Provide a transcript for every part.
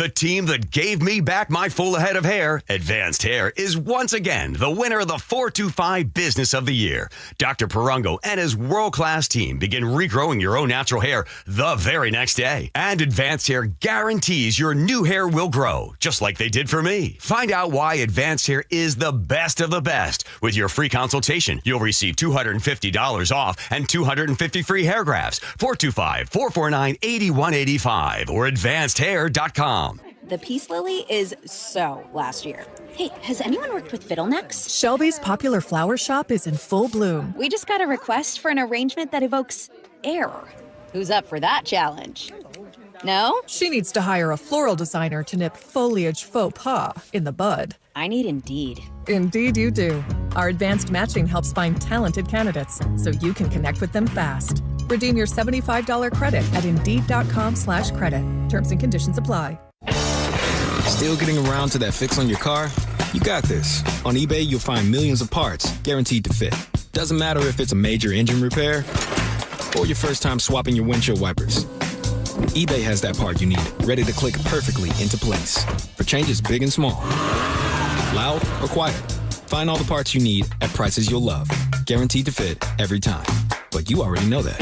The team that gave me back my full head of hair, Advanced Hair, is once again the winner of the 425 Business of the Year. Dr. Perungo and his world-class team begin regrowing your own natural hair the very next day. And Advanced Hair guarantees your new hair will grow, just like they did for me. Find out why Advanced Hair is the best of the best. With your free consultation, you'll receive $250 off and 250 free hair grafts. 425-449-8185 or advancedhair.com. The peace lily is so last year. Hey, has anyone worked with fiddlenecks? Shelby's popular flower shop is in full bloom. We just got a request for an arrangement that evokes air. Who's up for that challenge? No? She needs to hire a floral designer to nip foliage faux pas in the bud. I need Indeed. Indeed you do. Our advanced matching helps find talented candidates so you can connect with them fast. Redeem your $75 credit at Indeed.com/credit. Terms and conditions apply. Still getting around to that fix on your car? You got this. On eBay, you'll find millions of parts guaranteed to fit. Doesn't matter if it's a major engine repair or your first time swapping your windshield wipers. eBay has that part you need, ready to click perfectly into place for changes big and small. Loud or quiet. Find all the parts you need at prices you'll love. Guaranteed to fit every time. But you already know that.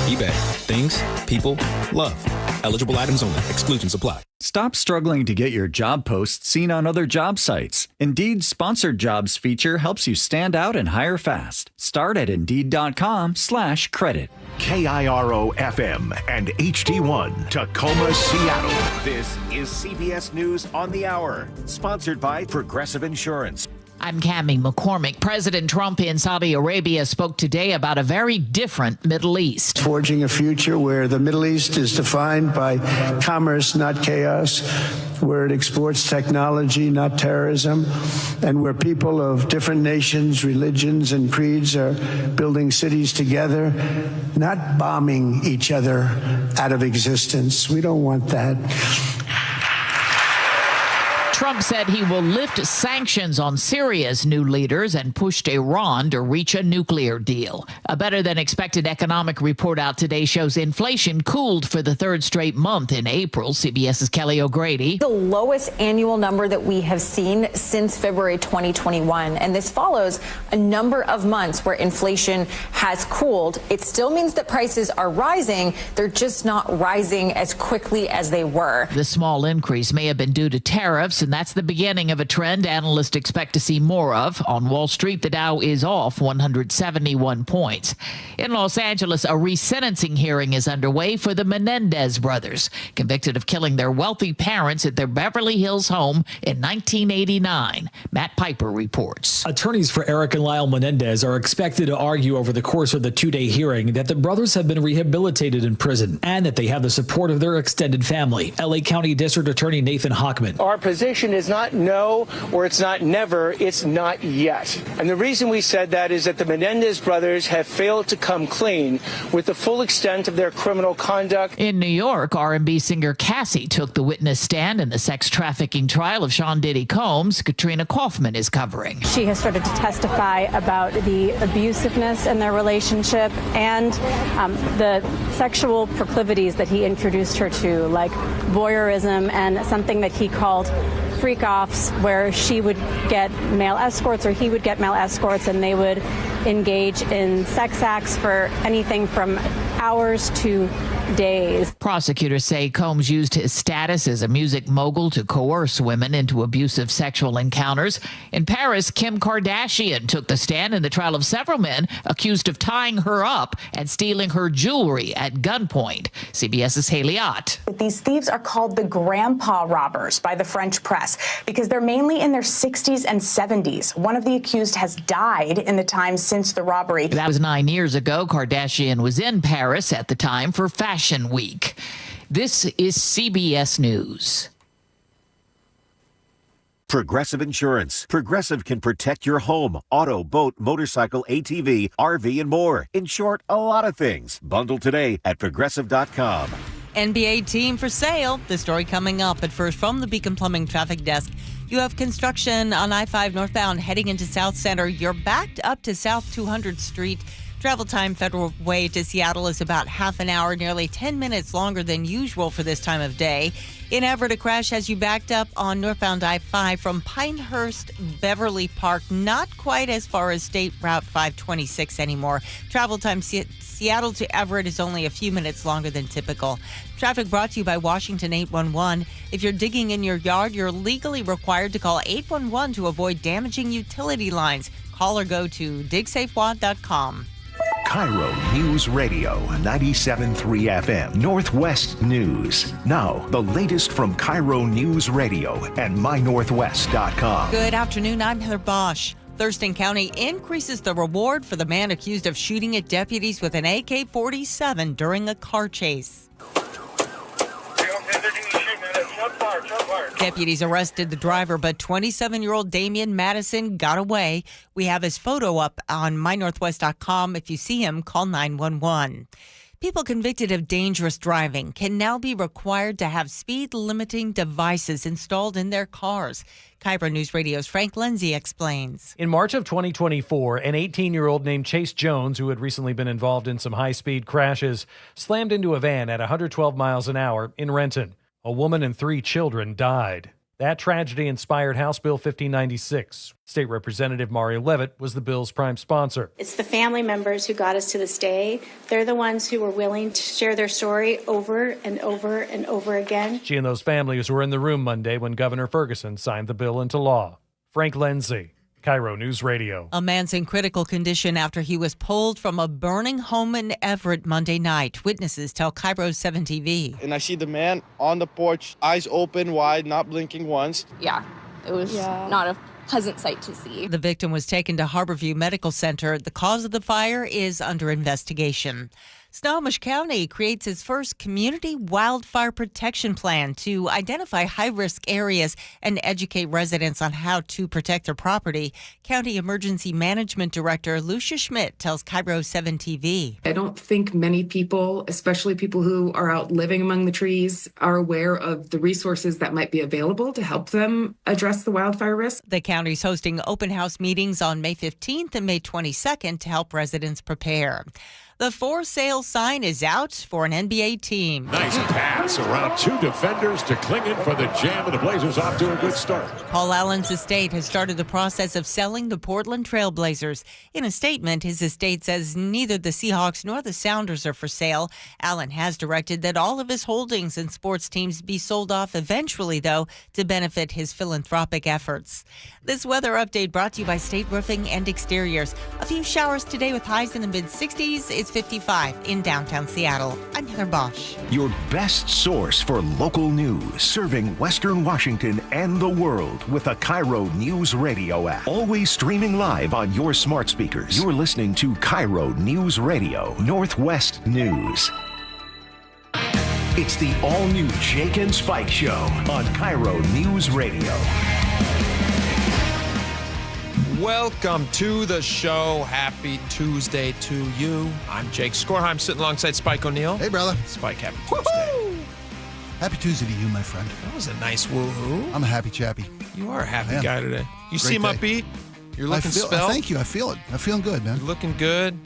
eBay. Things, people, love. Eligible items only. Exclusions apply. Stop struggling to get your job posts seen on other job sites. Indeed's Sponsored Jobs feature helps you stand out and hire fast. Start at Indeed.com/credit. KIRO FM and HD1 Tacoma, Seattle. This is CBS News on the Hour, sponsored by Progressive Insurance. I'm Cammie McCormick. President Trump in Saudi Arabia spoke today about a very different Middle East. Forging a future where the Middle East is defined by commerce, not chaos, where it exports technology, not terrorism, and where people of different nations, religions, and creeds are building cities together, not bombing each other out of existence. We don't want that. Trump said he will lift sanctions on Syria's new leaders and pushed Iran to reach a nuclear deal. A better-than-expected economic report out today shows inflation cooled for the third straight month in April. CBS's Kelly O'Grady. The lowest annual number that we have seen since February 2021. And this follows a number of months where inflation has cooled. It still means that prices are rising. They're just not rising as quickly as they were. The small increase may have been due to tariffs, and that's the beginning of a trend analysts expect to see more of. On Wall Street, the Dow is off 171 points. In Los Angeles, a resentencing hearing is underway for the Menendez brothers, convicted of killing their wealthy parents at their Beverly Hills home in 1989. Matt Piper reports. Attorneys for Eric and Lyle Menendez are expected to argue over the course of the two-day hearing that the brothers have been rehabilitated in prison and that they have the support of their extended family. LA County District Attorney Nathan Hochman. Our position is not no, or it's not never, it's not yet. And the reason we said that is that the Menendez brothers have failed to come clean with the full extent of their criminal conduct. In New York, R&B singer Cassie took the witness stand in the sex trafficking trial of Sean Diddy Combs. Katrina Kaufman is covering. She has started to testify about the abusiveness in their relationship and the sexual proclivities that he introduced her to, like voyeurism and something that he called freak-offs, where she would get male escorts or he would get male escorts, and they would engage in sex acts for anything from hours to days. Prosecutors say Combs used his status as a music mogul to coerce women into abusive sexual encounters. In Paris, Kim Kardashian took the stand in the trial of several men accused of tying her up and stealing her jewelry at gunpoint. CBS's Haley Ott. These thieves are called the grandpa robbers by the French press because they're mainly in their 60s and 70s. One of the accused has died in the time since the robbery. That was 9 years ago. Kardashian was in Paris at the time for Fashion Week. This is CBS News. Progressive Insurance. Progressive can protect your home, auto, boat, motorcycle, ATV, RV, and more. In short, a lot of things. Bundle today at Progressive.com. NBA team for sale. The story coming up. But first, from the Beacon Plumbing Traffic Desk, you have construction on I-5 northbound heading into South Center. You're backed up to South 200th Street. Travel time Federal Way to Seattle is about half an hour, nearly 10 minutes longer than usual for this time of day. In Everett, a crash has you backed up on northbound I-5 from Pinehurst, Beverly Park, not quite as far as State Route 526 anymore. Travel time Seattle to Everett is only a few minutes longer than typical. Traffic brought to you by Washington 811. If you're digging in your yard, you're legally required to call 811 to avoid damaging utility lines. Call or go to digsafewad.com. KIRO News Radio 97.3 FM Northwest News. Now, the latest from KIRO News Radio and mynorthwest.com. Good afternoon. I'm Heather Bosch. Thurston County increases the reward for the man accused of shooting at deputies with an AK-47 during a car chase. Deputies arrested the driver, but 27-year-old Damian Madison got away. We have his photo up on mynorthwest.com. If you see him, call 911. People convicted of dangerous driving can now be required to have speed-limiting devices installed in their cars. KIRO News Radio's Frank Lindsay explains. In March of 2024, an 18-year-old named Chase Jones, who had recently been involved in some high-speed crashes, slammed into a van at 112 miles an hour in Renton. A woman and 3 children died. That tragedy inspired House Bill 1596. State Representative Mario Levitt was the bill's prime sponsor. It's the family members who got us to this day. They're the ones who were willing to share their story over and over and over again. She and those families were in the room Monday when Governor Ferguson signed the bill into law. Frank Lindsay, KIRO News Radio. A man's in critical condition after he was pulled from a burning home in Everett Monday night. Witnesses tell KIRO 7 TV. And I see the man on the porch, eyes open wide, not blinking once. Yeah, it was not a pleasant sight to see. The victim was taken to Harborview Medical Center. The cause of the fire is under investigation. Snohomish County creates its first community wildfire protection plan to identify high-risk areas and educate residents on how to protect their property. County Emergency Management Director Lucia Schmidt tells KIRO 7 TV. I don't think many people, especially people who are out living among the trees, are aware of the resources that might be available to help them address the wildfire risk. The county's hosting open house meetings on May 15th and May 22nd to help residents prepare. The for sale sign is out for an NBA team. Nice pass around 2 defenders to Klingon for the jam, and the Blazers off to a good start. Paul Allen's estate has started the process of selling the Portland Trail Blazers. In a statement, his estate says neither the Seahawks nor the Sounders are for sale. Allen has directed that all of his holdings and sports teams be sold off eventually, though, to benefit his philanthropic efforts. This weather update brought to you by State Roofing and Exteriors. A few showers today with highs in the mid-60s. It's 55 in downtown Seattle. I'm Heather Bosch. Your best source for local news, serving Western Washington and the world with a KIRO News Radio app. Always streaming live on your smart speakers. You're listening to KIRO News Radio, Northwest News. It's the all-new Jake and Spike Show on KIRO News Radio. Welcome to the show. Happy Tuesday to you. I'm Jake Skorheim, sitting alongside Spike O'Neill. Hey, brother. Spike, happy Tuesday. Happy Tuesday to you, my friend. That was a nice woohoo. I'm a happy chappy. You are a happy guy today. You Great seem day. upbeat. You're looking svelte. Thank you. I feel it. I'm feeling good, man. You're looking good.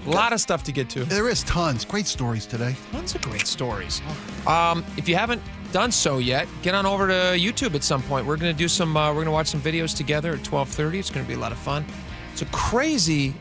A lot of stuff to get to. There is tons. Great stories today. Tons of great stories. If you haven't done so yet, get on over to YouTube at some point. We're going to do some. We're going to watch some videos together at 12:30. It's going to be a lot of fun. It's a crazy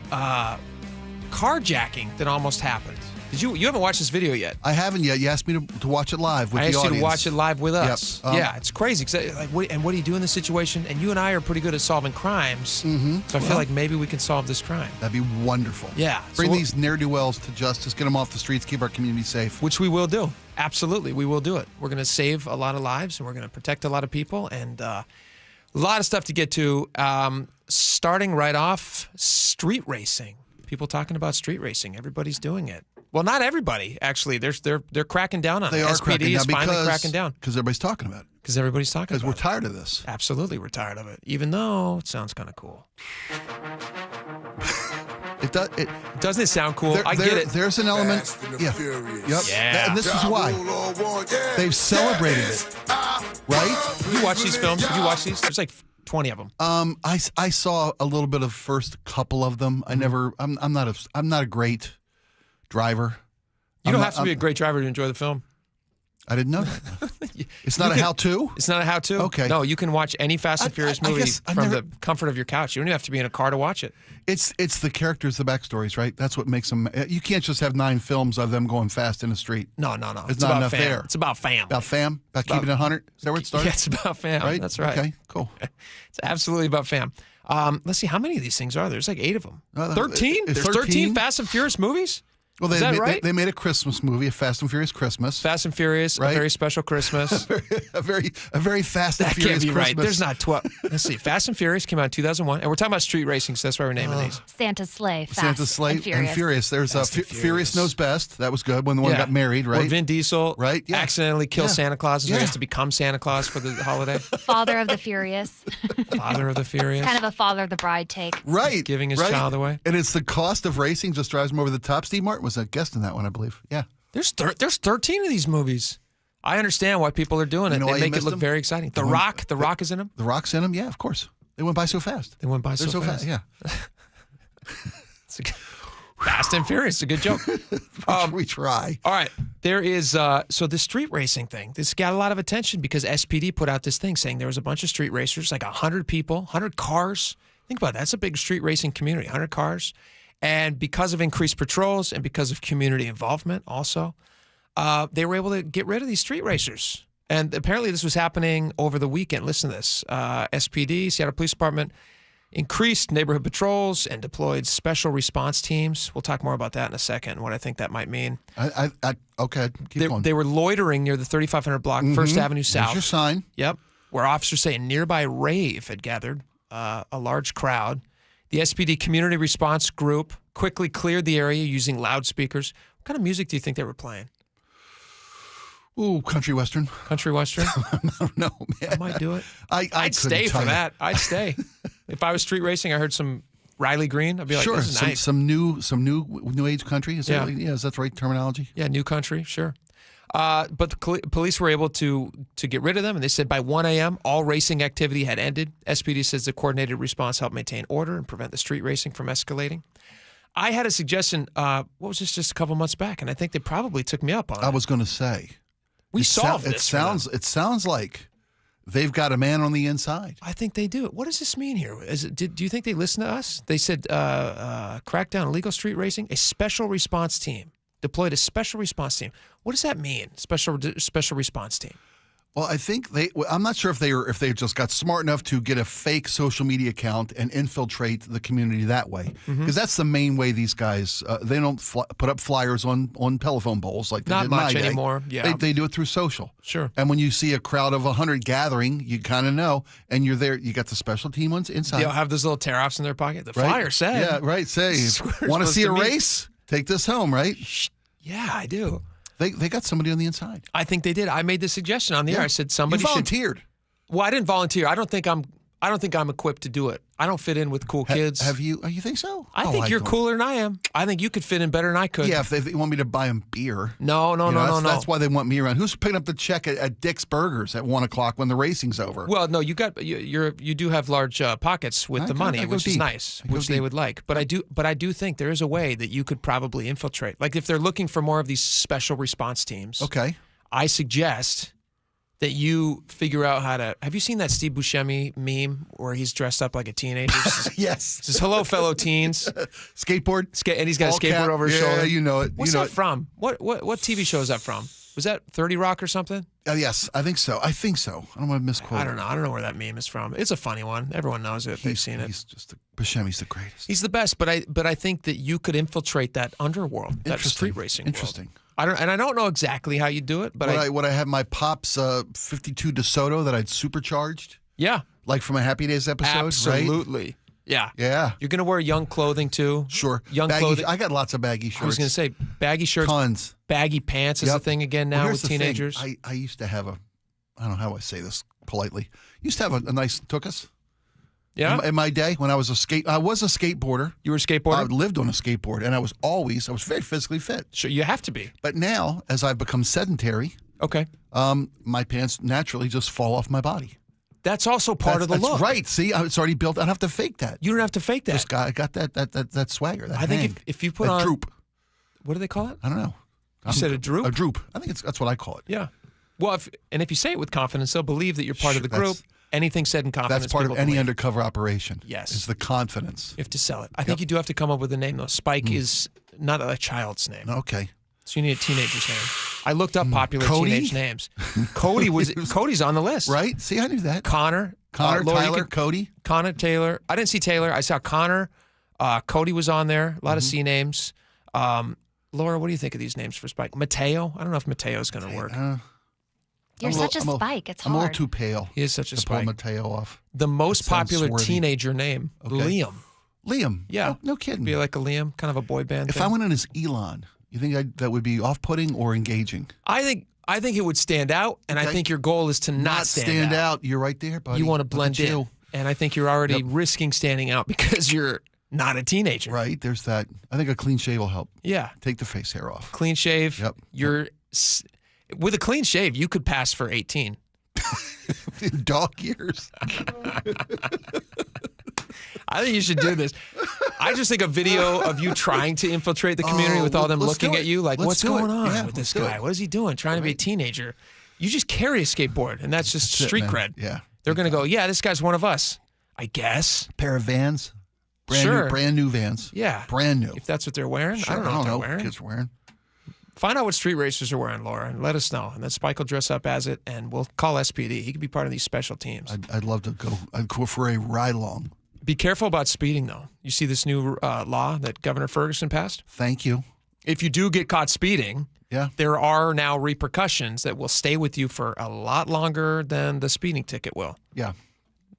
carjacking that almost happened. You haven't watched this video yet? I haven't yet. You asked me to watch it live with the audience. I asked you to watch it live with us. Yep. Yeah, it's crazy. What do you do in this situation? And you and I are pretty good at solving crimes. Mm-hmm. So I feel like maybe we can solve this crime. That'd be wonderful. Yeah. Bring these ne'er-do-wells to justice. Get them off the streets. Keep our community safe. Which we will do. Absolutely, we will do it. We're going to save a lot of lives, and we're going to protect a lot of people, and a lot of stuff to get to. Starting right off, street racing. People talking about street racing. Everybody's doing it. Well, not everybody, actually. They're cracking down on it. They are cracking down finally cracking down. Because everybody's talking about it. Because everybody's talking about it. Because we're tired of this. Absolutely, we're tired of it. Even though it sounds kind of cool. Doesn't it sound cool? I get it. There's an element. Yeah. Yep. Yeah. And this is why. They've celebrated it. Right? Did you watch these films? Did you watch these? There's like 20 of them. I saw a little bit of first couple of them. I'm not a great driver. You don't have to be a great driver to enjoy the film. I didn't know that. It's not a how-to? It's not a how-to. Okay. No, you can watch any Fast and Furious movie from the comfort of your couch. You don't even have to be in a car to watch it. It's the characters, the backstories, right? That's what makes them. You can't just have 9 films of them going fast in the street. No. It's not enough there. It's about fam. About fam? About keeping it 100? Is that where it started? Yeah, it's about fam. Right? That's right. Okay, cool. It's absolutely about fam. Let's see, how many of these things are there? There's like 8 of them. 13? There's 13? 13 Fast and Furious movies? Well, Is that right? They made a Christmas movie, a Fast and Furious Christmas. Fast and Furious, right? A very special Christmas. a very Fast and That Furious can't be Christmas. right. There's not 12. Let's see. Fast and Furious came out in 2001, and we're talking about street racing, so that's why we're naming these. Santa's Sleigh, Fast Santa's Sleigh and Furious. There's Fast and Furious Knows Best. That was good when the one got married, right? When Vin Diesel accidentally kills Santa Claus, and so he has to become Santa Claus for the holiday. Father of the Furious. Father of the Furious. Kind of a Father of the Bride take. Right. Giving his child away. And it's the cost of racing just drives him over the top. Steve Martin was a guest in that one, I believe. Yeah. There's 13 of these movies. I understand why people are doing it. They make it look very exciting. The Rock is in them. The Rock's in them, yeah, of course. They went by so fast. They're so fast. Yeah. Fast and Furious. It's a good joke. We try. All right. There is, so the street racing thing, this got a lot of attention because SPD put out this thing saying there was a bunch of street racers, like 100 people, 100 cars. Think about that. That's a big street racing community, 100 cars. And because of increased patrols and because of community involvement also, they were able to get rid of these street racers. And apparently this was happening over the weekend. Listen to this. SPD, Seattle Police Department, increased neighborhood patrols and deployed special response teams. We'll talk more about that in a second, what I think that might mean. Okay, keep going. They were loitering near the 3500 block, First Avenue South. There's your sign. Yep. Where officers say a nearby rave had gathered a large crowd. The SPD Community Response Group quickly cleared the area using loudspeakers. What kind of music do you think they were playing? Ooh, country western. Country western? No, man. I might do it. I'd stay for that. I'd stay. If I was street racing, I heard some Riley Green, I'd be like, sure, this is nice. Some new age country. Is that the right terminology? Yeah, new country, sure. But the police were able to get rid of them, and they said by 1 a.m., all racing activity had ended. SPD says the coordinated response helped maintain order and prevent the street racing from escalating. I had a suggestion, what was this, just a couple months back, and I think they probably took me up on it. I was going to say. We solved this. It sounds like they've got a man on the inside. I think they do. What does this mean here? Do you think they listen to us? They said crackdown illegal street racing, a special response team. Deployed a special response team. What does that mean? Special response team. Well, I think I'm not sure if they just got smart enough to get a fake social media account and infiltrate the community that way. Because that's the main way these guys they don't put up flyers on telephone poles like they did in my day. Not much anymore. Yeah, they do it through social. Sure. And when you see a crowd of 100 gathering, you kind of know, and you're there. You got the special team ones inside. They'll have those little tear-offs in their pocket. The flyer said, "Yeah, right." Say, want to see a race? Take this home, right? Yeah, I do. They got somebody on the inside. I think they did. I made the suggestion on the air. I said somebody you volunteered. Well, I didn't volunteer. I don't think I'm equipped to do it. I don't fit in with cool kids. Have you? You think so? I think you're cooler than I am. I think you could fit in better than I could. Yeah, if they want me to buy them beer. No. That's why they want me around. Who's picking up the check at Dick's Burgers at 1 o'clock when the racing's over? Well, no, you do have large pockets with the money, which is nice, which they would like. But I do think there is a way that you could probably infiltrate. Like if they're looking for more of these special response teams. Okay. I suggest that you figure out how to. Have you seen that Steve Buscemi meme where he's dressed up like a teenager? Yes. It says, "Hello, fellow teens." Skateboard. And he's got a skateboard over his shoulder. Yeah, you know it. What's that from? What TV show is that from? Was that 30 Rock or something? Yes, I think so. I don't want to misquote. I don't know. I don't know where that meme is from. It's a funny one. Everyone knows it. They've seen it. Buscemi's the greatest. He's the best, but I think that you could infiltrate that underworld, that street racing world. Interesting. I don't know exactly how you do it, but would I have my Pop's 52 DeSoto that I'd supercharged? Yeah, like from a Happy Days episode. Absolutely. Right? Yeah. Yeah. You're gonna wear young clothing too. Sure. Young baggy, clothing. I got lots of baggy shirts. I was gonna say baggy shirts. Tons. Baggy pants is a thing again now with teenagers. I used to have I don't know how I say this politely. Used to have a nice tuchus. Yeah. In my day, when I was a skateboarder. You were a skateboarder? I lived on a skateboard, and I was very physically fit. Sure, you have to be. But now, as I've become sedentary, okay, my pants naturally just fall off my body. That's also part of the look. That's right. See, it's already built. I don't have to fake that. You don't have to fake that. Just I got that swagger. That I think if you put that on droop. What do they call it? I don't know. You said a droop? A droop. I think that's what I call it. Yeah. Well, if you say it with confidence, they'll believe that you're part of the group. Anything said in confidence, that's part of any believe. undercover operation. Yes. Is the confidence. You have to sell it. I think you do have to come up with a name, though. Spike is not a child's name. Okay. So you need a teenager's name. I looked up popular Cody? teenage names. Cody's on the list. Right? See, I knew that. Connor, Laura, Tyler, Cody. Connor, Taylor. I didn't see Taylor. I saw Connor. Cody was on there. A lot of C names. Laura, what do you think of these names for Spike? Mateo? I don't know if Mateo's going to work. You're such a Spike. It's hard. I'm a little too pale. He is such a Spike. Pull Mateo off. The most popular swarthy. teenager name, Liam. Liam. Yeah. No kidding. Be like a Liam, kind of a boy band If thing. I went in as Elon, you think that would be off-putting or engaging? I think it would stand out, and I think your goal is to not stand out. You're right there, buddy. You want to blend Look at in. you. And I think you're already risking standing out because you're not a teenager. Right. There's that. I think a clean shave will help. Yeah. Take the face hair off. Clean shave. Yep. With a clean shave, you could pass for 18. Dog years. I think you should do this. I just think a video of you trying to infiltrate the community with all them looking at you like, what's going on with this guy? What is he doing? Trying to be a teenager. You just carry a skateboard, and that's just street cred. Yeah. They're going to go, yeah, this guy's one of us, I guess. Pair of Vans. Brand new Vans. Yeah. Brand new. If that's what they're wearing. Sure, I don't know what they're wearing. Kids are wearing. Find out what street racers are wearing, Laura, and let us know. And then Spike will dress up as it, and we'll call SPD. He could be part of these special teams. I'd love to go. I'd go for a ride along. Be careful about speeding, though. You see this new law that Governor Ferguson passed? Thank you. If you do get caught speeding, there are now repercussions that will stay with you for a lot longer than the speeding ticket will. Yeah.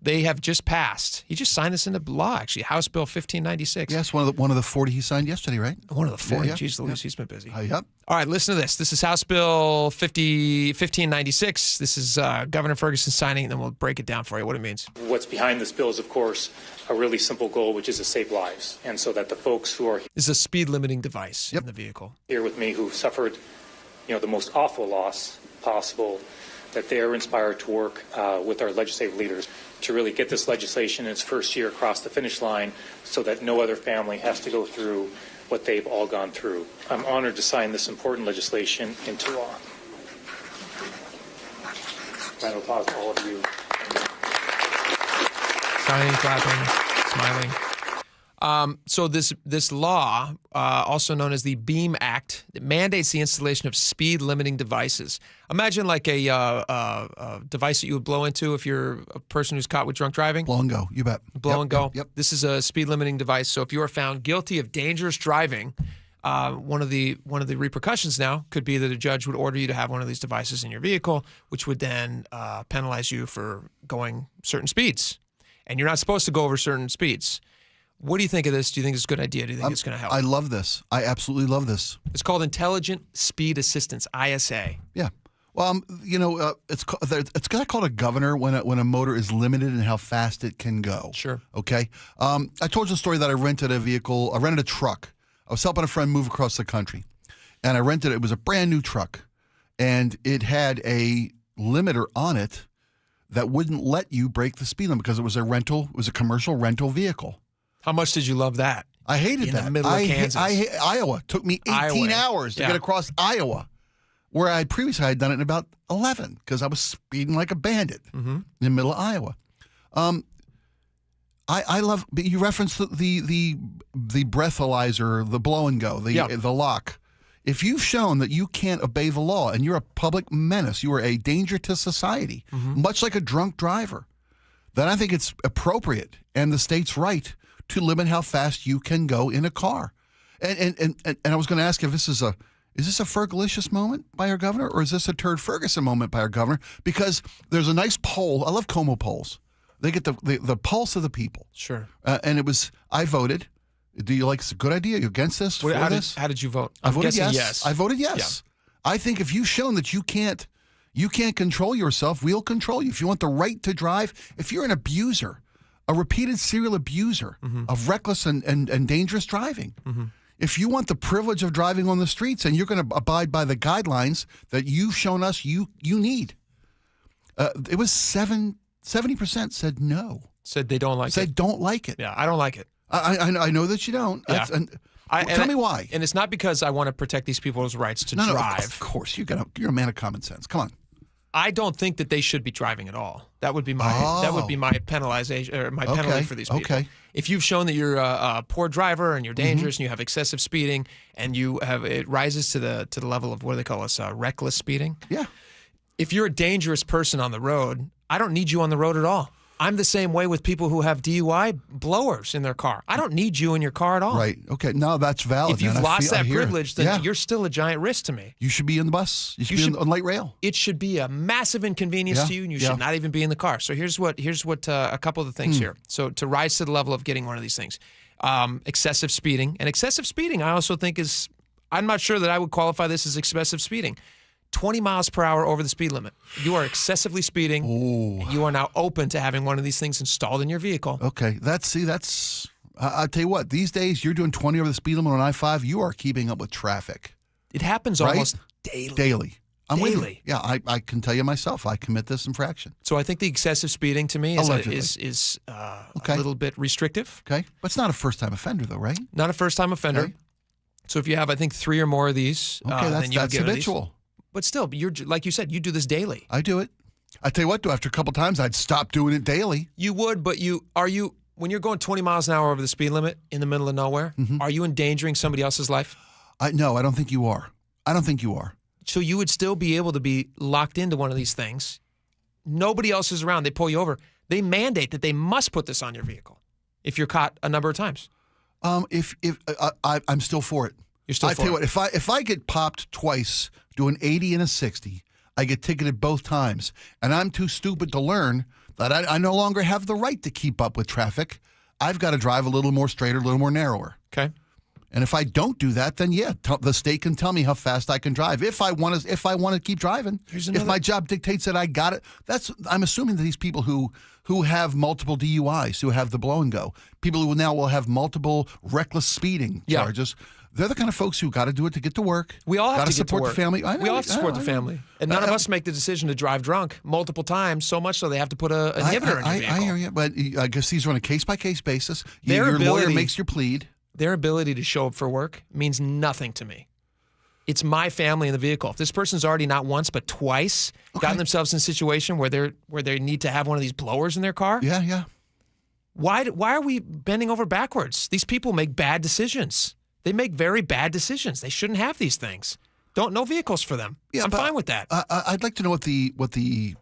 They have just passed. He just signed this into law, actually. House Bill 1596. Yes, one of the 40 he signed yesterday, right? One of the 40. Yeah, Jeez Louise, he's been busy. Yep. All right, listen to this. This is House Bill 1596. This is Governor Ferguson signing, and then we'll break it down for you, what it means. What's behind this bill is, of course, a really simple goal, which is to save lives. And so that the folks who are This is a speed limiting device in the vehicle. here with me who've suffered, the most awful loss possible, that they are inspired to work with our legislative leaders to really get this legislation in its first year across the finish line so that no other family has to go through what they've all gone through. I'm honored to sign this important legislation into law. Round of applause for all of you. Signing, clapping, smiling. So this law, also known as the BEAM Act, that mandates the installation of speed limiting devices. Imagine like a device that you would blow into if you're a person who's caught with drunk driving. Blow and go, you bet. Blow and go. Yep. This is a speed limiting device. So if you are found guilty of dangerous driving, one of the repercussions now could be that a judge would order you to have one of these devices in your vehicle, which would then penalize you for going certain speeds. And you're not supposed to go over certain speeds. What do you think of this? Do you think it's a good idea? Do you think it's going to help? I love this. I absolutely love this. It's called Intelligent Speed Assistance, ISA. Yeah. Well, it's kind of called a governor when a motor is limited in how fast it can go. Sure. Okay. I told you a story that I rented a vehicle. I rented a truck. I was helping a friend move across the country, and I rented it. It was a brand new truck, and it had a limiter on it that wouldn't let you break the speed limit because it was a rental. It was a commercial rental vehicle. How much did you love that? I hated that. In the middle of Kansas. Iowa. Took me 18 hours to get across Iowa, where I previously had done it in about 11 because I was speeding like a bandit in the middle of Iowa. I love. You referenced the breathalyzer, the blow and go, the lock. If you've shown that you can't obey the law and you're a public menace, you are a danger to society, much like a drunk driver, then I think it's appropriate and the state's right to limit how fast you can go in a car. And I was going to ask if is this a Fergalicious moment by our governor, or is this a Turd Ferguson moment by our governor? Because there's a nice poll. I love Como polls. They get the pulse of the people. Sure. And I voted. Do you like it's a good idea? Are you against this? How did you vote? I voted yes. I voted yes. Yeah. I think if you've shown that you can't control yourself, we'll control you. If you want the right to drive, if you're an abuser, a repeated serial abuser of reckless and dangerous driving, if you want the privilege of driving on the streets and you're going to abide by the guidelines that you've shown us you need, it was 7 70% said no. Said they don't like it. Said don't like it. Yeah, I don't like it. I know that you don't. Yeah. Tell me why. And it's not because I want to protect these people's rights to drive. No, of course. You're a man of common sense. Come on. I don't think that they should be driving at all. That would be my penalization or my penalty for these people. Okay. If you've shown that you're a poor driver and you're dangerous and you have excessive speeding and it rises to the level of what do they call us, reckless speeding. Yeah. If you're a dangerous person on the road, I don't need you on the road at all. I'm the same way with people who have DUI blowers in their car. I don't need you in your car at all. Right. Okay. No, that's valid. If you've lost that privilege, then you're still a giant risk to me. You should be in the bus. You should be on light rail. It should be a massive inconvenience to you, and you should not even be in the car. So here's what a couple of the things here. So to rise to the level of getting one of these things, excessive speeding. And excessive speeding, I also think I'm not sure that I would qualify this as excessive speeding. 20 miles per hour over the speed limit. You are excessively speeding. Oh. You are now open to having one of these things installed in your vehicle. Okay. I'll tell you what, these days you're doing 20 over the speed limit on I-5, you are keeping up with traffic. It happens almost daily. I'm with you. Yeah, I can tell you myself, I commit this infraction. So I think the excessive speeding to me is a little bit restrictive. Okay. But it's not a first-time offender though, right? Not a first-time offender. Okay. So if you have, I think, 3 or more of these, then you that's get habitual. But still, you're like you said, you do this daily. I do it. I tell you what, though, after a couple times, I'd stop doing it daily. You would, but when you're going 20 miles an hour over the speed limit in the middle of nowhere, are you endangering somebody else's life? No, I don't think you are. So you would still be able to be locked into one of these things. Nobody else is around. They pull you over. They mandate that they must put this on your vehicle if you're caught a number of times. I'm still for it. You're still for it. I tell you what, if I get popped twice doing 80 and a 60, I get ticketed both times, and I'm too stupid to learn that I no longer have the right to keep up with traffic. I've got to drive a little more straighter, a little more narrower. Okay. And if I don't do that, then the state can tell me how fast I can drive. If I want to keep driving, if my job dictates that I got it, I'm assuming that these people who have multiple DUIs, who have the blow and go, people who now will have multiple reckless speeding charges. They're the kind of folks who got to do it to get to work. We all have to support the family. I know, we all have to support the family. And none of us make the decision to drive drunk multiple times, so much so they have to put an inhibitor in your vehicle. I hear you, but I guess these are on a case-by-case basis. Your lawyer makes your plead. Their ability to show up for work means nothing to me. It's my family in the vehicle. If this person's already not once but twice gotten themselves in a situation where they need to have one of these blowers in their car. Yeah. Why are we bending over backwards? These people make bad decisions. They make very bad decisions. They shouldn't have these things. No vehicles for them. Yeah, I'm fine with that. I'd like to know what the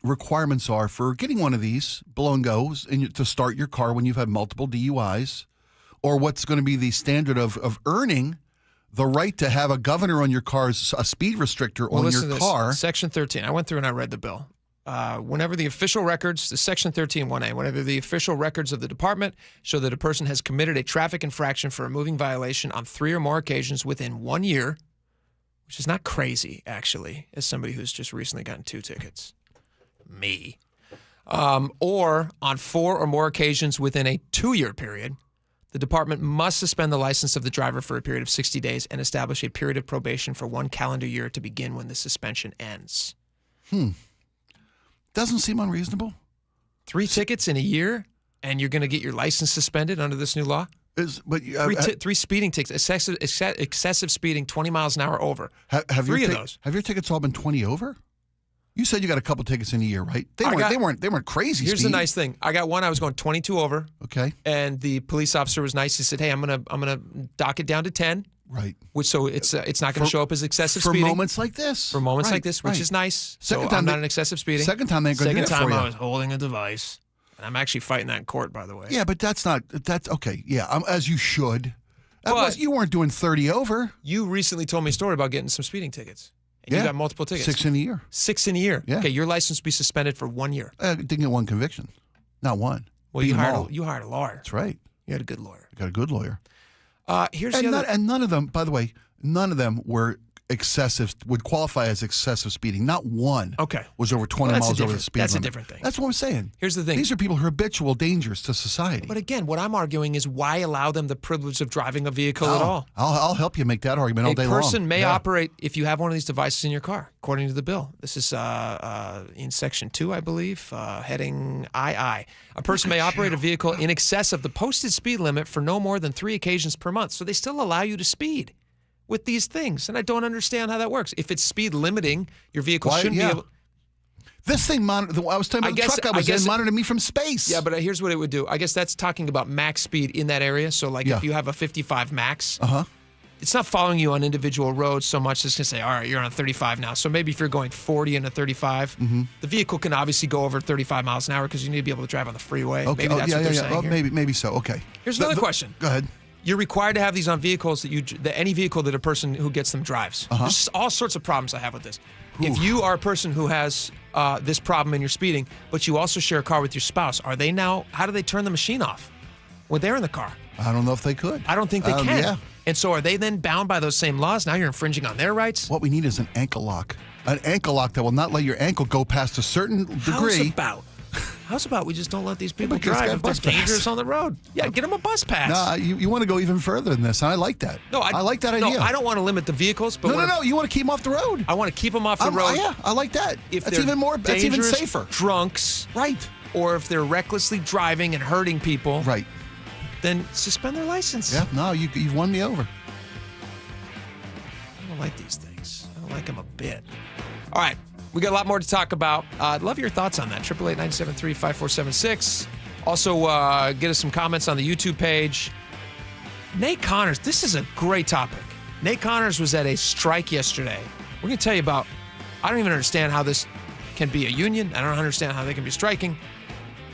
requirements are for getting one of these blow and goes to start your car when you've had multiple DUIs, or what's going to be the standard of earning the right to have a governor on your car's a speed restrictor on your car. Section 13. I went through and I read the bill. Whenever the official records, the Section 13(1)(a), whenever the official records of the department show that a person has committed a traffic infraction for a moving violation on 3 or more occasions within 1 year, which is not crazy, actually, as somebody who's just recently gotten 2 tickets. Me. Or on 4 or more occasions within a 2-year period, the department must suspend the license of the driver for a period of 60 days and establish a period of probation for 1 calendar year to begin when the suspension ends. Doesn't seem unreasonable. 3 tickets in a year, and you're going to get your license suspended under this new law? 3 speeding tickets, excessive speeding, 20 miles an hour over. Have 3 of those. Have your tickets all been 20 over? You said you got a couple tickets in a year, right? They weren't crazy. Here's the nice thing. I got one. I was going 22 over. Okay. And the police officer was nice. He said, "Hey, I'm gonna dock it down to 10." Right. It's not going to show up as excessive speeding. For moments like this. Which is nice. I'm not an excessive speeding. Second time they're going to do it for you. Second time I was holding a device. And I'm actually fighting that in court, by the way. Yeah, but that's okay. Yeah, as you should. You weren't doing 30 over. You recently told me a story about getting some speeding tickets. And you got multiple tickets. 6 in a year. 6 in a year. Yeah. Okay, your license will be suspended for 1 year. Didn't get 1 conviction. Not 1. Well, you hired a lawyer. That's right. You had a good lawyer. You got a good lawyer. Here's the other. And none of them, by the way, were would qualify as excessive speeding. Not one was over 20 miles over the speed limit. That's a different thing. That's what I'm saying. Here's the thing. These are people who are habitual dangers to society. But again, what I'm arguing is why allow them the privilege of driving a vehicle at all? I'll help you make that argument all day long. A person may operate, if you have one of these devices in your car, according to the bill. This is in Section 2, I believe, heading II. A person may operate a vehicle in excess of the posted speed limit for no more than 3 occasions per month. So they still allow you to speed with these things. And I don't understand how that works. If it's speed limiting, your vehicle shouldn't be able... This thing, I was talking about the truck I was in, monitored me from space. Yeah, but here's what it would do. I guess that's talking about max speed in that area. So like if you have a 55 max, it's not following you on individual roads so much. It's going to say, all right, you're on 35 now. So maybe if you're going 40 and a 35, the vehicle can obviously go over 35 miles an hour because you need to be able to drive on the freeway. Okay. Maybe that's what they're saying here. Maybe so. Okay. Here's another question. Go ahead. You're required to have these on vehicles that any vehicle that a person who gets them drives. There's all sorts of problems I have with this. If you are a person who has this problem and you're speeding, but you also share a car with your spouse, how do they turn the machine off when they're in the car? I don't know if they could. I don't think they can. Yeah. And so are they then bound by those same laws? Now you're infringing on their rights? What we need is an ankle lock. An ankle lock that will not let your ankle go past a certain degree. How's about we just don't let these people drive if they're dangerous on the road? Yeah, get them a bus pass. No, you want to go even further than this, and I like that. No, I like that idea. No, I don't want to limit the vehicles. But No, you want to keep them off the road. I want to keep them off the road. Yeah, I like that. If that's even more. That's even safer. Drunks. Right. Or if they're recklessly driving and hurting people. Right. Then suspend their license. Yeah, no, you've won me over. I don't like these things. I don't like them a bit. All right. We got a lot more to talk about. I'd love your thoughts on that. 888-973-5476. Also, get us some comments on the YouTube page. Nate Connors, this is a great topic. Nate Connors was at a strike yesterday. We're going to tell you about, I don't even understand how this can be a union. I don't understand how they can be striking.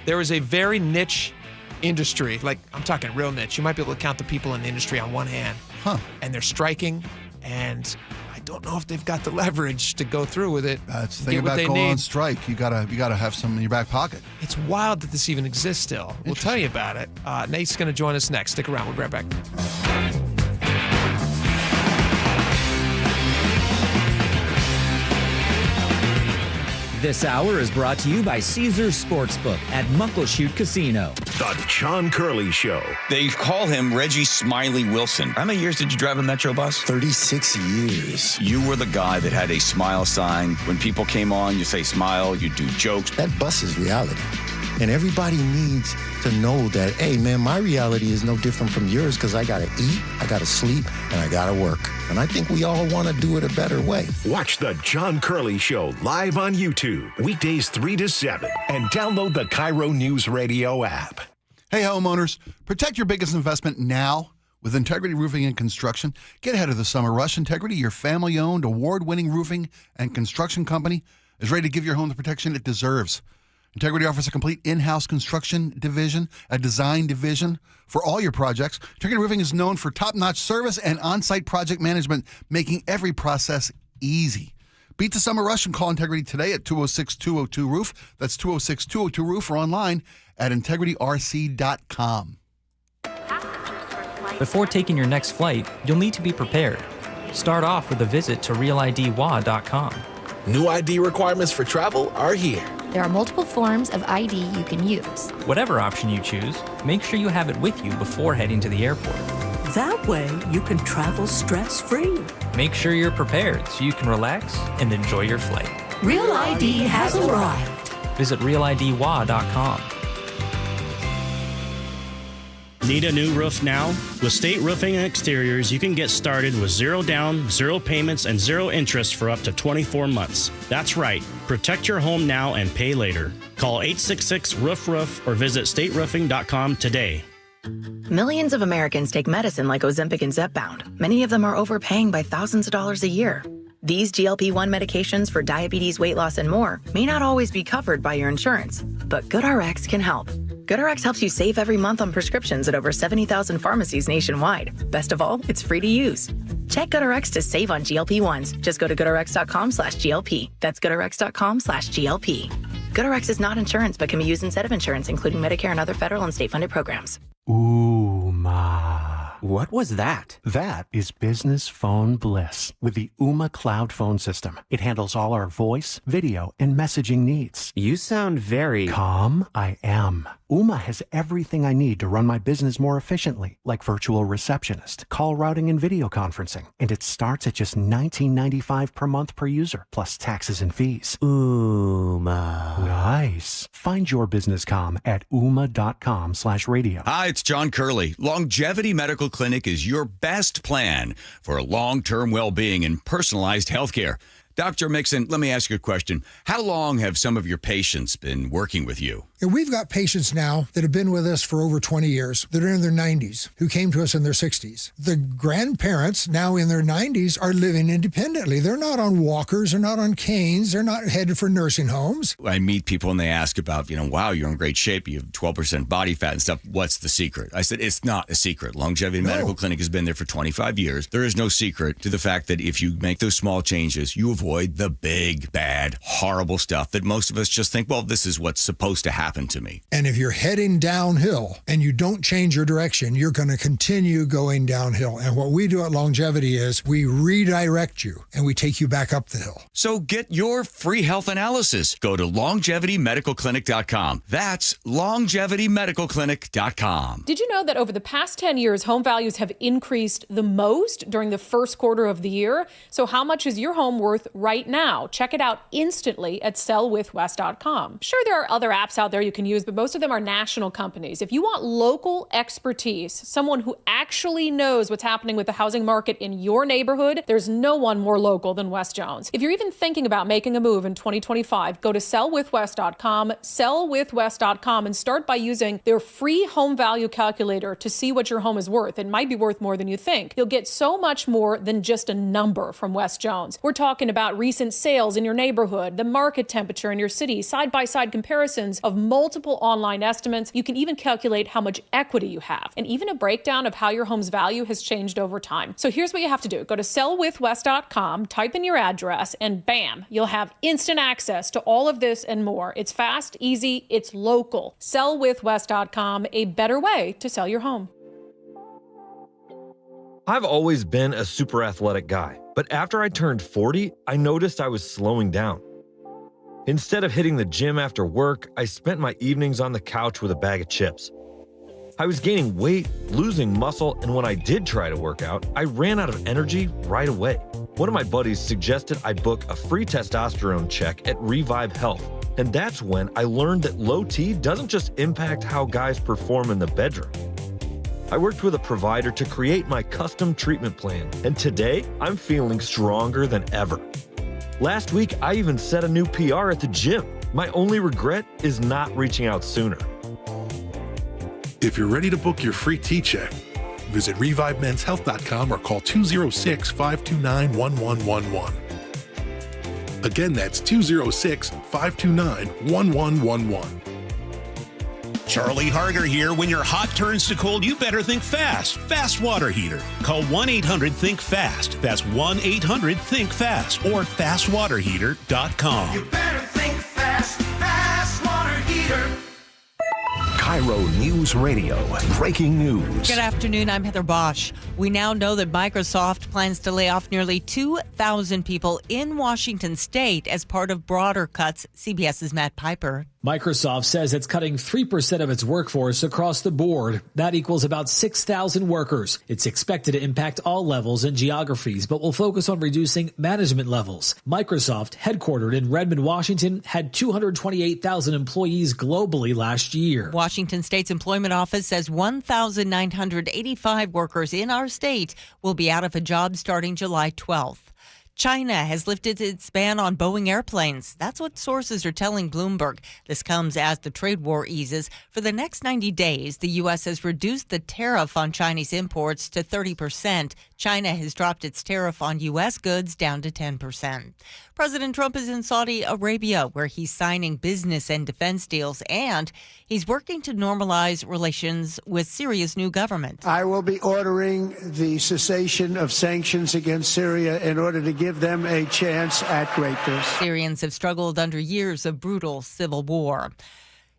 There is a very niche industry, like I'm talking real niche. You might be able to count the people in the industry on one hand. And they're striking, and I don't know if they've got the leverage to go through with it. That's the thing about going on strike. You gotta have some in your back pocket. It's wild that this even exists still. We'll tell you about it. Nate's going to join us next. Stick around. We'll be right back. This hour is brought to you by Caesars Sportsbook at Muckleshoot Casino. The John Curley Show. They call him Reggie Smiley Wilson. How many years did you drive a Metro bus? 36 years. You were the guy that had a smile sign. When people came on, you say smile, you do jokes. That bus is reality. And everybody needs to know that, hey, man, my reality is no different from yours because I got to eat, I got to sleep, and I got to work. And I think we all want to do it a better way. Watch The John Curley Show live on YouTube, weekdays 3 to 7, and download the KIRO Newsradio app. Hey, homeowners, protect your biggest investment now with Integrity Roofing and Construction. Get ahead of the summer rush. Integrity, your family-owned, award-winning roofing and construction company, is ready to give your home the protection it deserves. Integrity offers a complete in-house construction division, a design division for all your projects. Integrity Roofing is known for top-notch service and on-site project management, making every process easy. Beat the summer rush and call Integrity today at 206-202-ROOF. That's 206-202-ROOF or online at integrityrc.com. Before taking your next flight, you'll need to be prepared. Start off with a visit to realidwa.com. New ID requirements for travel are here. There are multiple forms of ID you can use. Whatever option you choose, make sure you have it with you before heading to the airport. That way, you can travel stress-free. Make sure you're prepared so you can relax and enjoy your flight. Real ID has arrived. Visit realidwa.com. Need a new roof now? With State Roofing and Exteriors, you can get started with 0 down, 0 payments, and 0 interest for up to 24 months. That's right. Protect your home now and pay later. Call 866-ROOF-ROOF or visit stateroofing.com today. Millions of Americans take medicine like Ozempic and Zepbound. Many of them are overpaying by thousands of dollars a year. These GLP-1 medications for diabetes, weight loss, and more may not always be covered by your insurance, but GoodRx can help. GoodRx helps you save every month on prescriptions at over 70,000 pharmacies nationwide. Best of all, it's free to use. Check GoodRx to save on GLP-1s. Just go to goodrx.com/GLP. That's goodrx.com/GLP. GoodRx is not insurance, but can be used instead of insurance, including Medicare and other federal and state-funded programs. Ooh, ma. What was that? That is business phone bliss with the Ooma Cloud Phone System. It handles all our voice, video, and messaging needs. You sound very... Calm, I am. Ooma has everything I need to run my business more efficiently, like virtual receptionist, call routing, and video conferencing. And it starts at just $19.95 per month per user, plus taxes and fees. Ooma. Nice. Find your business comm at ooma.com/radio. Hi, it's John Curley. Longevity Medical Clinic is your best plan for long-term well-being and personalized health care. Dr. Mixon, let me ask you a question. How long have some of your patients been working with you? And we've got patients now that have been with us for over 20 years that are in their 90s who came to us in their 60s. The grandparents now in their 90s are living independently. They're not on walkers, they're not on canes, they're not headed for nursing homes. I meet people and they ask about, wow, you're in great shape. You have 12% body fat and stuff. What's the secret? I said, it's not a secret. Longevity Medical Clinic has been there for 25 years. There is no secret to the fact that if you make those small changes, you avoid the big, bad, horrible stuff that most of us just think, well, this is what's supposed to happen to me. And if you're heading downhill and you don't change your direction, you're going to continue going downhill. And what we do at Longevity is we redirect you and we take you back up the hill. So get your free health analysis. Go to longevitymedicalclinic.com. That's longevitymedicalclinic.com. Did you know that over the past 10 years, home values have increased the most during the first quarter of the year? So how much is your home worth right now? Check it out instantly at sellwithwest.com. Sure, there are other apps out there you can use, but most of them are national companies. If you want local expertise, someone who actually knows what's happening with the housing market in your neighborhood, there's no one more local than Wes Jones. If you're even thinking about making a move in 2025, go to sellwithwest.com, sellwithwest.com, and start by using their free home value calculator to see what your home is worth. It might be worth more than you think. You'll get so much more than just a number from Wes Jones. We're talking about recent sales in your neighborhood, the market temperature in your city, side-by-side comparisons of multiple online estimates. You can even calculate how much equity you have, and even a breakdown of how your home's value has changed over time. So here's what you have to do. Go to sellwithwest.com, type in your address, and bam, you'll have instant access to all of this and more. It's fast, easy, it's local. Sellwithwest.com, a better way to sell your home. I've always been a super athletic guy, but after I turned 40, I noticed I was slowing down. Instead of hitting the gym after work, I spent my evenings on the couch with a bag of chips. I was gaining weight, losing muscle, and when I did try to work out, I ran out of energy right away. One of my buddies suggested I book a free testosterone check at Revive Health, and that's when I learned that low T doesn't just impact how guys perform in the bedroom. I worked with a provider to create my custom treatment plan, and today I'm feeling stronger than ever. Last week, I even set a new PR at the gym. My only regret is not reaching out sooner. If you're ready to book your free T-check, visit ReviveMen'sHealth.com or call 206-529-1111. Again, that's 206-529-1111. Charlie Harger here. When your hot turns to cold, you better think fast. Fast water heater. Call 1-800-THINK-FAST. That's 1-800-THINK-FAST or fastwaterheater.com. You better think fast. Fast water heater. KIRO Newsradio. Breaking news. Good afternoon. I'm Heather Bosch. We now know that Microsoft plans to lay off nearly 2,000 people in Washington state as part of broader cuts. CBS's Matt Piper. Microsoft says it's cutting 3% of its workforce across the board. That equals about 6,000 workers. It's expected to impact all levels and geographies, but will focus on reducing management levels. Microsoft, headquartered in Redmond, Washington, had 228,000 employees globally last year. Washington State's employment office says 1,985 workers in our state will be out of a job starting July 12th. China has lifted its ban on Boeing airplanes. That's what sources are telling Bloomberg. This comes as the trade war eases. For the next 90 days, the U.S. has reduced the tariff on Chinese imports to 30%. China has dropped its tariff on U.S. goods down to 10%. President Trump is in Saudi Arabia, where he's signing business and defense deals, and he's working to normalize relations with Syria's new government. I will be ordering the cessation of sanctions against Syria in order to give them a chance at greatness. Syrians have struggled under years of brutal civil war.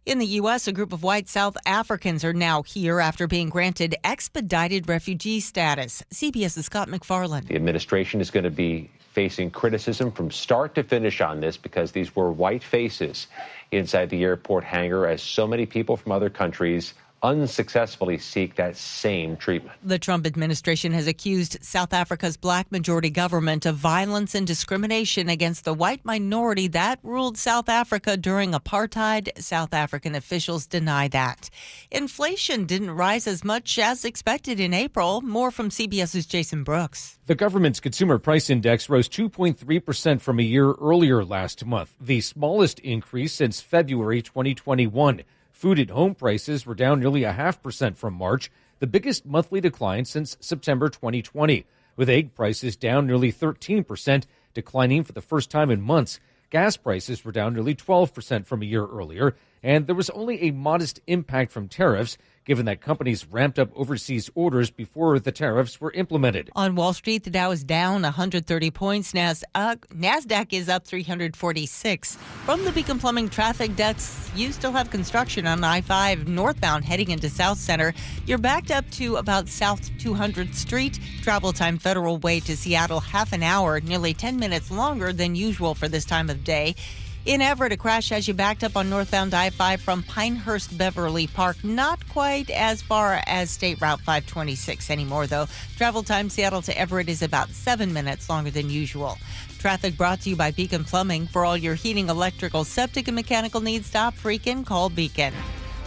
In the U.S., a group of white South Africans are now here after being granted expedited refugee status. CBS's Scott McFarland. The administration is going to be facing criticism from start to finish on this because these were white faces inside the airport hangar as so many people from other countries unsuccessfully seek that same treatment. The Trump administration has accused South Africa's black majority government of violence and discrimination against the white minority that ruled South Africa during apartheid. South African officials deny that. Inflation didn't rise as much as expected in April. More from CBS's Jason Brooks. The government's consumer price index rose 2.3% from a year earlier last month, the smallest increase since February 2021. Food at home prices were down nearly 0.5% from March, the biggest monthly decline since September 2020, with egg prices down nearly 13%, declining for the first time in months. Gas prices were down nearly 12% from a year earlier, and there was only a modest impact from tariffs, given that companies ramped up overseas orders before the tariffs were implemented. On Wall Street, the Dow is down 130 points. NASDAQ is up 346. From the Beacon Plumbing traffic desk, you still have construction on I-5 northbound heading into South Center. You're backed up to about South 200th Street. Travel time Federal Way to Seattle, half an hour, nearly 10 minutes longer than usual for this time of day. In Everett, a crash has you backed up on northbound I-5 from Pinehurst Beverly Park. Not quite as far as State Route 526 anymore, though. Travel time Seattle to Everett is about 7 minutes longer than usual. Traffic brought to you by Beacon Plumbing. For all your heating, electrical, septic, and mechanical needs, stop freaking, call Beacon.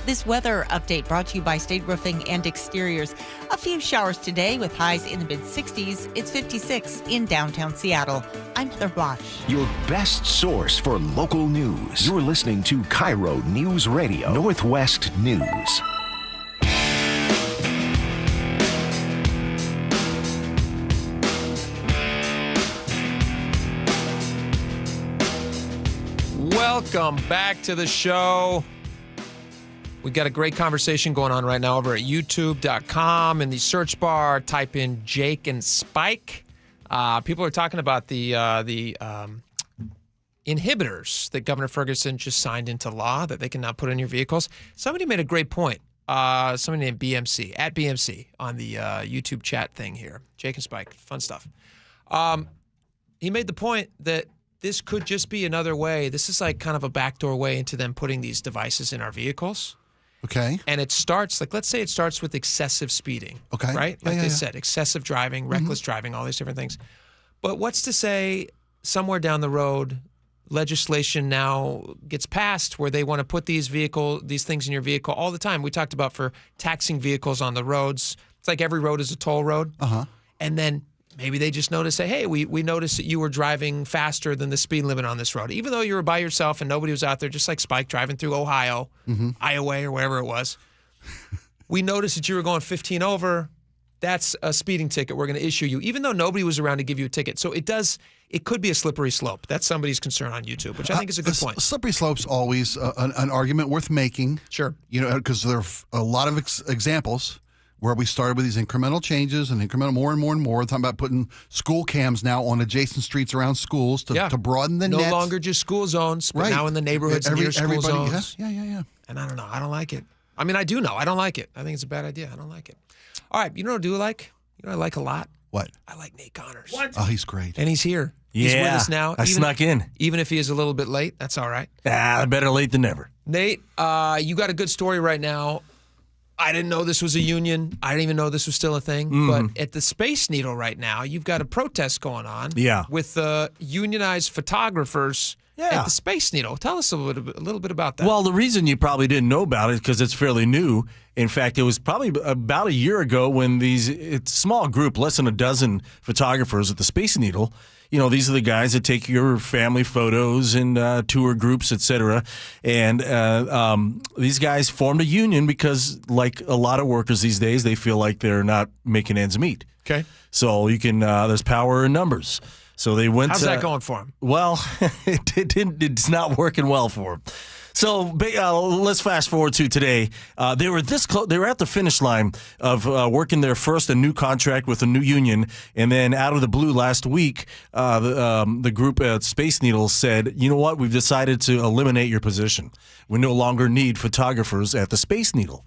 This weather update brought to you by State Roofing and Exteriors. A few showers today with highs in the mid-60s. It's 56 in downtown Seattle. I'm Heather Bosch. Your best source for local news. You're listening to KIRO Newsradio Northwest News. Welcome back to the show. We got a great conversation going on right now over at youtube.com. In the search bar, type in Jake and Spike. People are talking about the inhibitors that Governor Ferguson just signed into law that they can now put in your vehicles. Somebody made a great point. Somebody named BMC, at BMC, on the YouTube chat thing here. Jake and Spike, fun stuff. He made the point that this could just be another way. This is like kind of a backdoor way into them putting these devices in our vehicles. Okay. And it starts, like, let's say it starts with excessive speeding. Okay. Right? Like they said, excessive driving, reckless driving, all these different things. But what's to say somewhere down the road, legislation now gets passed where they want to put these things in your vehicle all the time. We talked about for taxing vehicles on the roads. It's like every road is a toll road. Uh-huh. And then maybe they just notice, say, hey, we noticed that you were driving faster than the speed limit on this road. Even though you were by yourself and nobody was out there, just like Spike driving through Ohio, Iowa, or wherever it was. We noticed that you were going 15 over. That's a speeding ticket we're going to issue you, even though nobody was around to give you a ticket. So it could be a slippery slope. That's somebody's concern on YouTube, which I think is a good point. Slippery slope's always an argument worth making. Sure. You know, because there are a lot of examples where we started with these incremental changes and incremental more and more and more. We're talking about putting school cams now on adjacent streets around schools to broaden the net. No longer just school zones, but now in the neighborhoods near school zones. Yeah. And I don't know. I don't like it. I mean, I do know. I don't like it. I think it's a bad idea. I don't like it. All right. You know what I do like? You know what I like a lot? What? I like Nate Connors. What? Oh, he's great. And he's here. Yeah, he's with us now. I snuck in. Even if he is a little bit late, that's all right. Better late than never. Nate, you got a good story right now. I didn't know this was a union. I didn't even know this was still a thing. But at the Space Needle right now, you've got a protest going on. Yeah. With unionized photographers at the Space Needle. Tell us a little bit about that. Well, the reason you probably didn't know about it is because it's fairly new. In fact, it was probably about a year ago when it's a small group, less than a dozen photographers at the Space Needle. You know, these are the guys that take your family photos and tour groups, et cetera. And these guys formed a union because, like a lot of workers these days, they feel like they're not making ends meet. Okay. So you can there's power in numbers. So they went. How's that going for them? Well, it's not working well for them. So let's fast forward to today. They were this close. They were at the finish line of working their first new contract with a new union, and then out of the blue last week, the group at Space Needle said, "You know what? We've decided to eliminate your position. We no longer need photographers at the Space Needle."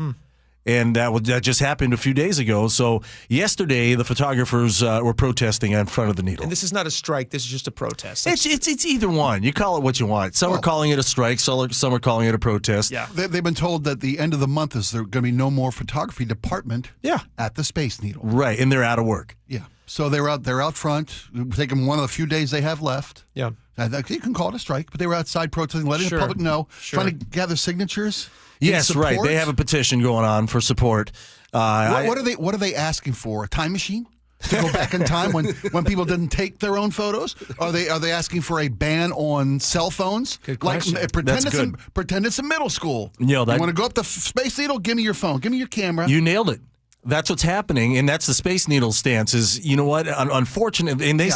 And that just happened a few days ago. So yesterday, the photographers were protesting in front of the Needle. And this is not a strike. This is just a protest. It's either one. You call it what you want. Some are calling it a strike. Some are calling it a protest. Yeah. They've been told that the end of the month is there going to be no more photography department at the Space Needle. Right, and they're out of work. Yeah. So they're out front, taking one of the few days they have left. Yeah. You can call it a strike, but they were outside protesting, letting the public know, trying to gather signatures. Yes, right. They have a petition going on for support. What are they asking for? A time machine to go back in time when people didn't take their own photos? Are they asking for a ban on cell phones? Good question. Pretend it's a middle school. You want to go up the Space Needle? Give me your phone. Give me your camera. You nailed it. That's what's happening, and that's the Space Needle stance. Is you know what? Unfortunately, and they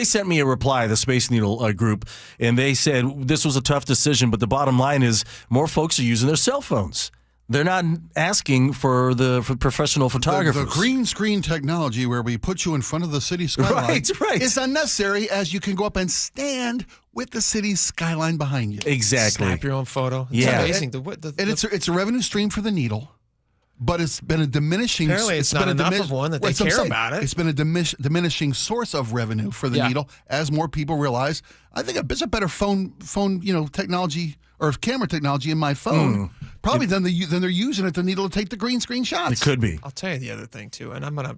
sent me a reply, the Space Needle group, and they said this was a tough decision, but the bottom line is more folks are using their cell phones. They're not asking for professional photographers. The green screen technology where we put you in front of the city skyline is unnecessary, as you can go up and stand with the city's skyline behind you. Exactly. Snap your own photo. It's amazing. And it's a revenue stream for the Needle. But it's been a diminishing. Apparently, it's not enough of one that they care about it. It's been a diminishing source of revenue for the Needle as more people realize. I think it's a better phone technology or camera technology in my phone, probably than they're using at the Needle to take the green screen shots. It could be. I'll tell you the other thing too, and I'm gonna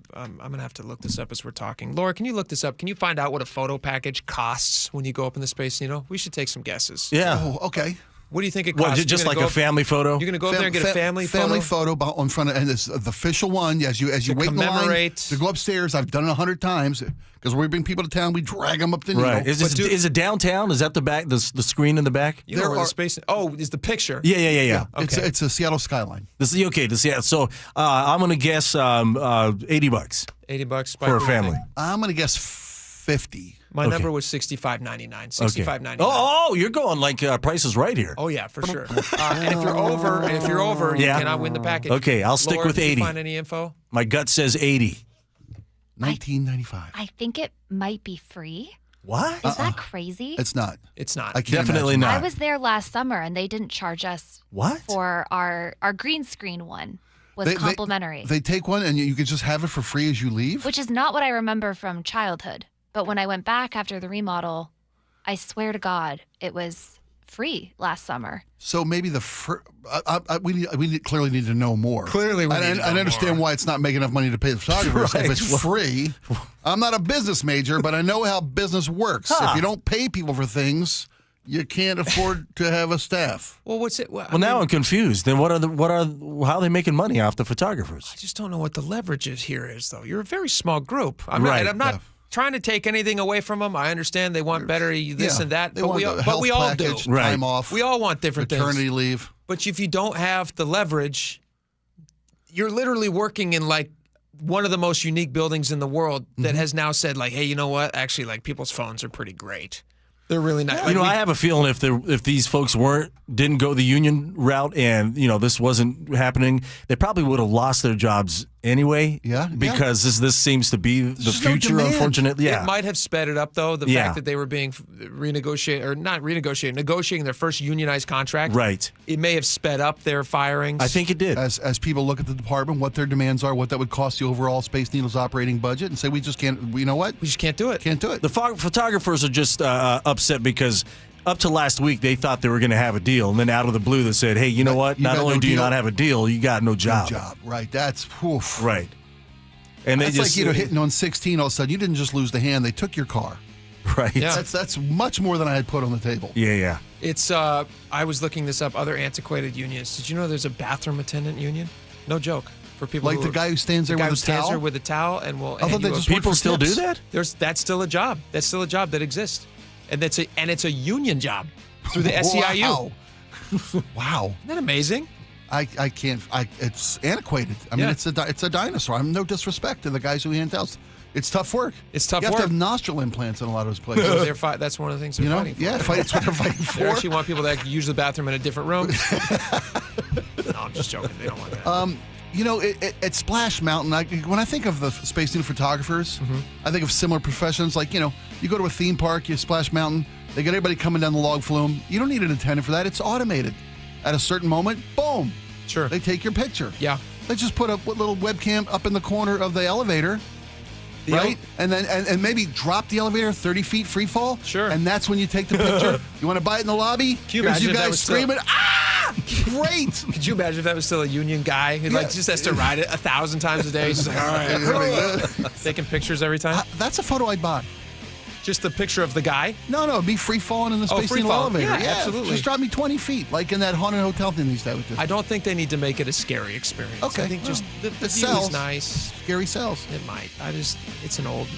have to look this up as we're talking. Laura, can you look this up? Can you find out what a photo package costs when you go up in the Space Needle? We should take some guesses. Yeah. Oh, okay. What do you think it costs? What, just like a family photo? You're going to go up there and get a family photo on front of, and it's the official one. As you wait in line to go upstairs. I've done it 100 times because when we bring people to town, we drag them up the Needle. Right. Is it downtown? Is that the back? The screen in the back? You know where the space? Oh, is the picture? Yeah. Okay. It's a Seattle skyline. So I'm going to guess $80. $80 for a family. I'm going to guess 50. My number was $65.99. $65.99. Oh, you're going like Price is Right here. Oh yeah, for sure. And if you're over, you cannot win the package. Okay, I'll stick Laura, with did 80. You find any info? My gut says 80. $19.95. I think it might be free. What? Is that crazy? It's not. It's not. I can't Definitely imagine. not. I was there last summer and they didn't charge us for our green screen one. Was complimentary. They take one and you can just have it for free as you leave? Which is not what I remember from childhood. But when I went back after the remodel, I swear to God, it was free last summer. So maybe we clearly need to know more. Clearly, we need to know I understand more. why it's not making enough money to pay the photographers if it's free. I'm not a business major, but I know how business works. If you don't pay people for things, you can't afford to have a staff. Well, what's it? Well, now I'm confused. Then how are they making money off the photographers? I just don't know what the leverage here is, though. You're a very small group. I'm not trying to take anything away from them. I understand they want better this and that, but we all do. Time off. We all want different maternity things. leave. But if you don't have the leverage, you're literally working in like one of the most unique buildings in the world that has now said like, hey, you know what? Actually, like people's phones are pretty great. They're really not. Like I have a feeling if these folks didn't go the union route and this wasn't happening, they probably would have lost their jobs anyway. Yeah. Because this seems to be the future, unfortunately. Yeah. It might have sped it up though. The fact that they were being negotiating their first unionized contract. Right. It may have sped up their firings. I think it did. As people look at the department, what their demands are, what that would cost the overall Space Needle's operating budget, and say we just can't. You know what? We just can't do it. Can't do it. The photographers are just upset because up to last week they thought they were going to have a deal, and then out of the blue they said, "Hey, you know what? Not only do you not have a deal, you got no job." No job. Right. That's oof. Right. And that's like hitting on 16 all of a sudden. You didn't just lose the hand; they took your car. Right. Yeah. That's much more than I had put on the table. Yeah. It's I was looking this up. Other antiquated unions. Did you know there's a bathroom attendant union? No joke. For people like the guy who stands there with a towel and will. I thought they just people still do that. That's still a job. That's still a job that exists, and it's a union job through the SEIU. Wow. Isn't that amazing? I can't. It's antiquated. I mean, it's a dinosaur. I'm no disrespect to the guys who hand towels. It's tough work. It's tough You work. have to have nostril implants in a lot of those places. So that's one of the things they're fighting for. Yeah, that's what they're fighting for. They actually want people that use the bathroom in a different room. No, I'm just joking. They don't want that. At Splash Mountain, when I think of the Space Needle photographers, I think of similar professions. Like, you go to a theme park, you Splash Mountain, they get everybody coming down the log flume. You don't need an attendant for that. It's automated. At a certain moment, boom. Sure. They take your picture. Yeah. They just put a little webcam up in the corner of the elevator. Right? And then and maybe drop the elevator 30 feet free fall. Sure. And that's when you take the picture. You want to buy it in the lobby? Can you Here's imagine you if that guys was still- screaming, ah! Great! Could you imagine if that was still a union guy who just has to ride it 1,000 times a day? He's just like, all right, taking pictures every time. That's a photo I'd buy. Just the picture of the guy? No, it'd be free falling in the Space free Needle falling. elevator. Yeah, absolutely. Just drop me 20 feet, like in that haunted hotel thing these days. I don't think they need to make it a scary experience. Okay. I think just the view sells. is nice. Scary sells. It might. It's an old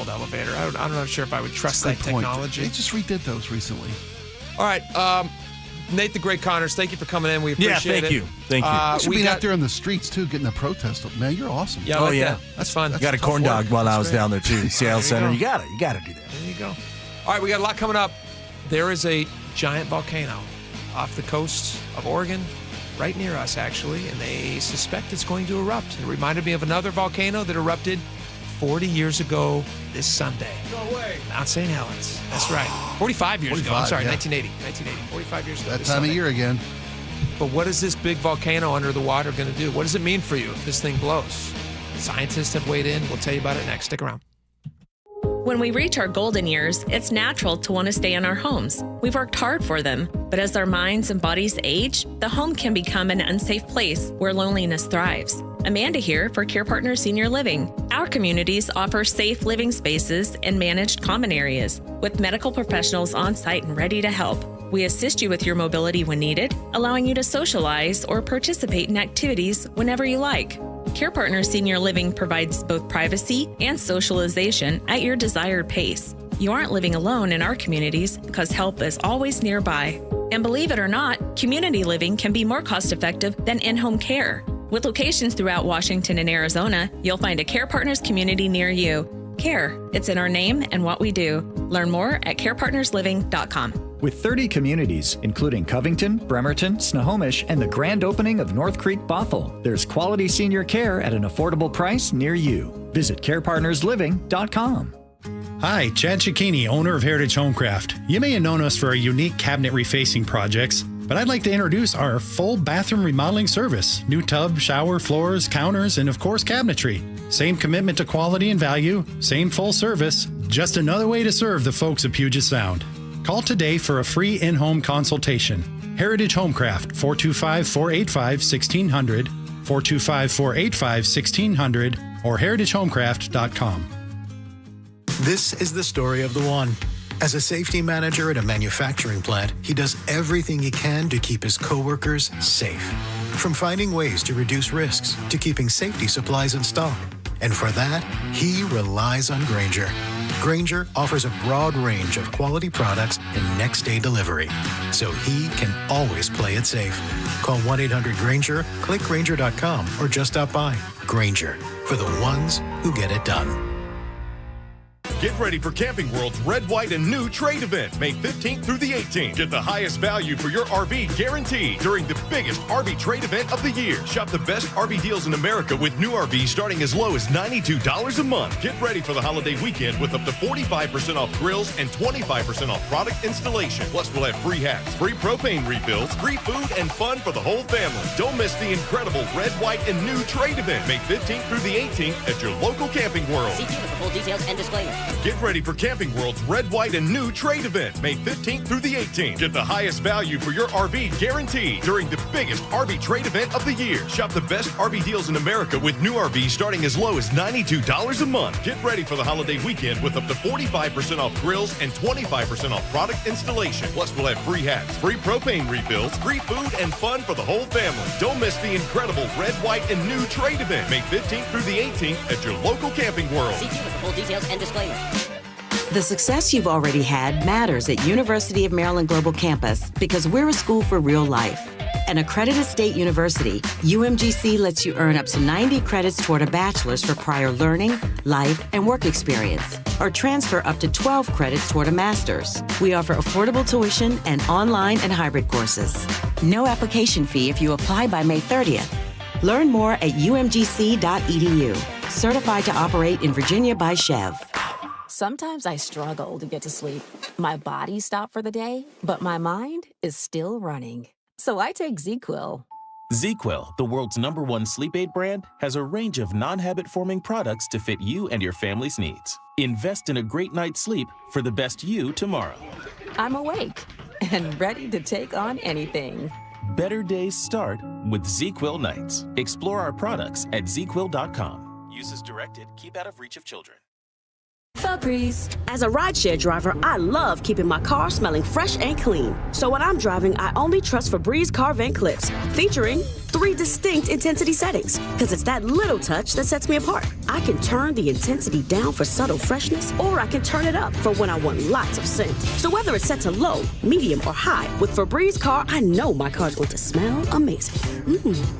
elevator. I'm not sure if I would trust Good that point. technology. They just redid those recently. All right. Nate the Great Connors, thank you for coming in. We appreciate it. thank you. Thank you. You should be out there in the streets, too, getting a protest. Man, you're awesome. Yeah, I like that. That's fun. I got a tough corn dog work. while I That's was great. down there, too. Seattle Center. You got to do that. There you go. All right, we got a lot coming up. There is a giant volcano off the coast of Oregon, right near us, actually, and they suspect it's going to erupt. It reminded me of another volcano that erupted 40 years ago this Sunday. No way. Mount St. Helens. That's right. 45 years ago. I'm 45, sorry, yeah. 1980. 45 years ago. That this time Sunday. of year again. But what is this big volcano under the water going to do? What does it mean for you if this thing blows? Scientists have weighed in. We'll tell you about it next. Stick around. When we reach our golden years, it's natural to want to stay in our homes. We've worked hard for them, but as our minds and bodies age, the home can become an unsafe place where loneliness thrives. Amanda here for Care Partners Senior Living. Our communities offer safe living spaces and managed common areas with medical professionals on site and ready to help. We assist you with your mobility when needed, allowing you to socialize or participate in activities whenever you like. Care Partners Senior Living provides both privacy and socialization at your desired pace. You aren't living alone in our communities because help is always nearby. And believe it or not, community living can be more cost-effective than in-home care. With locations throughout Washington and Arizona, you'll find a Care Partners community near you. Care, it's in our name and what we do. Learn more at carepartnersliving.com. With 30 communities, including Covington, Bremerton, Snohomish, and the grand opening of North Creek Bothell, there's quality senior care at an affordable price near you. Visit carepartnersliving.com. Hi, Chad Cicchini, owner of Heritage Homecraft. You may have known us for our unique cabinet refacing projects, but I'd like to introduce our full bathroom remodeling service. New tub, shower, floors, counters, and of course cabinetry. Same commitment to quality and value, same full service, just another way to serve the folks of Puget Sound. Call today for a free in-home consultation. Heritage Homecraft, 425-485-1600, 425-485-1600, or heritagehomecraft.com. This is the story of the one. As a safety manager at a manufacturing plant, he does everything he can to keep his coworkers safe. From finding ways to reduce risks to keeping safety supplies in stock. And for that, he relies on Grainger. Grainger offers a broad range of quality products and next-day delivery, so he can always play it safe. Call 1-800-GRAINGER, click Grainger.com, or just stop by. Grainger, for the ones who get it done. Get ready for Camping World's Red, White, and New Trade Event, May 15th through the 18th. Get the highest value for your RV guaranteed during the biggest RV trade event of the year. Shop the best RV deals in America with new RVs starting as low as $92 a month. Get ready for the holiday weekend with up to 45% off grills and 25% off product installation. Plus, we'll have free hats, free propane refills, free food, and fun for the whole family. Don't miss the incredible Red, White, and New Trade Event, May 15th through the 18th at your local Camping World. See dealer for full details and disclaimers. Get ready for Camping World's Red, White, and New Trade Event, May 15th through the 18th. Get the highest value for your RV guaranteed during the biggest RV trade event of the year. Shop the best RV deals in America with new RVs starting as low as $92 a month. Get ready for the holiday weekend with up to 45% off grills and 25% off product installation. Plus, we'll have free hats, free propane refills, free food, and fun for the whole family. Don't miss the incredible Red, White, and New Trade Event, May 15th through the 18th at your local Camping World. See dealer for full details and disclaimers. The success you've already had matters at University of Maryland Global Campus because we're a school for real life. An accredited state university, UMGC lets you earn up to 90 credits toward a bachelor's for prior learning, life, and work experience, or transfer up to 12 credits toward a master's. We offer affordable tuition and online and hybrid courses. No application fee if you apply by May 30th. Learn more at umgc.edu. Certified to operate in Virginia by Chev. Sometimes I struggle to get to sleep. My body stopped for the day, but my mind is still running. So I take ZQuil. ZQuil, the world's #1 sleep aid brand, has a range of non-habit-forming products to fit you and your family's needs. Invest in a great night's sleep for the best you tomorrow. I'm awake and ready to take on anything. Better days start with ZQuil nights. Explore our products at ZQuil.com. Use as directed. Keep out of reach of children. Febreze. As a rideshare driver, I love keeping my car smelling fresh and clean. So when I'm driving, I only trust Febreze car vent clips, featuring 3 distinct intensity settings, because it's that little touch that sets me apart. I can turn the intensity down for subtle freshness, or I can turn it up for when I want lots of scent. So whether it's set to low, medium, or high, with Febreze car, I know my car's going to smell amazing.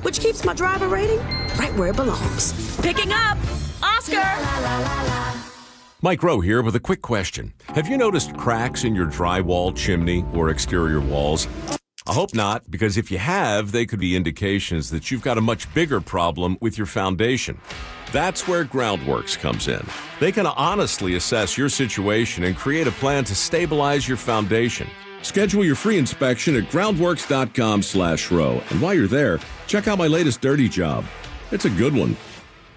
Which keeps my driver rating right where it belongs. Picking up Oscar! Mike Rowe here with a quick question. Have you noticed cracks in your drywall, chimney, or exterior walls? I hope not, because if you have, they could be indications that you've got a much bigger problem with your foundation. That's where Groundworks comes in. They can honestly assess your situation and create a plan to stabilize your foundation. Schedule your free inspection at groundworks.com/row. And while you're there, check out my latest dirty job. It's a good one.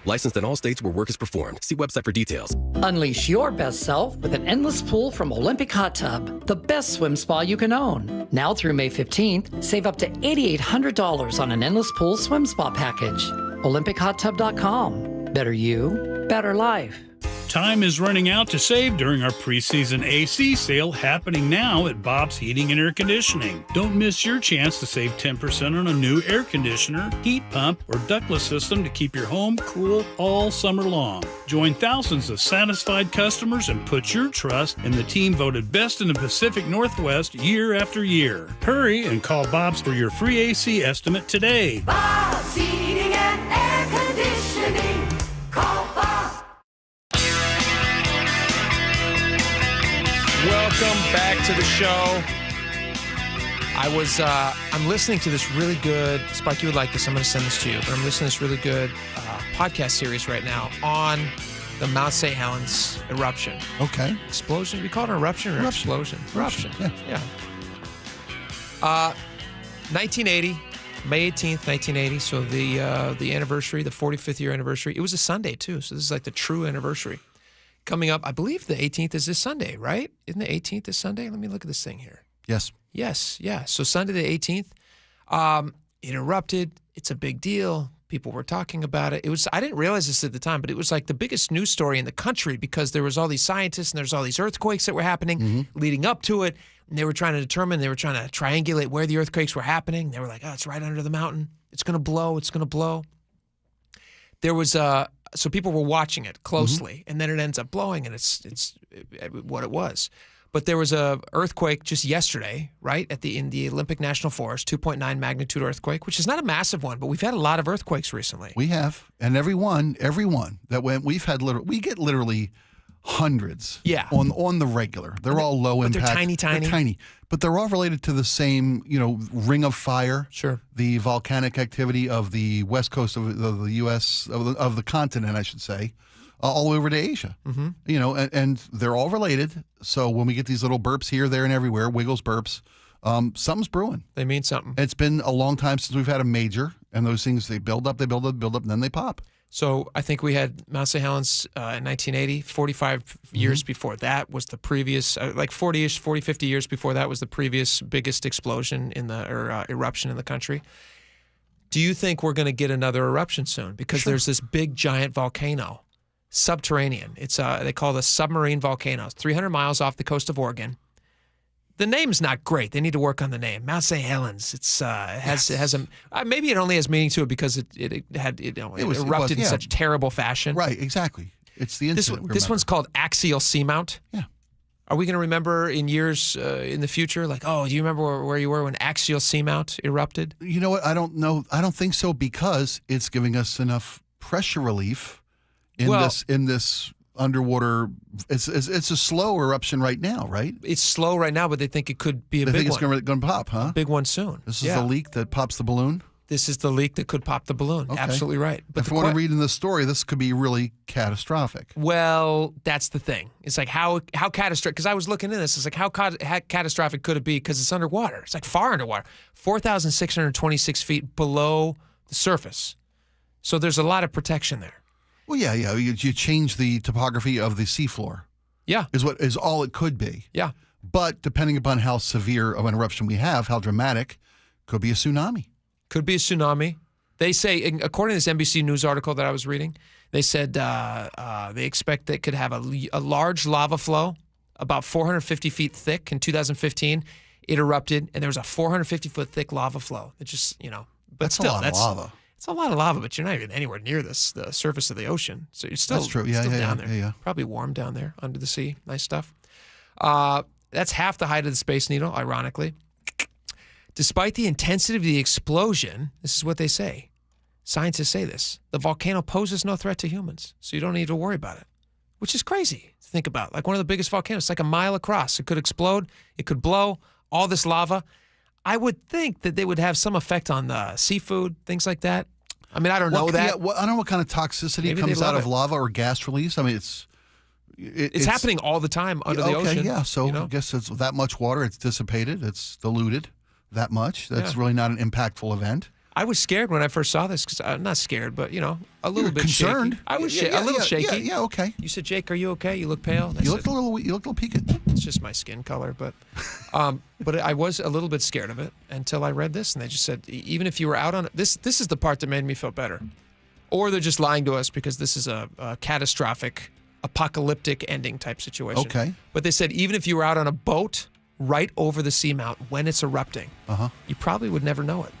Licensed in all states where work is performed. See website for details. Unleash your best self with an endless pool from Olympic Hot Tub, the best swim spa you can own. Now through May 15th, save up to $8,800 on an endless pool swim spa package. OlympicHotTub.com. Better you, better life. Time is running out to save during our preseason AC sale happening now at Bob's Heating and Air Conditioning. Don't miss your chance to save 10% on a new air conditioner, heat pump, or ductless system to keep your home cool all summer long. Join thousands of satisfied customers and put your trust in the team voted best in the Pacific Northwest year after year. Hurry and call Bob's for your free AC estimate today. Bob's Heating and Air Conditioning. Call Bob. Welcome back to the show. I'm listening to this really good, Spike, you would like this, I'm going to send this to you, but I'm listening to this really good podcast series right now on the Mount St. Helens eruption. Okay. Explosion? We call it an eruption or explosion? Eruption. Yeah. 1980, May 18th, 1980, so the anniversary, the 45th year anniversary. It was a Sunday, too, so this is like the true anniversary. Coming up, I believe the 18th is this Sunday, right? Isn't the 18th this Sunday? Let me look at this thing here. Yes. Yes, yeah. So Sunday the 18th, it erupted. It's a big deal. People were talking about it. I didn't realize this at the time, but it was like the biggest news story in the country because there was all these scientists and there's all these earthquakes that were happening leading up to it. And they were trying to triangulate where the earthquakes were happening. They were like, oh, it's right under the mountain. It's going to blow. It's going to blow. There was so people were watching it closely, and then it ends up blowing, and it's what it was. But there was a earthquake just yesterday, right, in the Olympic National Forest, 2.9 magnitude earthquake, which is not a massive one, but we've had a lot of earthquakes recently. We have, and every one that we get literally hundreds. Yeah. On the regular. They're all low impact. They're tiny. They're tiny. But they're all related to the same, ring of fire. Sure. The volcanic activity of the west coast of the U.S., of the continent, I should say, all over to Asia. Mm-hmm. And they're all related. So when we get these little burps here, there, and everywhere, wiggles, burps, something's brewing. They mean something. It's been a long time since we've had a major, and those things, they build up, and then they pop. So I think we had Mount St. Helens in 1980, 45 years before that was the previous, 50 years before that was the previous biggest explosion eruption in the country. Do you think we're going to get another eruption soon? Because there's this big giant volcano, subterranean. It's they call it a submarine volcano. It's 300 miles off the coast of Oregon. The name's not great. They need to work on the name. Mount St. Helens. It has a maybe it only has meaning to it because it erupted in such terrible fashion. Right, exactly. It's the incident. This one's called Axial Seamount. Yeah. Are we going to remember in years in the future, like, oh, do you remember where you were when axial seamount erupted? You know what? I don't know. I don't think so because it's giving us enough pressure relief in this underwater. It's a slow eruption right now, right? It's slow right now, but they think it could be a big one. They think it's going to pop, huh? Big one soon. This is the leak that pops the balloon? This is the leak that could pop the balloon. Okay. Absolutely right. But if I want to read in the story, this could be really catastrophic. Well, that's the thing. It's like how catastrophic, because I was looking at this, it's like how catastrophic could it be because it's underwater. It's like far underwater, 4,626 feet below the surface. So there's a lot of protection there. Well, yeah. You change the topography of the seafloor. Yeah. Is all it could be. Yeah. But depending upon how severe of an eruption we have, how dramatic, could be a tsunami. Could be a tsunami. They say, according to this NBC News article that I was reading, they said they expect they could have a large lava flow about 450 feet thick in 2015. It erupted, and there was a 450-foot thick lava flow. It just, but that's still, a lot of lava. It's a lot of lava, but you're not even anywhere near the surface of the ocean. So you're still, that's true. Yeah, still down there. Yeah. Probably warm down there under the sea. Nice stuff. That's half the height of the Space Needle, ironically. Despite the intensity of the explosion, this is what they say. Scientists say this. The volcano poses no threat to humans, so you don't need to worry about it, which is crazy to think about. Like one of the biggest volcanoes, it's like a mile across. It could explode. It could blow. All this lava. I would think that they would have some effect on the seafood, things like that. I mean, I don't know that. Yeah, I don't know what kind of toxicity comes out of lava or gas release. I mean, it's happening all the time under the ocean. Okay, yeah. So I guess it's that much water. It's dissipated. It's diluted that much. That's really not an impactful event. I was scared when I first saw this because I'm not scared, but a little bit concerned. Shaky. I was a little shaky. Yeah, okay. You said, "Jake, are you okay? You look pale." You look a little peaked. It's just my skin color, but I was a little bit scared of it until I read this, and they just said even if you were out on this is the part that made me feel better, or they're just lying to us because this is a catastrophic, apocalyptic ending type situation. Okay. But they said even if you were out on a boat right over the seamount when it's erupting, you probably would never know it.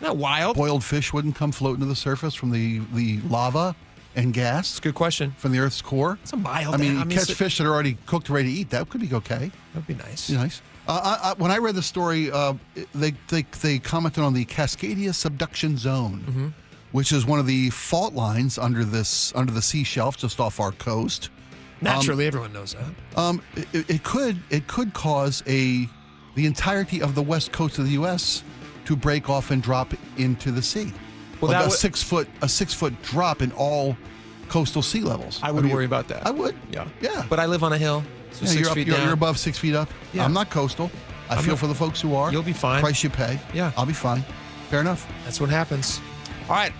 Not wild. Boiled fish wouldn't come floating to the surface from the lava and gas. That's a good question. From the Earth's core. It's a mild. I mean, you catch fish that are already cooked, ready to eat. That could be okay. That'd be nice. Nice. When I read the story, they commented on the Cascadia subduction zone, which is one of the fault lines under the sea shelf just off our coast. Naturally, everyone knows that. It could cause the entirety of the west coast of the U.S. to break off and drop into the sea. Well, like a 6 foot drop in all coastal sea levels. I would worry about that. I would. Yeah. But I live on a hill, so 6 feet down. You're above 6 feet up. Yeah. I'm not coastal. I feel for the folks who are. You'll be fine. Price you pay. Yeah. I'll be fine. Fair enough. That's what happens. All right.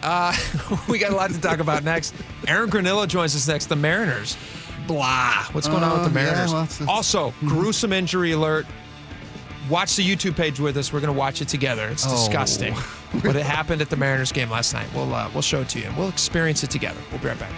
We got a lot to talk about next. Aaron Granillo joins us next. The Mariners. Blah. What's going on with the Mariners? Yeah, also, gruesome injury alert. Watch the YouTube page with us. We're going to watch it together. It's disgusting. But it happened at the Mariners game last night. We'll show it to you, and we'll experience it together. We'll be right back.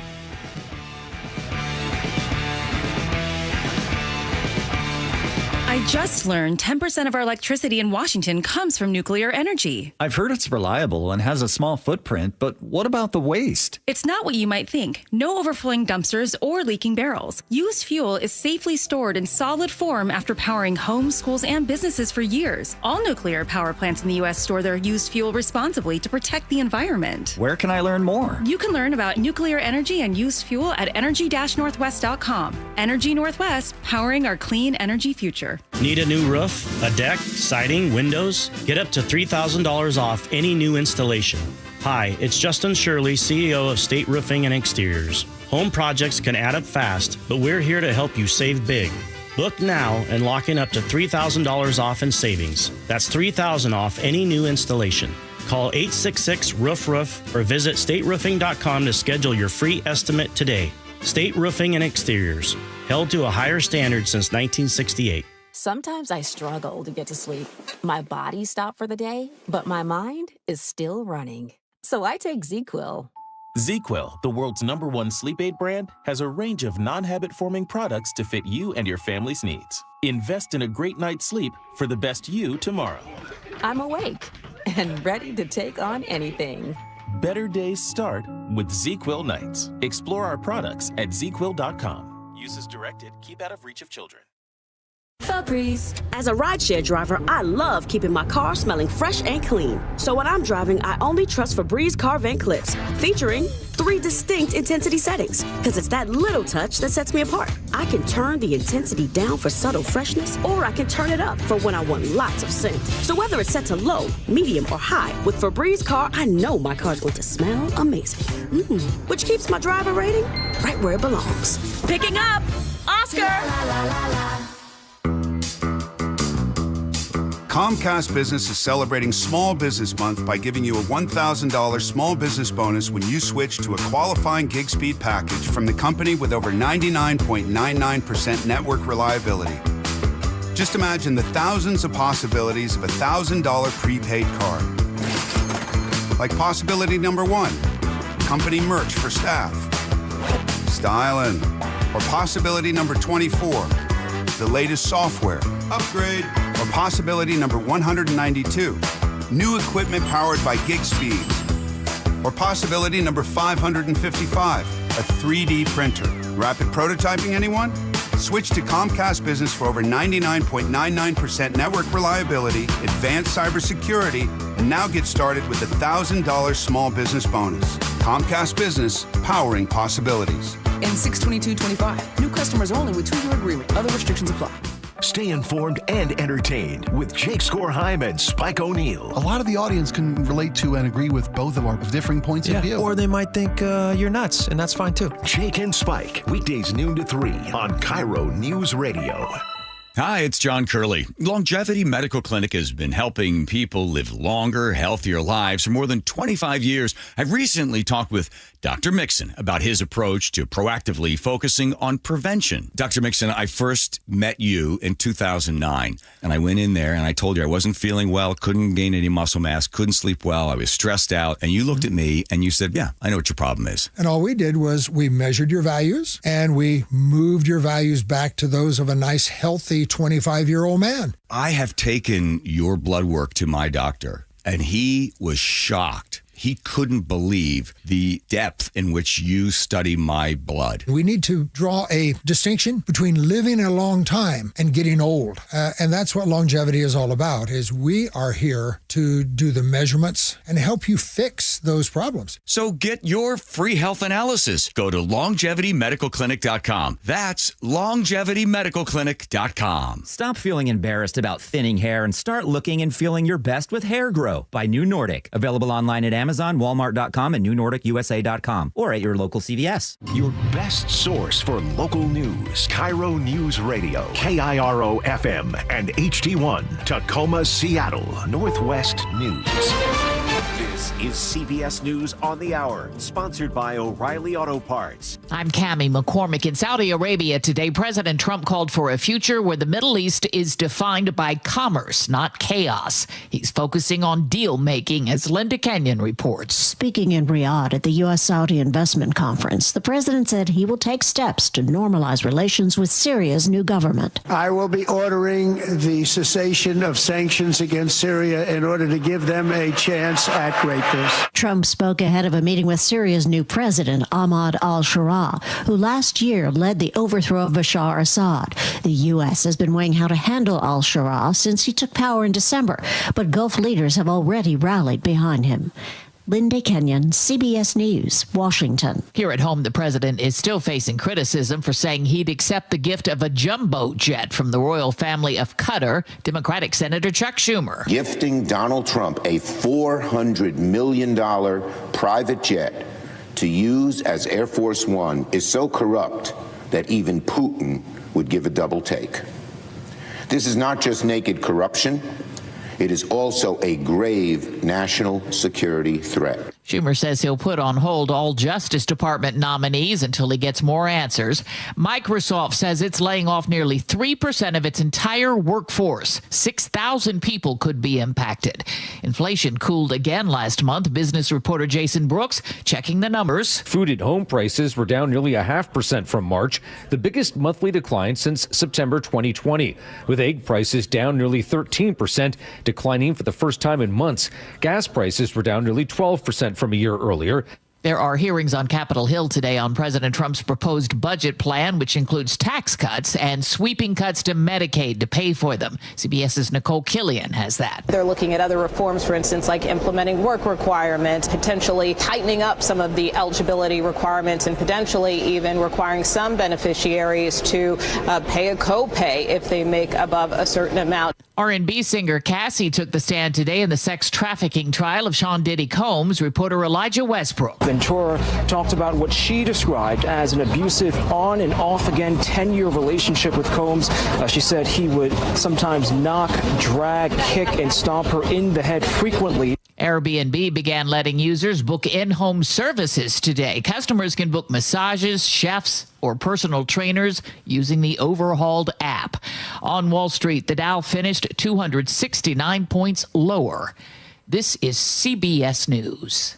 I just learned 10% of our electricity in Washington comes from nuclear energy. I've heard it's reliable and has a small footprint, but what about the waste? It's not what you might think. No overflowing dumpsters or leaking barrels. Used fuel is safely stored in solid form after powering homes, schools, and businesses for years. All nuclear power plants in the U.S. store their used fuel responsibly to protect the environment. Where can I learn more? You can learn about nuclear energy and used fuel at energy-northwest.com. Energy Northwest, powering our clean energy future. Need a new roof, a deck, siding, windows? Get up to $3,000 off any new installation. Hi, it's Justin Shirley, CEO of State Roofing and Exteriors. Home projects can add up fast, but we're here to help you save big. Book now and lock in up to $3,000 off in savings. That's $3,000 off any new installation. Call 866-ROOF-ROOF or visit stateroofing.com to schedule your free estimate today. State Roofing and Exteriors, held to a higher standard since 1968. Sometimes I struggle to get to sleep. My body stopped for the day, but my mind is still running. So I take ZQuil. ZQuil, the world's #1 sleep aid brand, has a range of non-habit-forming products to fit you and your family's needs. Invest in a great night's sleep for the best you tomorrow. I'm awake and ready to take on anything. Better days start with ZQuil nights. Explore our products at ZQuil.com. Use as directed. Keep out of reach of children. Febreze. As a rideshare driver, I love keeping my car smelling fresh and clean. So when I'm driving, I only trust Febreze car vent clips, featuring 3 distinct intensity settings. Because it's that little touch that sets me apart. I can turn the intensity down for subtle freshness, or I can turn it up for when I want lots of scent. So whether it's set to low, medium, or high, with Febreze car, I know my car's going to smell amazing. Which keeps my driver rating right where it belongs. Picking up Oscar! Comcast Business is celebrating Small Business Month by giving you a $1,000 small business bonus when you switch to a qualifying gig speed package from the company with over 99.99% network reliability. Just imagine the thousands of possibilities of a $1,000 prepaid card. Like possibility number 1, company merch for staff. Styling. Or possibility number 24, the latest software. Upgrade. Or possibility number 192, new equipment powered by gig speeds. Or possibility number 555, a 3D printer. Rapid prototyping, anyone? Switch to Comcast Business for over 99.99% network reliability, advanced cybersecurity, and now get started with a $1,000 small business bonus. Comcast Business, powering possibilities. And 6/22/25. New customers only with 2-year agreement. Other restrictions apply. Stay informed and entertained with Jake Skorheim and Spike O'Neill. A lot of the audience can relate to and agree with both of our differing points of view. Or they might think you're nuts, and that's fine too. Jake and Spike, weekdays noon to 3 on KIRO News Radio. Hi, it's John Curley. Longevity Medical Clinic has been helping people live longer, healthier lives for more than 25 years. I've recently talked with Dr. Mixon about his approach to proactively focusing on prevention. Dr. Mixon, I first met you in 2009, and I went in there and I told you I wasn't feeling well, couldn't gain any muscle mass, couldn't sleep well, I was stressed out, and you looked at me and you said, yeah, I know what your problem is. And all we did was we measured your values and we moved your values back to those of a nice, healthy 25-year-old man. I have taken your blood work to my doctor, and he was shocked. He couldn't believe the depth in which you study my blood. We need to draw a distinction between living a long time and getting old. And that's what longevity is all about, is we are here to do the measurements and help you fix those problems. So get your free health analysis. Go to longevitymedicalclinic.com. That's longevitymedicalclinic.com. Stop feeling embarrassed about thinning hair and start looking and feeling your best with Hair Grow by New Nordic. Available online at Amazon, Walmart.com, and NewNordicUSA.com, or at your local CVS. Your best source for local news. KIRO News Radio. KIRO FM and HD1. Tacoma, Seattle. Northwest News. This is CBS News on the Hour, sponsored by O'Reilly Auto Parts. I'm Cammie McCormick. In Saudi Arabia today, President Trump called for a future where the Middle East is defined by commerce, not chaos. He's focusing on deal-making, as Linda Kenyon reports. Speaking in Riyadh at the U.S.-Saudi Investment Conference, the president said he will take steps to normalize relations with Syria's new government. I will be ordering the cessation of sanctions against Syria in order to give them a chance at greatness. Trump spoke ahead of a meeting with Syria's new president, Ahmad al-Shara, who last year led the overthrow of Bashar Assad. The U.S. has been weighing how to handle al-Shara since he took power in December, but Gulf leaders have already rallied behind him. Linda Kenyon, CBS News, Washington. Here at home, the president is still facing criticism for saying he'd accept the gift of a jumbo jet from the royal family of Qatar. Democratic Senator Chuck Schumer. Gifting Donald Trump a $400 million private jet to use as Air Force One is so corrupt that even Putin would give a double take. This is not just naked corruption. It is also a grave national security threat. Schumer says he'll put on hold all Justice Department nominees until he gets more answers. Microsoft says it's laying off nearly 3% of its entire workforce. 6,000 people could be impacted. Inflation cooled again last month. Business reporter Jason Brooks checking the numbers. Food at home prices were down nearly 0.5% from March, the biggest monthly decline since September 2020, with egg prices down nearly 13%, declining for the first time in months. Gas prices were down nearly 12% from a year earlier. There are hearings on Capitol Hill today on President Trump's proposed budget plan, which includes tax cuts and sweeping cuts to Medicaid to pay for them. CBS's Nicole Killian has that. They're looking at other reforms, for instance, like implementing work requirements, potentially tightening up some of the eligibility requirements, and potentially even requiring some beneficiaries to pay a copay if they make above a certain amount. R&B singer Cassie took the stand today in the sex trafficking trial of Sean Diddy Combs. Reporter Elijah Westbrook. Ventura talked about what she described as an abusive on and off again 10-year relationship with Combs. She said he would sometimes knock, drag, kick, and stomp her in the head frequently. Airbnb began letting users book in-home services today. Customers can book massages, chefs, or personal trainers using the overhauled app. On Wall Street, the Dow finished 269 points lower. This is CBS News.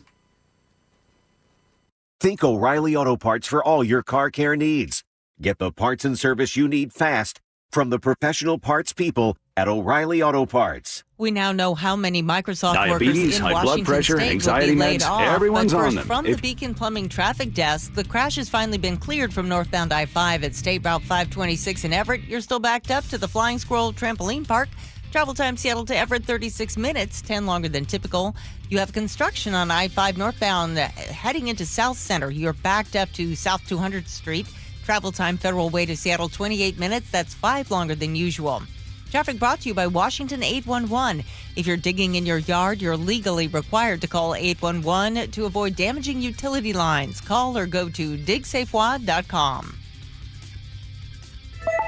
Think O'Reilly Auto Parts for all your car care needs. Get the parts and service you need fast from the professional parts people at O'Reilly Auto Parts. We now know how many Microsoft Diabetes, workers in high Washington blood pressure, State anxiety will be laid meds, off. everyone's but on first, them. From the Beacon Plumbing traffic desk, the crash has finally been cleared from northbound I-5 at State Route 526 in Everett. You're still backed up to the Flying Squirrel Trampoline Park. Travel time Seattle to Everett, 36 minutes, 10 longer than typical. You have construction on I-5 northbound heading into South Center. You're backed up to South 200th Street. Travel time Federal Way to Seattle, 28 minutes. That's 5 longer than usual. Traffic brought to you by Washington 811. If you're digging in your yard, you're legally required to call 811 to avoid damaging utility lines. Call or go to digsafewad.com.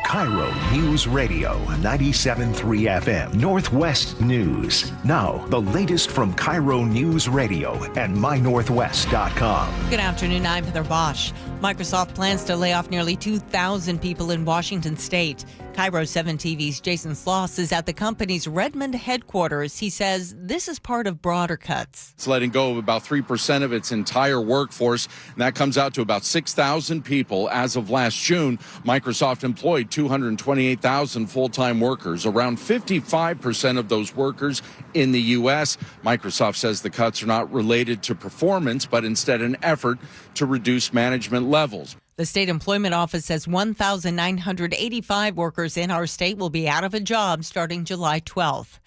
KIRO News Radio 97.3 FM Northwest News. Now, the latest from KIRO News Radio and mynorthwest.com. Good afternoon, I'm Heather Bosch. Microsoft plans to lay off nearly 2,000 people in Washington State. KIRO 7 TV's Jason Sloss is at the company's Redmond headquarters. He says this is part of broader cuts. It's letting go of about 3% of its entire workforce, and that comes out to about 6,000 people. As of last June, Microsoft employed 228,000 full-time workers, around 55% of those workers in the U.S. Microsoft says the cuts are not related to performance, but instead an effort to reduce management levels. The state employment office says 1,985 workers in our state will be out of a job starting July 12th.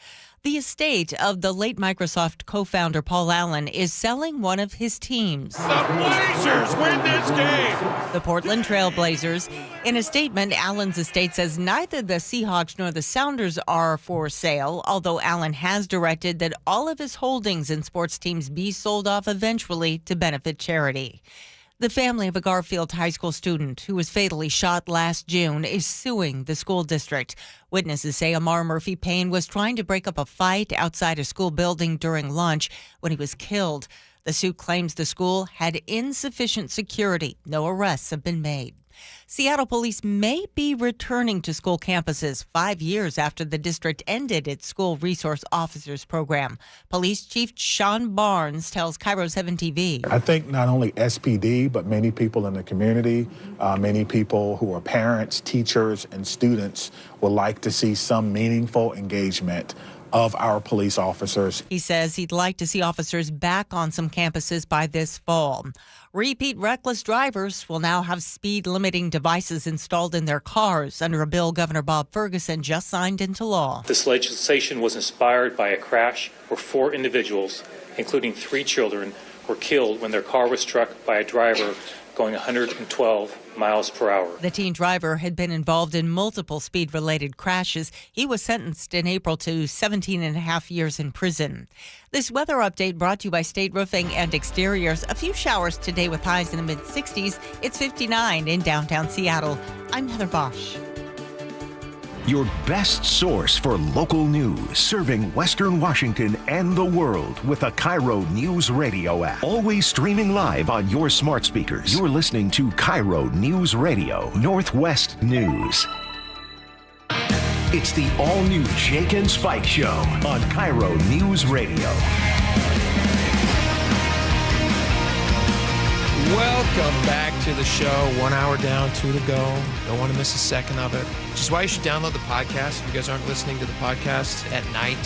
The estate of the late Microsoft co-founder Paul Allen is selling one of his teams. The Blazers win this game! The Portland Trail Blazers. In a statement, Allen's estate says neither the Seahawks nor the Sounders are for sale, although Allen has directed that all of his holdings in sports teams be sold off eventually to benefit charity. The family of a Garfield High School student who was fatally shot last June is suing the school district. Witnesses say Amar Murphy Payne was trying to break up a fight outside a school building during lunch when he was killed. The suit claims the school had insufficient security. No arrests have been made. Seattle police may be returning to school campuses 5 years after the district ended its school resource officers program. Police Chief Sean Barnes tells KIRO 7 TV. I think not only SPD, but many people in the community, many people who are parents, teachers, and students would like to see some meaningful engagement of our police officers. He says he'd like to see officers back on some campuses by this fall. Repeat reckless drivers will now have speed limiting devices installed in their cars under a bill Governor Bob Ferguson just signed into law. This legislation was inspired by a crash where 4 individuals, including 3 children, were killed when their car was struck by a driver going 112 miles per hour. The teen driver had been involved in multiple speed-related crashes. He was sentenced in April to 17 and a half years in prison. This weather update brought to you by State Roofing and Exteriors. A few showers today with highs in the mid-60s. It's 59 in downtown Seattle. I'm Heather Bosch. Your best source for local news, serving Western Washington and the world with a KIRO News Radio app. Always streaming live on your smart speakers. You're listening to KIRO News Radio, Northwest News. It's the all-new Jake and Spike Show on KIRO News Radio. Welcome back to the show. 1 hour down, 2 to go. Don't want to miss a second of it. Which is why you should download the podcast. If you guys aren't listening to the podcast at night,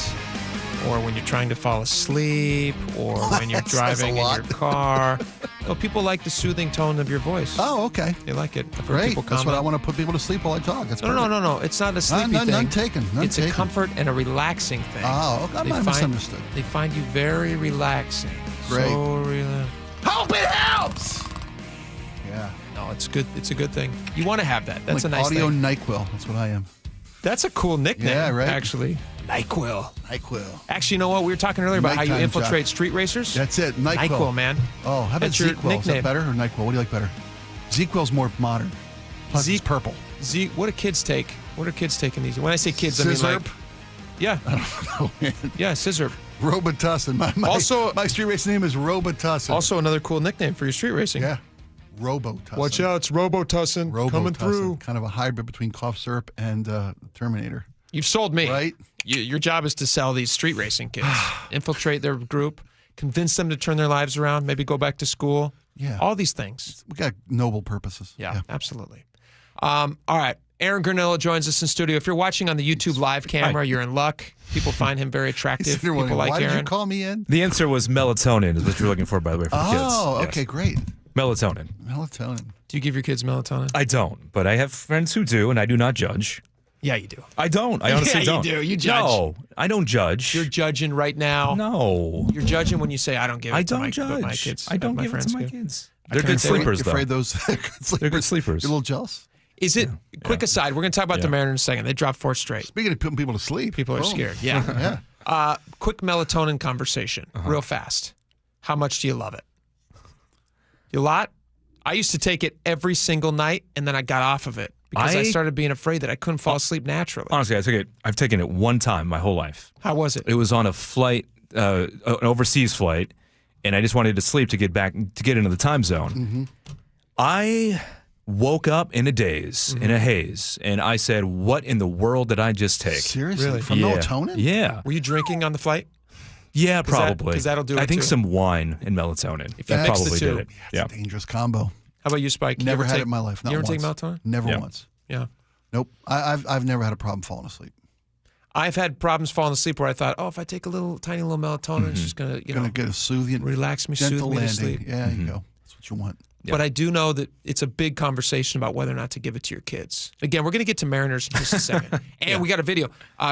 or when you're trying to fall asleep, or when you're driving in your car, Oh, people like the soothing tone of your voice. Oh, okay. They like it. I've heard Great. people That's what comment. I want to put people to sleep while I talk. That's No. It's not a sleepy thing. None taken. None it's taken. a comfort and a relaxing thing. Oh, I might have misunderstood. They find you very relaxing. Great. So Hope it helps. Yeah. No, it's good. It's a good thing. You want to have that. That's like a nice audio thing. NyQuil. That's what I am. That's a cool nickname. Yeah, right. Actually, NyQuil. NyQuil. Actually, you know what? We were talking earlier about how you Nighttime infiltrate job. street racers. That's it. NyQuil. NyQuil, man. Oh, how about That's your ZQuil? Is nickname. that better or NyQuil? What do you like better? ZQuil's more modern. Plus it's purple. What do kids take? What are kids taking these? When I say kids, I mean Scissorp? like. Yeah. I don't know, man. Yeah, Scissor. Robitussin. My street race name is Robitussin. Also, another cool nickname for your street racing. Yeah. Robotussin. Watch out, it's Robotussin coming through. Kind of a hybrid between cough syrup and Terminator. You've sold me. Right? Your job is to sell these street racing kids. Infiltrate their group, convince them to turn their lives around, maybe go back to school. Yeah. All these things. We got noble purposes. Yeah. Absolutely. All right. Aaron Granillo joins us in studio. If you're watching on the YouTube live camera, you're in luck. People find him very attractive. People like Why Aaron. did you call me in? The answer was melatonin, is what you're looking for, by the way, for the kids. Oh, Yes. okay, great. Melatonin. Melatonin. Do you give your kids melatonin? I don't, but I have friends who do, and I do not judge. Yeah, you do. I don't. I honestly don't. You do. You judge. No, I don't judge. You're judging right now. No. You're judging when you say, I don't give it I to don't my, judge. but my kids. I don't my give it friends to my give. kids. I They're can't good say- sleepers, You're though. afraid those good sleepers. They're good sleepers. You're a little jealous? Is it, quick aside, we're going to talk about the Yeah. Mariners in a second. They dropped 4 straight. Speaking of putting people to sleep. People are boom. scared. Yeah. Quick melatonin conversation, real fast. How much do you love it? A lot? I used to take it every single night, and then I got off of it because I started being afraid that I couldn't fall asleep naturally. Honestly, I've taken it one time my whole life. How was it? It was on a flight, an overseas flight, and I just wanted to sleep to get into the time zone. Mm-hmm. I woke up in a daze, in a haze, and I said, "What in the world did I just take?" Seriously? Really? From Yeah. melatonin? Yeah. Were you drinking on the flight? Yeah, 'Cause that- probably. 'cause that'll do I it, think too. some wine and melatonin. If you That mix the probably two. did it. Yeah, it's a dangerous combo. How about you, Spike? You Never ever had take- it in my life. Not You ever once. take melatonin? Never Yeah. once. Yeah. Nope. I've never had a problem falling asleep. I've had problems falling asleep where I thought, oh, if I take a tiny little melatonin, it's just going to, Gonna get a soothing, relax me, soothe gentle me to landing. sleep. Yeah, you go. That's what you want. But I do know that it's a big conversation about whether or not to give it to your kids. Again, we're going to get to Mariners in just a second. And we got a video.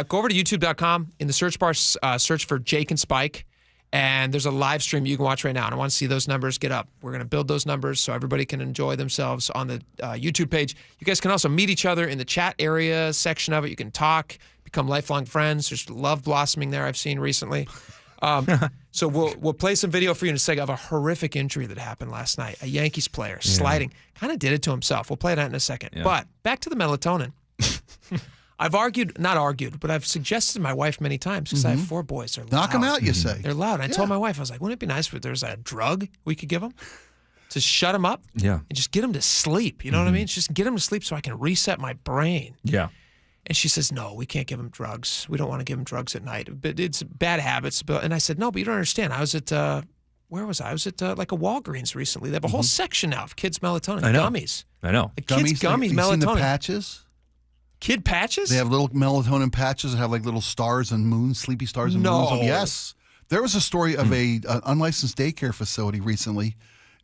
Go over to youtube.com. In the search bar, search for Jake and Spike. And there's a live stream you can watch right now. And I want to see those numbers get up. We're going to build those numbers so everybody can enjoy themselves on the YouTube page. You guys can also meet each other in the chat area section of it. You can talk, become lifelong friends. There's love blossoming there I've seen recently. So we'll play some video for you in a second of a horrific injury that happened last night. A Yankees player sliding, kind of did it to himself. We'll play that in a second. Yeah. But back to the melatonin. I've not argued, but I've suggested to my wife many times because I have 4 boys. They're Knock loud. them out, you say. They're loud. And I Yeah. told my wife, I was like, wouldn't it be nice if there's a drug we could give them to shut them up Yeah. and just get them to sleep? You know what I mean? Just get them to sleep so I can reset my brain. Yeah. And she says, no, we can't give them drugs. We don't want to give them drugs at night. But it's bad habits. And I said, no, but you don't understand. I was at, where was I? I was at like a Walgreens recently. They have a whole section now of kids' melatonin. I know. Gummies. I know. The kids' gummies, You melatonin. seen the patches? Kid patches? They have little melatonin patches that have like little stars and moons, sleepy stars and moons. No. Yes. There was a story of an unlicensed daycare facility recently,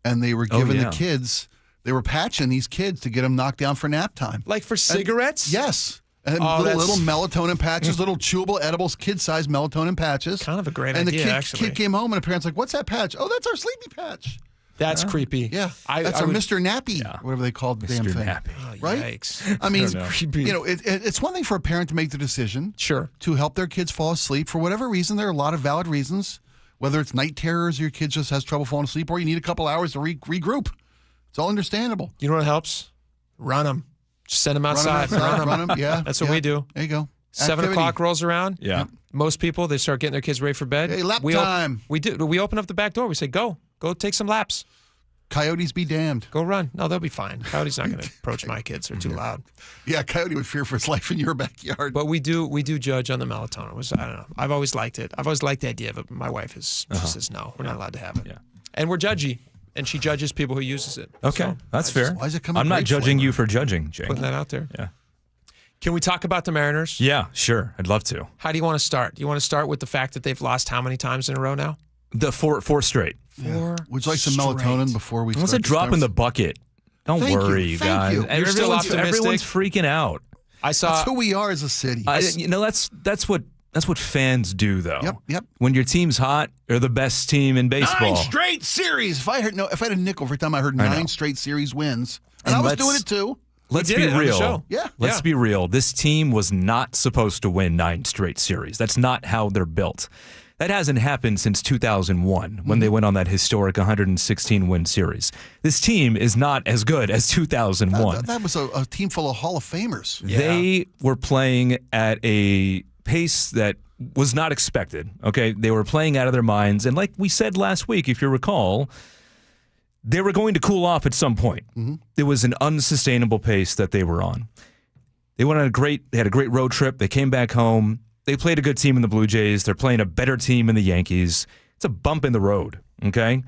and they were giving the kids, they were patching these kids to get them knocked down for nap time. Like for cigarettes? Yes. And Oh, little melatonin patches, little chewable, edibles, kid-sized melatonin patches. Kind of a great and idea, the actually. kid came home, and the parents like, what's that patch? Oh, that's our sleepy patch. That's creepy. Yeah. That's our Mr. Nappy, whatever they called the damn Mr. thing. Nappy. Oh, Right? yikes. I mean, Creepy. you know, it's one thing for a parent to make the decision Sure. to help their kids fall asleep for whatever reason. There are a lot of valid reasons, whether it's night terrors or your kid just has trouble falling asleep or you need a couple hours to regroup. It's all understandable. You know what helps? Run them. Just send them outside. Run 'em, yeah. That's what we do. There you go. 7 Activity. o'clock rolls around. Yeah. Most people, they start getting their kids ready for bed. Hey, lap we time. We do. We open up the back door. We say, go take some laps. Coyotes be damned. Go run. No, they'll be fine. Coyote's not going to approach my kids. They're too loud. Yeah, coyote would fear for its life in your backyard. But we do judge on the melatonin. I don't know. I've always liked it. I've always liked the idea of it. My wife she says, no, we're not allowed to have it. Yeah. And we're judgy. And she judges people who uses it. Okay. So That's I fair. just Why does it come in I'm not grape judging flavor? you for judging, Jake. Putting that out there. Yeah. Can we talk about the Mariners? Yeah, sure. I'd love to. How do you want to start? Do you want to start with the fact that they've lost how many times in a row now? The four straight. Would you like some melatonin before we What's start? a drop in the bucket? Don't Thank worry, you. you Thank guys. you. You're still Everyone's optimistic? freaking out. That's who we are as a city. That's what fans do, though. Yep. When your team's hot, they're the best team in baseball. 9 straight series. If I had a nickel every time I heard 9 straight series wins, and I was doing it too. Let's did be it on the real. show. Yeah. Let's be real. This team was not supposed to win 9 straight series. That's not how they're built. That hasn't happened since 2001 when they went on that historic 116-win series. This team is not as good as 2001. That was a team full of Hall of Famers. They were playing at a pace that was not expected. Okay, they were playing out of their minds, and like we said last week, if you recall, they were going to cool off at some point. It was an unsustainable pace that they were on. They went on they had a great road trip. They came back home. They played a good team in the Blue Jays. They're playing a better team in the Yankees. It's a bump in the road. Okay,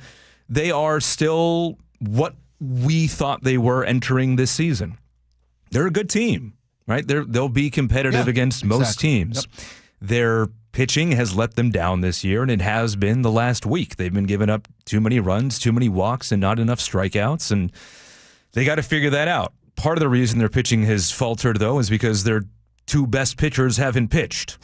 they are still what we thought they were entering this season. They're a good team, right? They'll be competitive against most teams. Yep. Their pitching has let them down this year, and it has been the last week. They've been giving up too many runs, too many walks, and not enough strikeouts, and they got to figure that out. Part of the reason their pitching has faltered, though, is because their 2 best pitchers haven't pitched,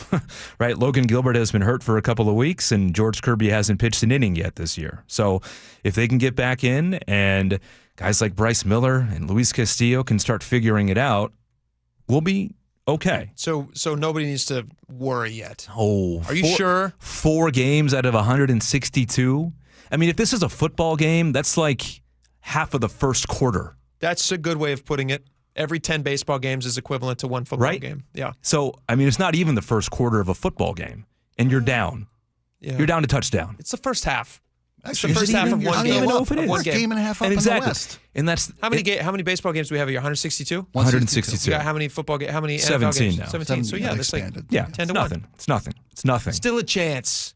right? Logan Gilbert has been hurt for a couple of weeks, and George Kirby hasn't pitched an inning yet this year. So if they can get back in and guys like Bryce Miller and Luis Castillo can start figuring it out, we'll be okay. So nobody needs to worry yet. Oh, are you sure? 4 games out of 162? I mean, if this is a football game, that's like half of the first quarter. That's a good way of putting it. Every 10 baseball games is equivalent to 1 football game. Yeah. So, I mean, it's not even the first quarter of a football game, and you're down. Yeah. You're down to touchdown. It's the first half. Actually, it's the first half of one game. I don't even know if it is. One game and a half up and exactly. in the West. And that's how many baseball games do we have here? 162? 162. You got how many football games? How many 17 NFL games? now. 17. So yeah, that's like 10 to 1. It's nothing. It's nothing. Still a chance.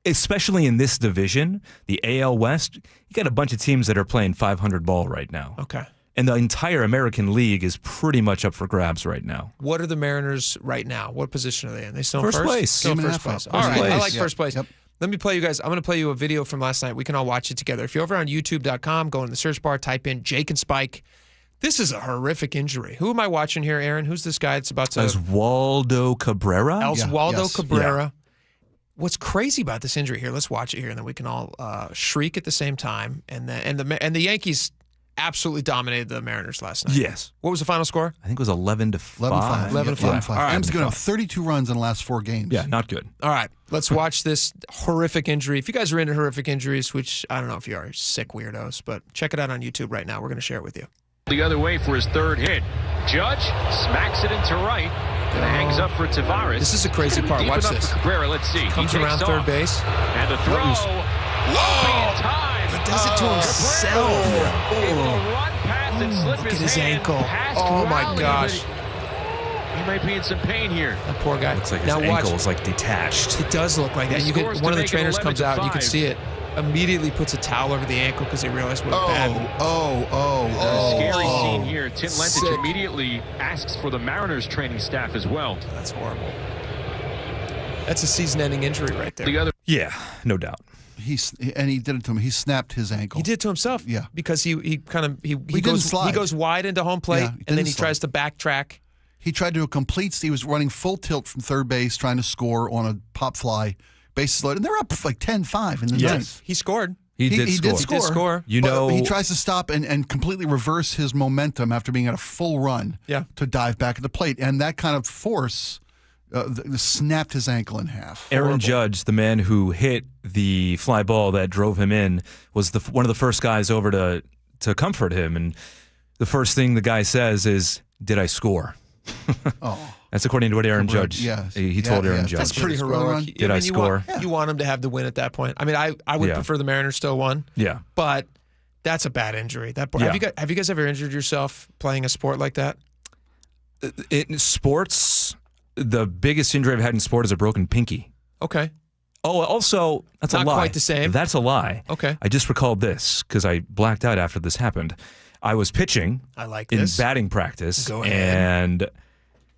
Especially in this division, the AL West, you got a bunch of teams that are playing 500 ball right now. Okay. And the entire American League is pretty much up for grabs right now. What are the Mariners right now? What position are they in? They still in first place. Still in first place. All right. I like first place. Yep. Let me play you guys. I'm going to play you a video from last night. We can all watch it together. If you're over on YouTube.com, go in the search bar, type in Jake and Spike. This is a horrific injury. Who am I watching here, Aaron? Who's this guy that's about to... Oswaldo Cabrera? Oswaldo Cabrera. Yeah. What's crazy about this injury here? Let's watch it here, and then we can all shriek at the same time. And the Yankees absolutely dominated the Mariners last night. Yes. What was the final score? I think it was 11-5. 11-5. All right. Rams giving up 32 runs in the last 4 games. Yeah, not good. All right. Let's watch this horrific injury. If you guys are into horrific injuries, which I don't know if you are, sick weirdos, but check it out on YouTube right now. We're going to share it with you. The other way for his 3rd hit. Judge smacks it into right. Hangs up for Tavares. This is a crazy part. Deep Watch enough this. For Cabrera. Let's see. Comes around third base. And the throw. Whoa! Time. He does it to himself. Run past and slip Look at his ankle. Oh, my gosh. He might be in some pain here. That poor guy. Looks like his ankle is like detached. It does look like that. You get, one of the trainers comes out and you can see it. Immediately puts a towel over the ankle because he realized what bad. Scary scene here. Tim Lentich immediately asks for the Mariners training staff as well. That's horrible. That's a season-ending injury right there. Yeah, no doubt. He did it to him. He snapped his ankle. He did it to himself. Yeah, because he goes wide into home plate and then he tries to backtrack. He tried to do a complete. He was running full tilt from third base, trying to score on a pop fly, bases loaded, and they're up like 10-5 in the ninth. He scored. He did score. You know, he tries to stop and completely reverse his momentum after being at a full run. Yeah. To dive back at the plate, and that kind of force snapped his ankle in half. Aaron Judge, the man who hit the fly ball that drove him in, was one of the first guys over to comfort him, and the first thing the guy says is, "Did I score?" That's according to what Aaron Judge. He told Aaron Judge. That's pretty heroic. Did I score? You want him to have the win at that point. I mean, I would prefer the Mariners still won. Yeah, but that's a bad injury. Have you guys ever injured yourself playing a sport like that? In sports, the biggest injury I've had in sport is a broken pinky. Okay. Oh, also, that's a lie. Not quite the same. That's a lie. Okay. I just recalled this because I blacked out after this happened. I was pitching in batting practice. Go ahead. And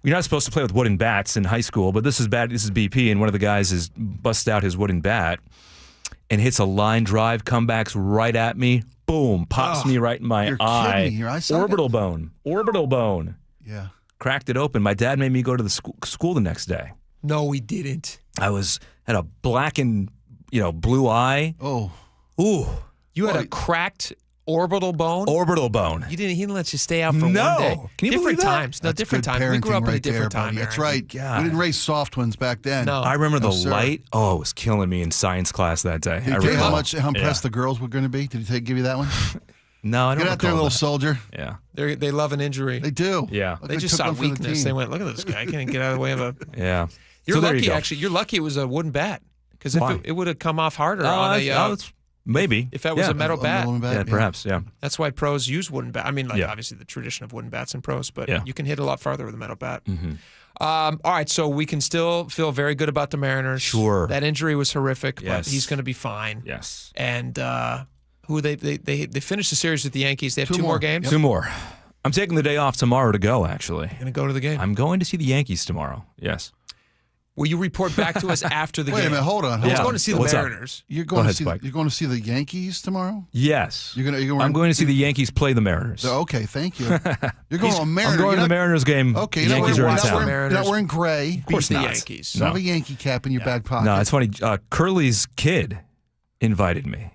you're not supposed to play with wooden bats in high school, but this is BP, and one of the guys has busted out his wooden bat. and hits a line drive, comebacks right at me. Boom, pops me right in my you're eye. kidding me. Your eye socket? Orbital bone. Yeah. Cracked it open. My dad made me go to the school the next day. No, we didn't. I had a blackened, blue eye. Oh. Ooh. You had a cracked orbital bone? Orbital bone. He didn't let you stay out for one day. Can you different believe that? times. No, That's different good times. We grew parenting up in a right different there, time. buddy. That's Aaron. right. God. We didn't raise soft twins back then. No. I remember the sir. light. Oh, it was killing me in science class that day. Did he tell you how impressed the girls were going to be? Did he give you that one? No, I don't Get out there, recall little that. soldier. Yeah. They love an injury. They do. Yeah. They just saw weakness. They went, look at this guy. He can't get out of the way of a... Yeah. You're So there lucky, you go. actually. You're lucky it was a wooden bat. Because Why? it would have come off harder on a... maybe. If that was a metal bat. Yeah, perhaps, yeah. That's why pros use wooden bat. I mean, obviously the tradition of wooden bats in pros, but you can hit a lot farther with a metal bat. Mm-hmm. All right, so we can still feel very good about the Mariners. Sure. That injury was horrific, Yes. but he's going to be fine. Yes. And who they finished the series with the Yankees. They have two more games. Two more. I'm taking the day off tomorrow to go, actually. Going to go to the game. I'm going to see the Yankees tomorrow. Yes. Will you report back to us after the game? Wait a minute, hold on. I was going to see the What's up? Mariners. You're Go going ahead, to see. Spike. You're going to see the Yankees tomorrow. Yes. I'm going to see the Yankees play the Mariners. Okay, thank you. You're going to a Mariners. I'm going to the Mariners game. Okay, The Yankees are in town. You're not wearing gray. Of course the not. Yankees. You don't have a Yankee cap in your back pocket. No, it's funny. Curly's kid invited me.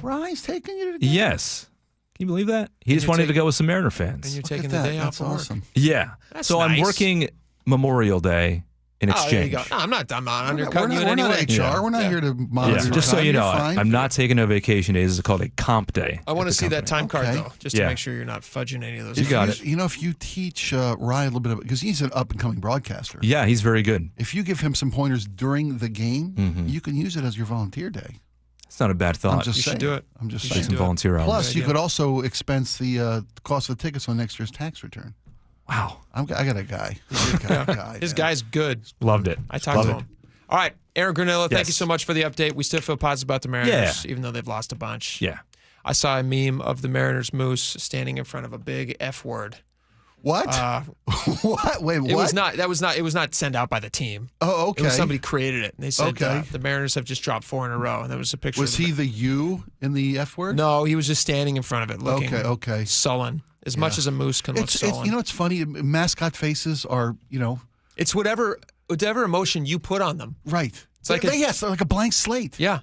Ryan's taking you to the game. Yes. Can you believe that? He just wanted to go with some Mariner fans. And you're Look at taking the that. day off That's of work. awesome. Yeah. That's so I'm nice. working Memorial Day in Oh, there you exchange. go. No, I'm not undercutting you in We're any not way. HR. Yeah. We're not here to monitor. Yeah. your Just so time. you You're know, fine. I'm not taking a vacation day. This is called a comp day. I want to see that time card, Okay. though, just to Yeah. make sure you're not fudging any of those. You got it. You know, if you teach Ryan a little bit of, because he's an up and coming broadcaster. Yeah, he's very good. If you give him some pointers during the game, you can use it as your volunteer day. It's not a bad thought. I'm just You saying. should do it. I'm just You saying. Take some volunteer hours. Plus, you idea. could also expense the cost of the tickets on next year's tax return. Wow. I got a guy. I got a guy. His man. guy's good. Loved it. I talked Loved to it. him. All right, Aaron Granillo, thank Yes. you so much for the update. We still feel positive about the Mariners, even though they've lost a bunch. Yeah. I saw a meme of the Mariners moose standing in front of a big F word. What? What? Wait, what? It was not sent out by the team. Oh, okay. It was somebody created it. And they said Okay. the Mariners have just dropped 4 in a row. And there was a picture. Was of the he the U in the F word? No, he was just standing in front of it looking Okay. sullen. As much as a moose can look It's sullen. you know it's funny. Mascot faces are It's whatever emotion you put on them. right. It's like they're like a blank slate. Yeah.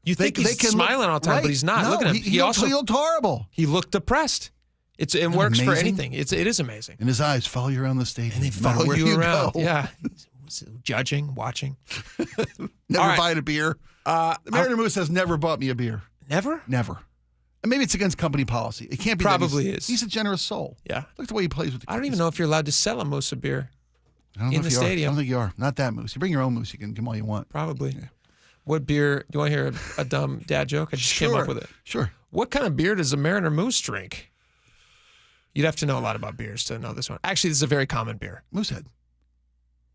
You think he's can smiling all the time, right. but he's not. No, Look at him. He looked horrible. He looked depressed. It works for amazing? anything. It is amazing. And his eyes follow you around the stadium. And they no matter follow where you around. go. Yeah. Judging, watching. Never All right. buying a beer. The Mariner Moose has never bought me a beer. Never? Never. And maybe it's against company policy. It can't be. Probably that is. He's a generous soul. Yeah. Look at the way he plays with the kids. I don't even know if you're allowed to sell a moose a beer I don't know in if the you are. I stadium. don't think you are. Not that moose. You bring your own moose. You can give them all you want. Probably. What beer? Do you want to hear a dumb dad joke? I just came up with it. Sure. What kind of beer does a Mariner Moose drink? You'd have to know a lot about beers to know this one. Actually, this is a very common beer. Moosehead.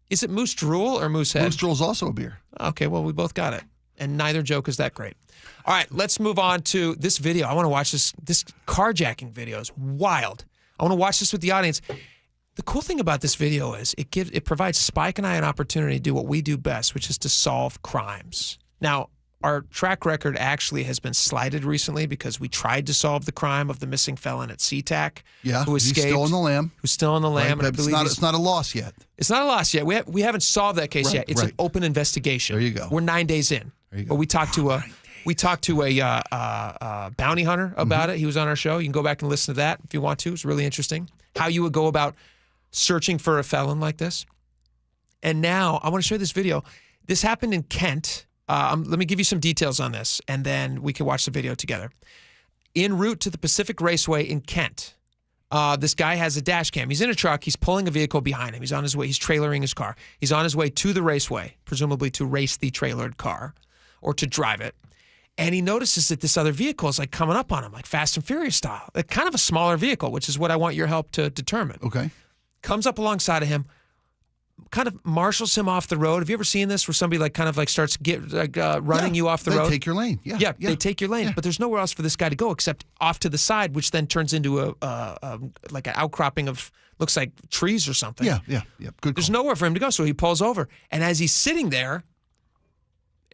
Is it Moose Drool or Moosehead? Moose Drool is also a beer. Okay, well, we both got it. And neither joke is that great. All right, let's move on to this video. I want to watch this. This carjacking video is wild. I want to watch this with the audience. The cool thing about this video is it provides Spike and I an opportunity to do what we do best, which is to solve crimes. Now, our track record actually has been slighted recently because we tried to solve the crime of the missing felon at SeaTac. Yeah, who escaped. he's still on the lam. Who's still on the lam. Right, and I but believe it's not a loss yet. it's not a loss yet. We haven't solved that case Right, yet. It's an right. open investigation. There you go. We're 9 days in. There you go. But we talked to a bounty hunter about it. He was on our show. You can go back and listen to that if you want to. It's really interesting how you would go about searching for a felon like this. And now I want to show you this video. This happened in Kent. Let me give you some details on this, and then we can watch the video together. En route to the Pacific Raceway in Kent, this guy has a dash cam. He's in a truck. He's pulling a vehicle behind him. He's on his way. He's trailering his car. He's on his way to the raceway, presumably to race the trailered car or to drive it. And he notices that this other vehicle is like coming up on him, like Fast and Furious style. Like kind of a smaller vehicle, which is what I want your help to determine. Okay. Comes up alongside of him, kind of marshals him off the road. Have you ever seen this where somebody like kind of like starts running you off the They road? take your lane. Yeah. Yeah, they take your lane, but there's nowhere else for this guy to go except off to the side, which then turns into a like an outcropping of looks like trees or something. Yeah. Good. There's nowhere for him to go, so he pulls over, and as he's sitting there,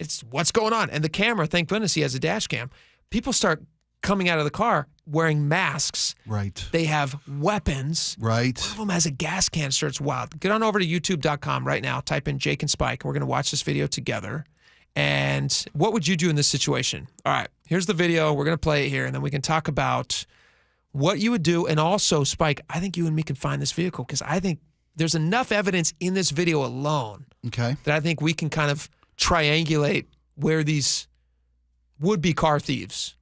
It's what's going on. And the camera, thank goodness he has a dash cam. People start coming out of the car wearing masks. Right. They have weapons. Right. One of them has a gas canister. It's wild. Get on over to youtube.com right now. Type in Jake and Spike. We're going to watch this video together. And what would you do in this situation? All right, here's the video. We're going to play it here, and then we can talk about what you would do. And also, Spike, I think you and me can find this vehicle because I think there's enough evidence in this video alone that I think we can kind of triangulate where these would-be car thieves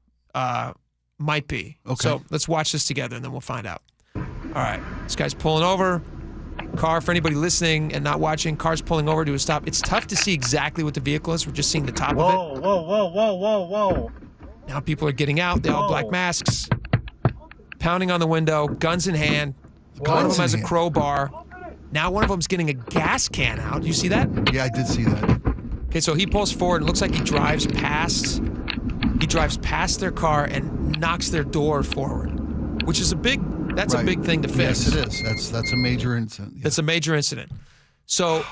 might be. Okay. So let's watch this together, and then we'll find out. All right, this guy's pulling over. Car, for anybody listening and not watching, car's pulling over to a stop. It's tough to see exactly what the vehicle is. We're just seeing the top of it. Whoa. Now people are getting out. They all have black masks. Pounding on the window, guns in hand. One of them has a crowbar. Now one of them's getting a gas can out. You see that? Yeah, I did see that. Okay, so he pulls forward. It looks like he drives past their car and knocks their door forward, which is a big thing to fix. Yes, it is. That's a major incident. Yeah. That's a major incident. So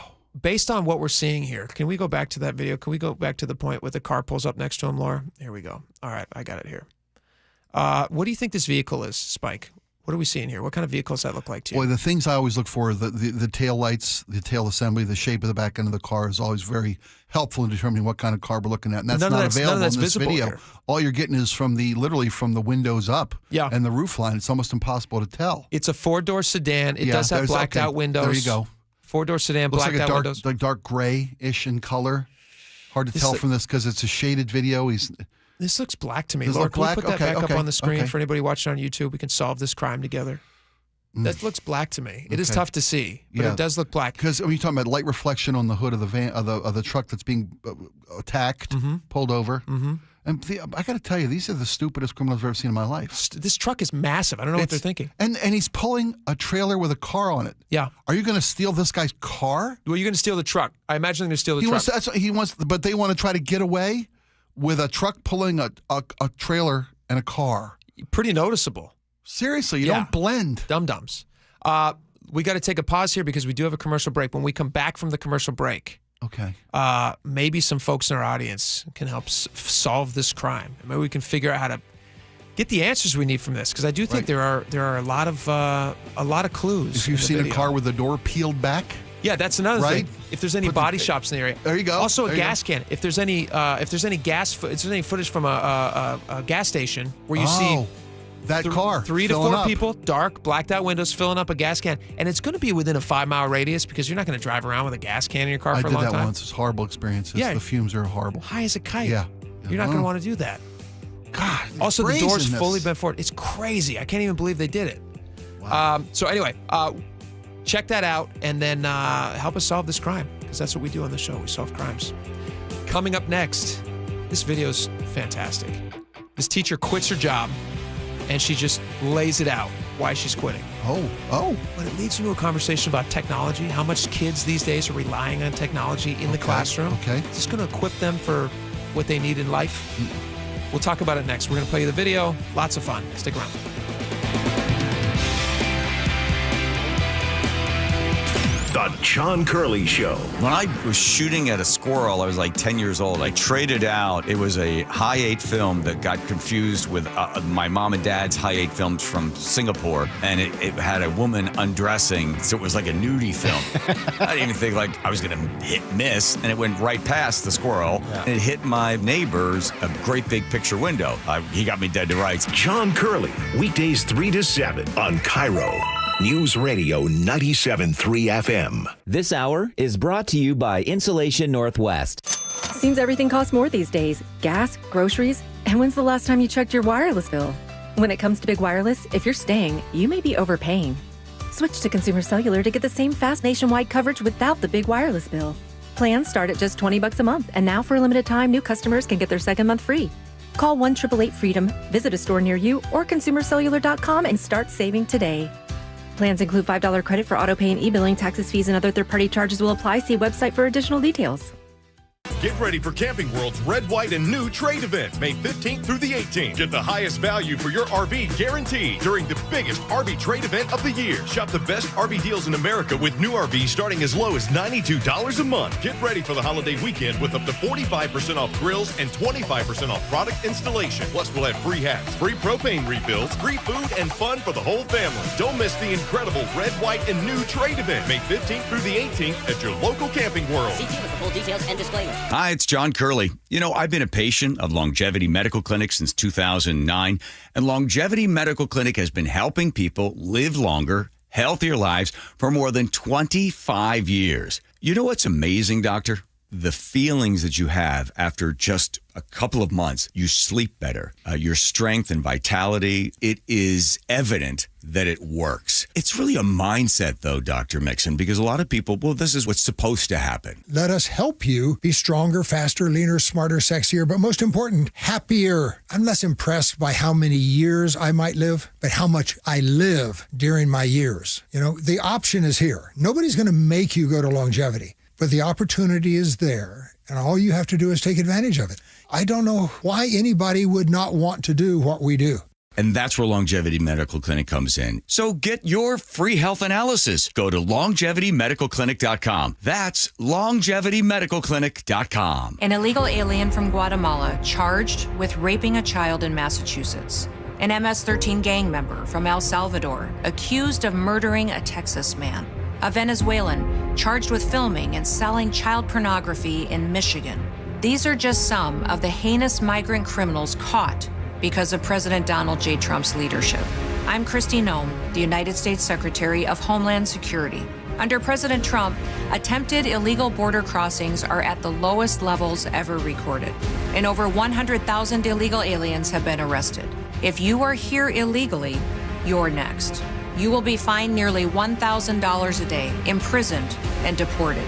based on what we're seeing here, can we go back to that video? Can we go back to the point where the car pulls up next to him, Laura? Here we go. All right, I got it here. What do you think this vehicle is, Spike? What are we seeing here? What kind of vehicles does that look like to you? Boy, the things I always look for, the tail lights, the tail assembly, the shape of the back end of the car is always very helpful in determining what kind of car we're looking at. And that's not available in this video. Here. All you're getting is literally from the windows up and the roof line. It's almost impossible to tell. It's a four-door sedan. It does have blacked out windows. There you go. Four-door sedan, Looks blacked like out windows. Like dark gray-ish in color. Hard to tell from this because it's a shaded video. This looks black to me. Does it Laura, look can we black? put that back up on the screen okay. for anybody watching on YouTube? We can solve this crime together. That looks black to me. It is tough to see, but it does look black. Because when you're talking about light reflection on the hood of the van, of the truck that's being attacked, pulled over, and I got to tell you, these are the stupidest criminals I've ever seen in my life. This truck is massive. I don't know what they're thinking. And he's pulling a trailer with a car on it. Yeah. Are you going to steal this guy's car? Well, you're going to steal the truck. I imagine they're going to steal the truck. But they want to try to get away with a truck pulling a trailer and a car. Pretty noticeable. Seriously, you don't blend. Dum-dums. We got to take a pause here because we do have a commercial break. When we come back from the commercial break, maybe some folks in our audience can help solve this crime. Maybe we can figure out how to get the answers we need from this because I do think there are a lot of clues. If you've seen a car with the door peeled back. Yeah, that's another thing. If there's any body shops in the area, there you go. Also, a gas can. If there's any footage from a gas station where you see that car 3 to 4 people, dark, blacked out windows, filling up a gas can, and it's going to be within a 5-mile radius because you're not going to drive around with a gas can in your car for a long time. I did that once. It's horrible experiences. Yeah. The fumes are horrible. High as a kite. Yeah. You're not going to want to do that. God. Also, the door's fully bent forward. It's crazy. I can't even believe they did it. Wow. So anyway, check that out and then help us solve this crime because that's what we do on the show. We solve crimes. Coming up next, this video's fantastic. This teacher quits her job and she just lays it out why she's quitting. Oh. But it leads into a conversation about technology, how much kids these days are relying on technology in the classroom. Okay. Is this going to equip them for what they need in life? We'll talk about it next. We're going to play you the video. Lots of fun. Stick around. The John Curley Show. When I was shooting at a squirrel, I was like 10 years old. I traded out. It was a high-8 film that got confused with my mom and dad's high-8 films from Singapore. And it had a woman undressing, so it was like a nudie film. I didn't even think like I was going to miss. And it went right past the squirrel. Yeah. And it hit my neighbor's a great big picture window. He got me dead to rights. John Curley, weekdays 3 to 7 on KIRO Newsradio 97.3 FM. This hour is brought to you by Insulation Northwest. Seems everything costs more these days. Gas, groceries, and when's the last time you checked your wireless bill? When it comes to big wireless, if you're staying, you may be overpaying. Switch to Consumer Cellular to get the same fast nationwide coverage without the big wireless bill. Plans start at just $20 a month, and now for a limited time, new customers can get their second month free. Call 1-888-FREEDOM, visit a store near you, or consumercellular.com and start saving today. Plans include $5 credit for auto pay and e-billing. Taxes, fees, and other third-party charges will apply. See website for additional details. Get ready for Camping World's Red, White, and New Trade Event, May 15th through the 18th. Get the highest value for your RV guaranteed during the biggest RV trade event of the year. Shop the best RV deals in America with new RVs starting as low as $92 a month. Get ready for the holiday weekend with up to 45% off grills and 25% off product installation. Plus, we'll have free hats, free propane refills, free food, and fun for the whole family. Don't miss the incredible Red, White, and New Trade Event, May 15th through the 18th at your local Camping World. See with the full details and disclaimer. Hi, it's John Curley. You know, I've been a patient of Longevity Medical Clinic since 2009, and Longevity Medical Clinic has been helping people live longer, healthier lives for more than 25 years. You know what's amazing, Doctor? The feelings that you have after just a couple of months. You sleep better. Your strength and vitality, it is evident that it works. It's really a mindset, though, Dr. Mixon, because a lot of people, well, this is what's supposed to happen. Let us help you be stronger, faster, leaner, smarter, sexier, but most important, happier. I'm less impressed by how many years I might live, but how much I live during my years. You know, the option is here. Nobody's going to make you go to longevity, but the opportunity is there, and all you have to do is take advantage of it. I don't know why anybody would not want to do what we do. And that's where Longevity Medical Clinic comes in. So get your free health analysis. Go to longevitymedicalclinic.com. That's longevitymedicalclinic.com. An illegal alien from Guatemala charged with raping a child in Massachusetts. An MS-13 gang member from El Salvador accused of murdering a Texas man. A Venezuelan charged with filming and selling child pornography in Michigan. These are just some of the heinous migrant criminals caught because of President Donald J. Trump's leadership. I'm Kristi Noem, the United States Secretary of Homeland Security. Under President Trump, attempted illegal border crossings are at the lowest levels ever recorded, and over 100,000 illegal aliens have been arrested. If you are here illegally, you're next. You will be fined nearly $1,000 a day, imprisoned, and deported.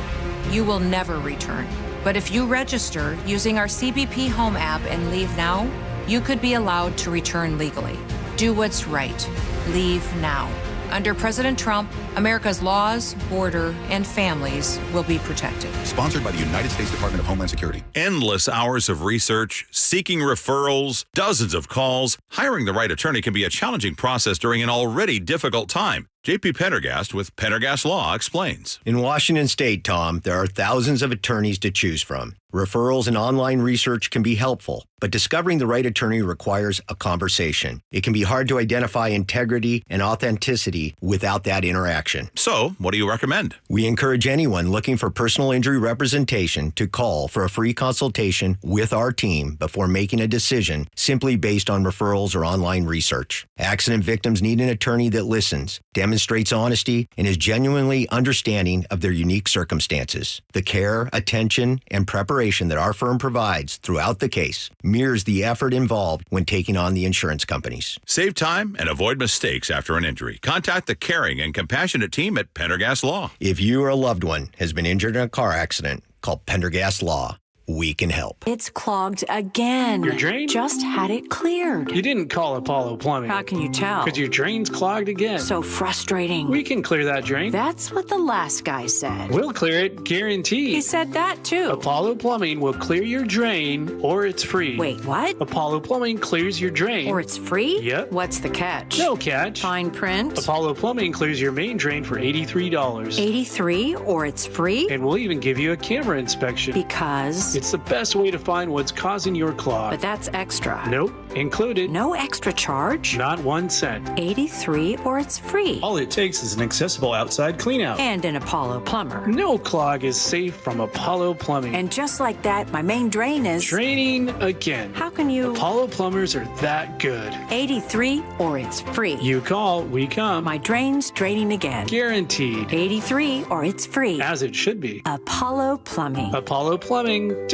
You will never return. But if you register using our CBP Home app and leave now, you could be allowed to return legally. Do what's right. Leave now. Under President Trump, America's laws, border, and families will be protected. Sponsored by the United States Department of Homeland Security. Endless hours of research, seeking referrals, dozens of calls. Hiring the right attorney can be a challenging process during an already difficult time. J.P. Pendergast with Pendergast Law explains. In Washington State, Tom, there are thousands of attorneys to choose from. Referrals and online research can be helpful, but discovering the right attorney requires a conversation. It can be hard to identify integrity and authenticity without that interaction. So, what do you recommend? We encourage anyone looking for personal injury representation to call for a free consultation with our team before making a decision simply based on referrals or online research. Accident victims need an attorney that listens, demonstrates honesty, and is genuinely understanding of their unique circumstances. The care, attention, and preparation that our firm provides throughout the case mirrors the effort involved when taking on the insurance companies. Save time and avoid mistakes after an injury. Contact the caring and compassionate team at Pendergast Law. If you or a loved one has been injured in a car accident, call Pendergast Law. We can help. It's clogged again. Your drain? Just had it cleared. You didn't call Apollo Plumbing. How can you tell? Because your drain's clogged again. So frustrating. We can clear that drain. That's what the last guy said. We'll clear it, guaranteed. He said that too. Apollo Plumbing will clear your drain or it's free. Wait, what? Apollo Plumbing clears your drain. Or it's free? Yep. What's the catch? No catch. Fine print? Apollo Plumbing clears your main drain for $83. $83 or it's free? And we'll even give you a camera inspection. Because? It's the best way to find what's causing your clog. But that's extra. Nope, included. No extra charge? Not 1 cent. $83 or it's free. All it takes is an accessible outside cleanout. And an Apollo plumber. No clog is safe from Apollo Plumbing. And just like that, my main drain is... draining again. How can you... Apollo plumbers are that good. $83 or it's free. You call, we come. My drain's draining again. Guaranteed. $83 or it's free. As it should be. Apollo Plumbing. ApolloPlumbing.com.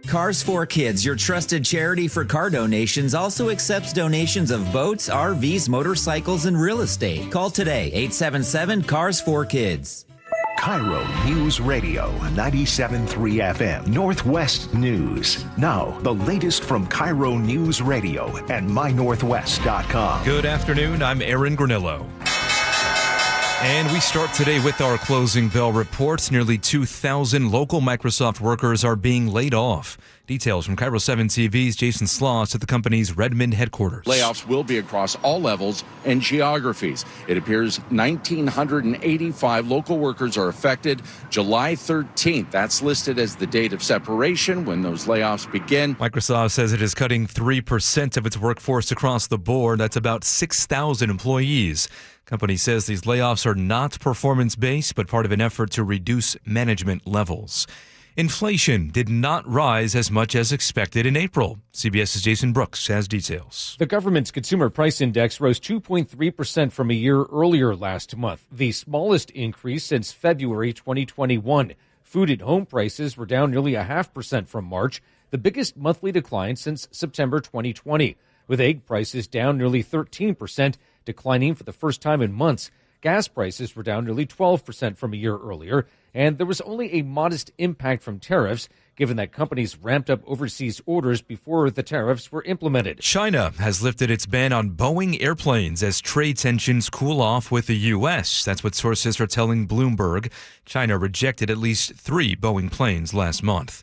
Cars for Kids, your trusted charity for car donations, also accepts donations of boats, RVs, motorcycles, and real estate. Call today, 877-CARS4KIDS. KIRO News Radio, 97.3 FM, Northwest News. Now, the latest from KIRO News Radio and mynorthwest.com. Good afternoon, I'm Aaron Granillo. And we start today with our closing bell reports. Nearly 2,000 local Microsoft workers are being laid off. Details from KIRO 7 TV's Jason Sloss at the company's Redmond headquarters. Layoffs will be across all levels and geographies. It appears 1,985 local workers are affected. July 13th, that's listed as the date of separation when those layoffs begin. Microsoft says it is cutting 3% of its workforce across the board. That's about 6,000 employees. Company says these layoffs are not performance-based, but part of an effort to reduce management levels. Inflation did not rise as much as expected in April. CBS's Jason Brooks has details. The government's consumer price index rose 2.3% from a year earlier last month, the smallest increase since February 2021. Food and home prices were down nearly 0.5% from March, the biggest monthly decline since September 2020, with egg prices down nearly 13%, declining for the first time in months. Gas prices were down nearly 12% from a year earlier, and there was only a modest impact from tariffs, given that companies ramped up overseas orders before the tariffs were implemented. China has lifted its ban on Boeing airplanes as trade tensions cool off with the U.S. That's what sources are telling Bloomberg. China rejected at least 3 Boeing planes last month.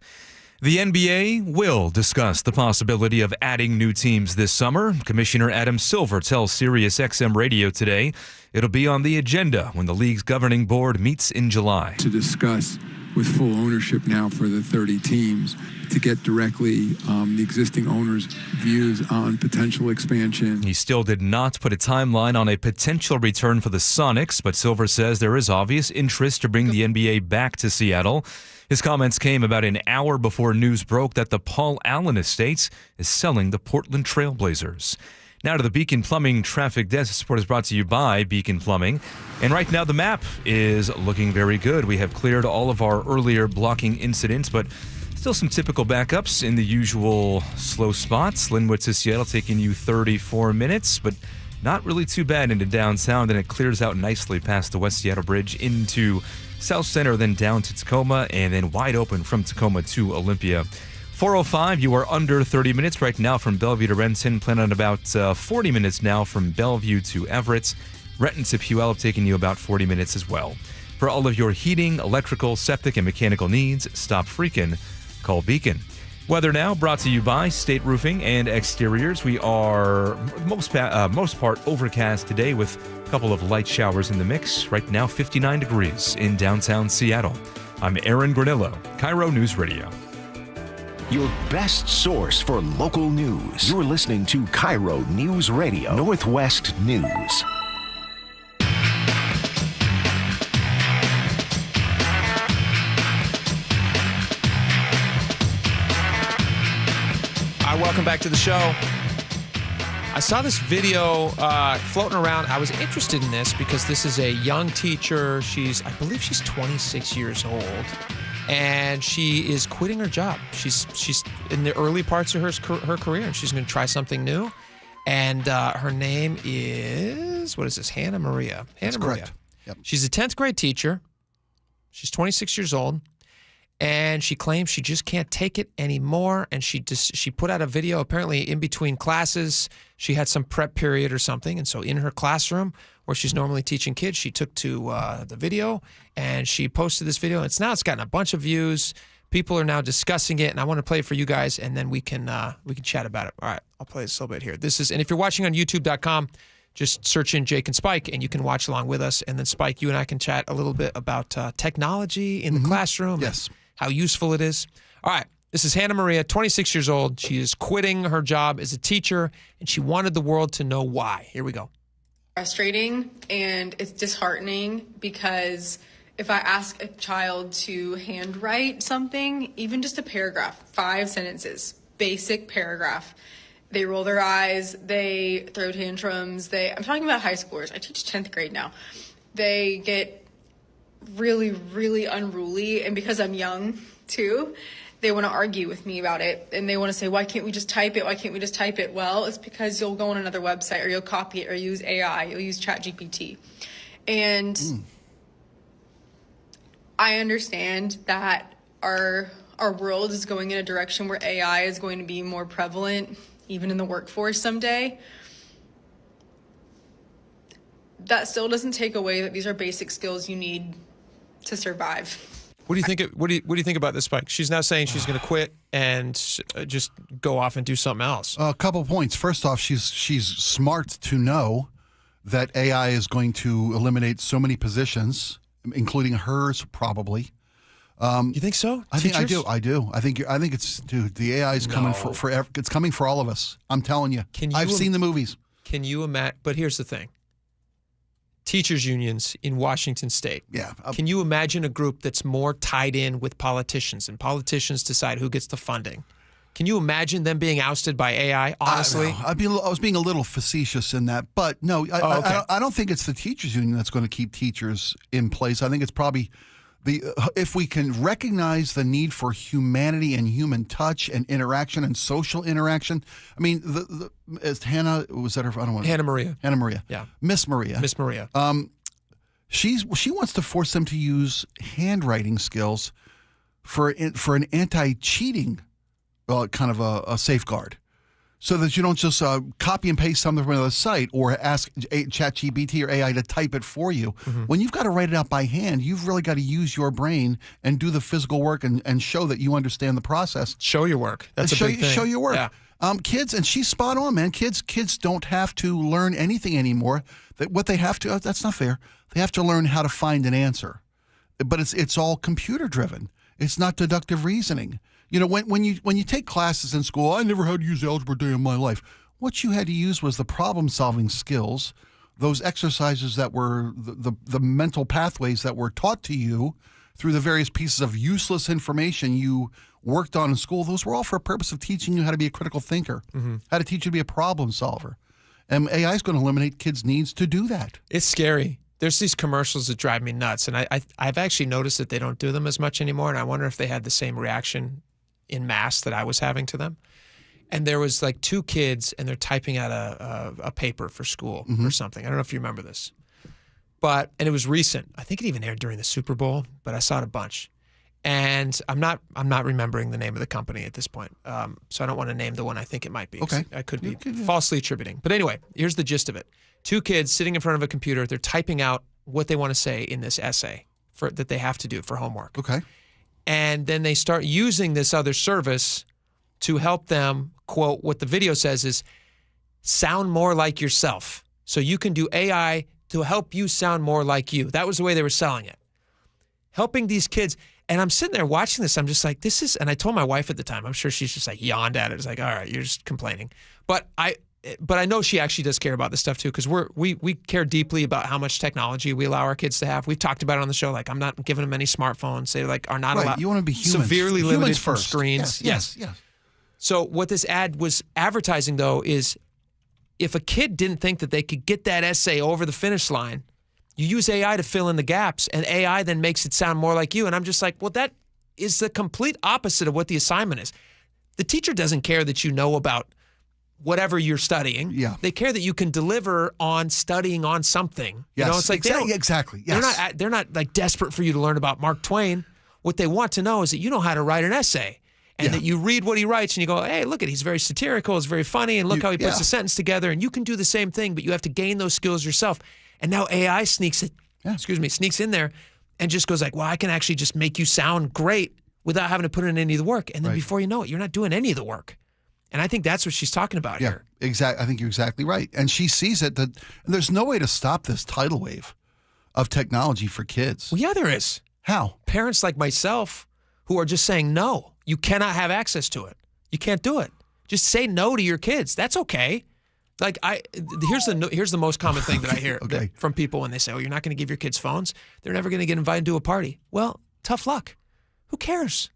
The NBA will discuss the possibility of adding new teams this summer. Commissioner Adam Silver tells Sirius XM Radio today it'll be on the agenda when the league's governing board meets in July. To discuss with full ownership now for the 30 teams to get directly the existing owners' views on potential expansion. He still did not put a timeline on a potential return for the Sonics, but Silver says there is obvious interest to bring the NBA back to Seattle. His comments came about an hour before news broke that the Paul Allen Estate is selling the Portland Trail Blazers. Now to the Beacon Plumbing Traffic Desk. Support is brought to you by Beacon Plumbing. And right now the map is looking very good. We have cleared all of our earlier blocking incidents, but still some typical backups in the usual slow spots. Linwood to Seattle taking you 34 minutes, but not really too bad into downtown. Then it clears out nicely past the West Seattle Bridge into South Center, then down to Tacoma, and then wide open from Tacoma to Olympia. 405, you are under 30 minutes right now from Bellevue to Renton. Plan on about 40 minutes now from Bellevue to Everett. Renton to Puyallup taking you about 40 minutes as well. For all of your heating, electrical, septic, and mechanical needs, stop freaking. Call Beacon. Weather now brought to you by State Roofing and Exteriors. We are most part overcast today with a couple of light showers in the mix. Right now 59 degrees in downtown Seattle. I'm Aaron Granillo, KIRO News Radio. Your best source for local news. You're listening to KIRO News Radio, Northwest News. Welcome back to the show. I saw this video floating around. I was interested in this because this is a young teacher. I believe she's 26 years old, and she is quitting her job. She's in the early parts of her career, and she's going to try something new. And her name is, what is this? Hannah Maria. Hannah Maria. Correct. Yep. She's a 10th grade teacher. She's 26 years old. And she claims she just can't take it anymore. And she put out a video, apparently in between classes. She had some prep period or something. And so in her classroom, where she's normally teaching kids, she took to the video and she posted this video. It's gotten a bunch of views. People are now discussing it. And I want to play it for you guys, and then we can chat about it. All right, I'll play this a little bit here. And if you're watching on YouTube.com, just search in Jake and Spike, and you can watch along with us. And then, Spike, you and I can chat a little bit about technology in the classroom. Yes. How useful it is. All right, this is Hannah Maria, 26 years old. She is quitting her job as a teacher, and she wanted the world to know why. Here we go. Frustrating, and it's disheartening because if I ask a child to handwrite something, even just a paragraph, 5 sentences, basic paragraph, they roll their eyes, they throw tantrums. I'm talking about high schoolers. I teach 10th grade now. They get really, really unruly, and because I'm young too, they want to argue with me about it, and they want to say, why can't we just type it? Why can't we just type it? Well, it's because you'll go on another website, or you'll copy it, or use AI, you'll use ChatGPT. And I understand that our world is going in a direction where AI is going to be more prevalent, even in the workforce someday. that still doesn't take away that these are basic skills you need to survive. What do you think? What do you think about this, Spike? She's now saying she's going to quit and just go off and do something else. A couple points. First off, she's smart to know that AI is going to eliminate so many positions, including hers, probably. You think so? I think I do. I think it's, dude. The AI is coming for it's coming for all of us. I'm telling you. I've seen the movies. Can you imagine? But here's the thing. Teachers unions in Washington State. Yeah. Can you imagine a group that's more tied in with politicians and politicians decide who gets the funding? Can you imagine them being ousted by AI, honestly? I was being a little facetious in that, but no, I don't think it's the teachers union that's going to keep teachers in place. I think it's probably if we can recognize the need for humanity and human touch and interaction and social interaction. I mean, as Hannah, was that her? I don't want Hannah Maria. Hannah Maria. Yeah. Miss Maria. Miss Maria. She wants to force them to use handwriting skills for an anti-cheating kind of a safeguard, so that you don't just copy and paste something from another site or ask ChatGPT or AI to type it for you. Mm-hmm. When you've got to write it out by hand, you've really got to use your brain and do the physical work and show that you understand the process. Show your work. That's a big thing. Show your work. Yeah. Kids, and she's spot on, man. Kids don't have to learn anything anymore. What they have to, that's not fair. They have to learn how to find an answer. But it's all computer driven. It's not deductive reasoning. You know, when you take classes in school, I never had to use algebra day in my life. What you had to use was the problem-solving skills, those exercises that were the mental pathways that were taught to you through the various pieces of useless information you worked on in school. Those were all for a purpose of teaching you how to be a critical thinker, how to teach you to be a problem solver. And AI is going to eliminate kids' needs to do that. It's scary. There's these commercials that drive me nuts, and I've actually noticed that they don't do them as much anymore, and I wonder if they had the same reaction in mass that I was having to them. And there was like two kids, and they're typing out a paper for school or something. I don't know if you remember this. And it was recent. I think it even aired during the Super Bowl, but I saw it a bunch. And I'm not remembering the name of the company at this point. So I don't want to name the one I think it might be. Okay. I could be falsely attributing. But anyway, here's the gist of it. Two kids sitting in front of a computer, they're typing out what they want to say in this essay that they have to do for homework. Okay. And then they start using this other service to help them, quote, what the video says is, sound more like yourself. So you can do AI to help you sound more like you. That was the way they were selling it. Helping these kids. And I'm sitting there watching this. I'm just like, this is, and I told my wife at the time, I'm sure she's just like yawned at it. It's like, all right, you're just complaining. But I know she actually does care about this stuff too, because we care deeply about how much technology we allow our kids to have. We've talked about it on the show. Like, I'm not giving them any smartphones. They are not allowed. You want to be humans. Severely humans limited first. from screens. Yes. So what this ad was advertising though is, if a kid didn't think that they could get that essay over the finish line, you use AI to fill in the gaps, and AI then makes it sound more like you. And I'm just like, well, that is the complete opposite of what the assignment is. The teacher doesn't care that you know about whatever you're studying. Yeah. They care that you can deliver on studying on something. Yes. You know, it's like exactly. Yes. They're not like desperate for you to learn about Mark Twain. What they want to know is that you know how to write an essay, and that you read what he writes and you go, hey, look he's very satirical, it's very funny, and look how he puts a sentence together. And you can do the same thing, but you have to gain those skills yourself. And now AI sneaks in there and just goes like, well, I can actually just make you sound great without having to put in any of the work. And then before you know it, you're not doing any of the work. And I think that's what she's talking about here. Exactly. I think you're exactly right. And she sees it that there's no way to stop this tidal wave of technology for kids. Well, yeah, there is. How? Parents like myself who are just saying, no, you cannot have access to it. You can't do it. Just say no to your kids. That's okay. Like here's the most common thing that I hear from people when they say, oh, you're not going to give your kids phones. They're never going to get invited to a party. Well, tough luck. Who cares?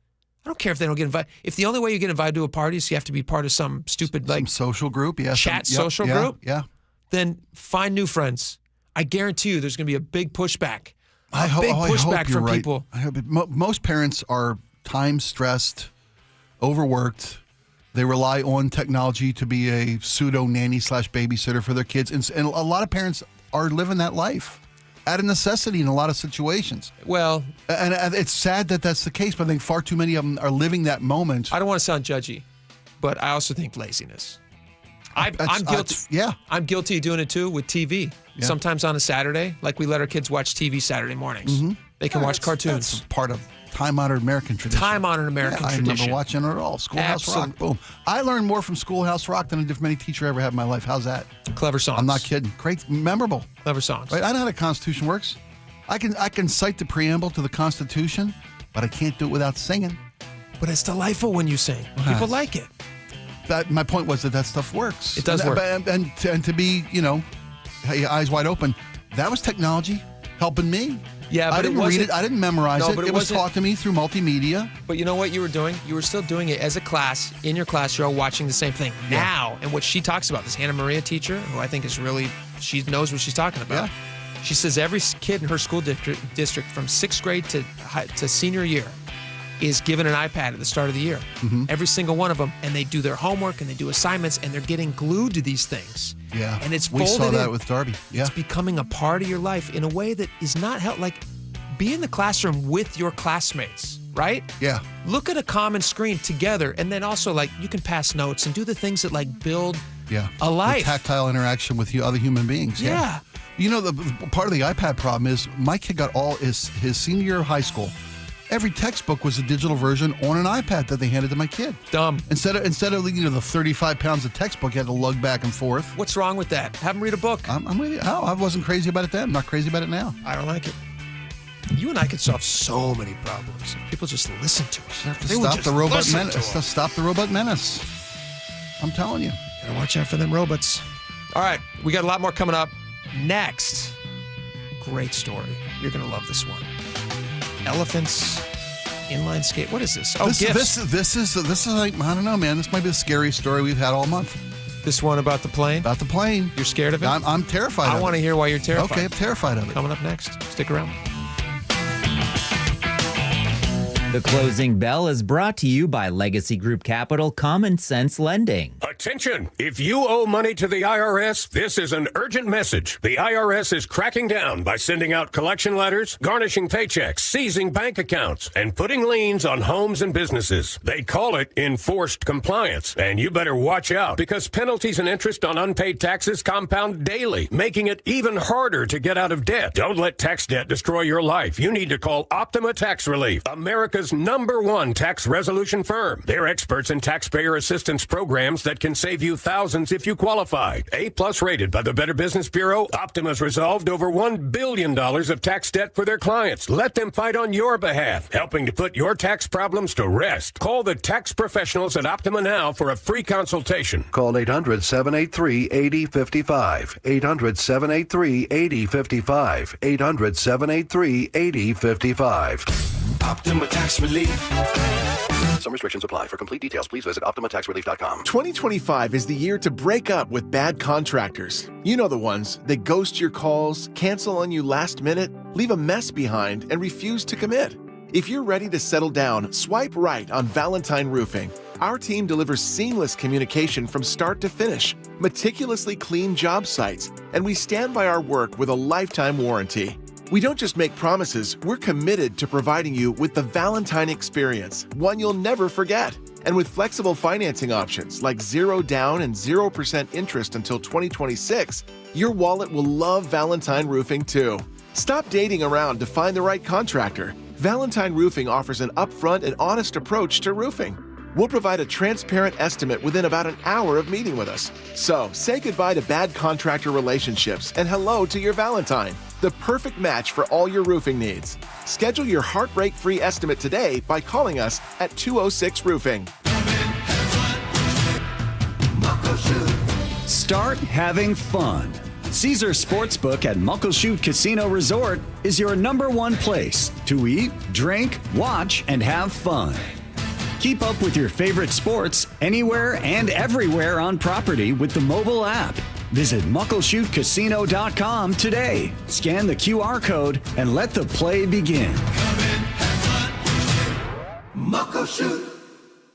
I don't care if they don't get invited. If the only way you get invited to a party is you have to be part of some stupid some social group, social group, then find new friends. I guarantee you there's going to be a big pushback. I hope you're from right. people. I hope most parents are time stressed, overworked. They rely on technology to be a pseudo nanny / babysitter for their kids. And a lot of parents are living that life out of necessity in a lot of situations. Well, and it's sad that that's the case, but I think far too many of them are living that moment. I don't want to sound judgy, but I also think laziness. I'm guilty. I'm guilty of doing it too with TV. Yeah. Sometimes on a Saturday, like we let our kids watch TV Saturday mornings. Mm-hmm. They can watch cartoons. That's part of time-honored American tradition. Time-honored American I tradition. remember watching it all. Schoolhouse Rock. Boom. I learned more from Schoolhouse Rock than any teacher I ever had in my life. How's that? Clever songs. I'm not kidding. Great, memorable. Clever songs. Right? I know how the Constitution works. I can cite the preamble to the Constitution, but I can't do it without singing. But it's delightful when you sing. People like it. My point was that stuff works. It does work. And to be, eyes wide open, that was technology helping me. Yeah, but I didn't read it. I didn't memorize it. It was taught to me through multimedia. But you know what you were doing? You were still doing it as a class. In your class, you're all watching the same thing. Yeah. Now, and what she talks about, this Hannah Maria teacher, who I think is really, she knows what she's talking about. Yeah. She says every kid in her school district from 6th grade to senior year is given an iPad at the start of the year. Mm-hmm. Every single one of them. And they do their homework and they do assignments and they're getting glued to these things. Yeah. And it's we folded saw that in. with Darby. Yeah. It's becoming a part of your life in a way that is not like be in the classroom with your classmates, right? Yeah. Look at a common screen together, and then also you can pass notes and do the things that build a life. The tactile interaction with other human beings. Yeah. You know, the part of the iPad problem is my kid got all his senior year of high school. Every textbook was a digital version on an iPad that they handed to my kid. Dumb. Instead of the 35 pounds of textbook you had to lug back and forth. What's wrong with that? Have them read a book. I'm with you. Oh, I wasn't crazy about it then. I'm not crazy about it now. I don't like it. You and I could solve so many problems if people just listen to us. Stop the robot menace. Stop the robot menace. I'm telling you. Gotta watch out for them robots. All right, we got a lot more coming up. Next, great story. You're gonna love this one. Elephants, inline skate. What is this? Oh, gifts. This is like, I don't know, man. This might be the scariest story we've had all month. This one about the plane? About the plane. You're scared of it? I'm terrified of it. I want to hear why you're terrified. Okay, I'm terrified of it. Coming up next. Stick around. The closing bell is brought to you by Legacy Group Capital Common Sense Lending. Attention! If you owe money to the IRS, this is an urgent message. The IRS is cracking down by sending out collection letters, garnishing paychecks, seizing bank accounts, and putting liens on homes and businesses. They call it enforced compliance. And you better watch out because penalties and interest on unpaid taxes compound daily, making it even harder to get out of debt. Don't let tax debt destroy your life. You need to call Optima Tax Relief, America's #1 tax resolution firm. They're experts in taxpayer assistance programs that can save you thousands if you qualify. A+ rated by the Better Business Bureau, Optima's resolved over $1 billion of tax debt for their clients. Let them fight on your behalf, helping to put your tax problems to rest. Call the tax professionals at Optima now for a free consultation. Call 800-783-8055. 800-783-8055. 800-783-8055. Optima Tax Relief. Some restrictions apply. For complete details, please visit OptimaTaxRelief.com. 2025 is the year to break up with bad contractors. You know the ones. They ghost your calls, cancel on you last minute, leave a mess behind, and refuse to commit. If you're ready to settle down, swipe right on Valentine Roofing. Our team delivers seamless communication from start to finish, meticulously clean job sites, and we stand by our work with a lifetime warranty. We don't just make promises, we're committed to providing you with the Valentine experience, one you'll never forget. And with flexible financing options like 0 down and 0% interest until 2026, your wallet will love Valentine Roofing too. Stop dating around to find the right contractor. Valentine Roofing offers an upfront and honest approach to roofing. We'll provide a transparent estimate within about an hour of meeting with us. So, say goodbye to bad contractor relationships and hello to your Valentine, the perfect match for all your roofing needs. Schedule your heartbreak-free estimate today by calling us at 206 Roofing. Start having fun. Caesar Sportsbook at Muckleshoot Casino Resort is your #1 place to eat, drink, watch, and have fun. Keep up with your favorite sports anywhere and everywhere on property with the mobile app. Visit MuckleshootCasino.com today. Scan the QR code and let the play begin. Muckleshoot.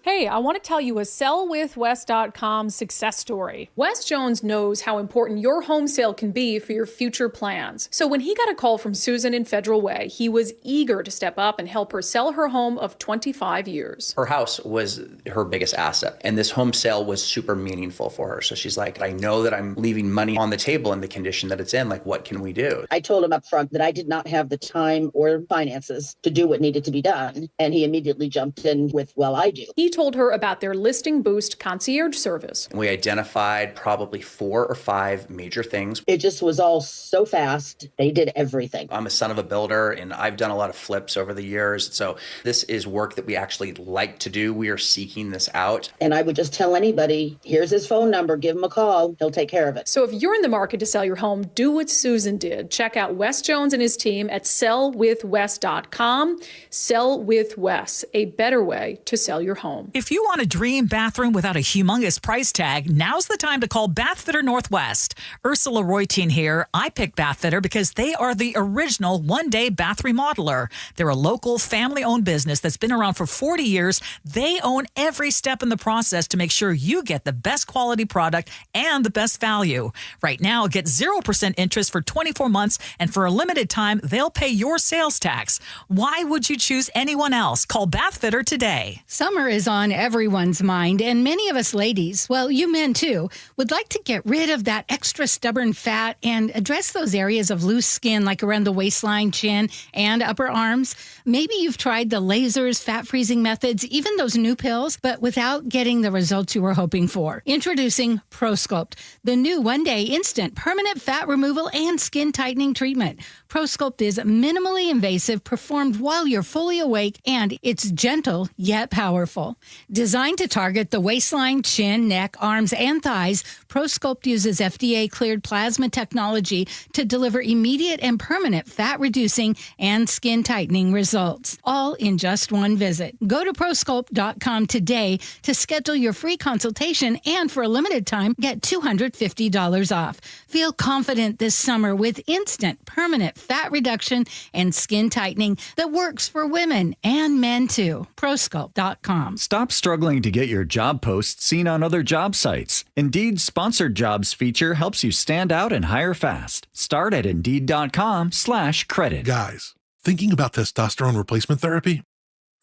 Hey, Hey, I want to tell you a sellwithwes.com success story. Wes Jones knows how important your home sale can be for your future plans. So when he got a call from Susan in Federal Way, he was eager to step up and help her sell her home of 25 years. Her house was her biggest asset, and this home sale was super meaningful for her. So she's like, I know that I'm leaving money on the table in the condition that it's in. Like, what can we do? I told him up front that I did not have the time or finances to do what needed to be done. And he immediately jumped in with, well, I do. He told her about their Listing Boost concierge service. We identified probably 4 or 5 major things. It just was all so fast. They did everything. I'm a son of a builder, and I've done a lot of flips over the years. So this is work that we actually like to do. We are seeking this out. And I would just tell anybody, here's his phone number, give him a call. He'll take care of it. So if you're in the market to sell your home, do what Susan did. Check out Wes Jones and his team at sellwithwes.com. Sell with Wes, a better way to sell your home. If you want a dream bathroom without a humongous price tag, now's the time to call Bathfitter Northwest. Ursula Royteen here. I picked Bathfitter because they are the original one-day bath remodeler. They're a local family-owned business that's been around for 40 years. They own every step in the process to make sure you get the best quality product and the best value. Right now, get 0% interest for 24 months, and for a limited time, they'll pay your sales tax. Why would you choose anyone else? Call Bathfitter today. Summer is on everyone's mind, and many of us ladies, well, you men too, would like to get rid of that extra stubborn fat and address those areas of loose skin like around the waistline, chin, and upper arms. Maybe you've tried the lasers, fat freezing methods, even those new pills, but without getting the results you were hoping for. Introducing ProSculpt, the new one-day instant permanent fat removal and skin tightening treatment. ProSculpt is minimally invasive, performed while you're fully awake, and it's gentle yet powerful. Designed to target the waistline, chin, neck, arms, and thighs, ProSculpt uses FDA-cleared plasma technology to deliver immediate and permanent fat-reducing and skin-tightening results, all in just one visit. Go to ProSculpt.com today to schedule your free consultation, and for a limited time, get $250 off. Feel confident this summer with instant, permanent fat reduction and skin tightening that works for women and men too. ProSculpt.com. Stop struggling to get your job posts seen on other job sites. Indeed's Sponsored Jobs feature helps you stand out and hire fast. Start at Indeed.com/credit. Guys, thinking about testosterone replacement therapy?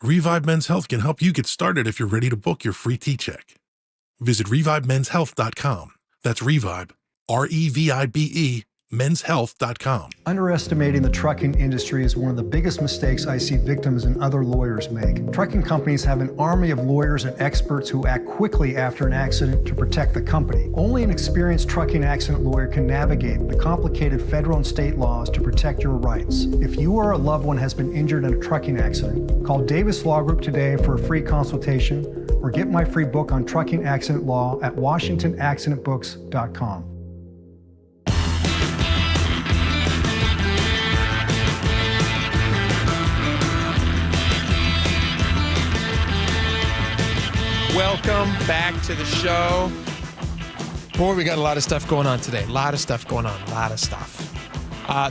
Revive Men's Health can help you get started if you're ready to book your free T-check. Visit ReviveMen'sHealth.com. That's Revive, REVIBE, menshealth.com. Underestimating the trucking industry is one of the biggest mistakes I see victims and other lawyers make. Trucking companies have an army of lawyers and experts who act quickly after an accident to protect the company. Only an experienced trucking accident lawyer can navigate the complicated federal and state laws to protect your rights. If you or a loved one has been injured in a trucking accident, call Davis Law Group today for a free consultation, or get my free book on trucking accident law at WashingtonAccidentBooks.com. Welcome back to the show. Boy, we got a lot of stuff going on today. A lot of stuff.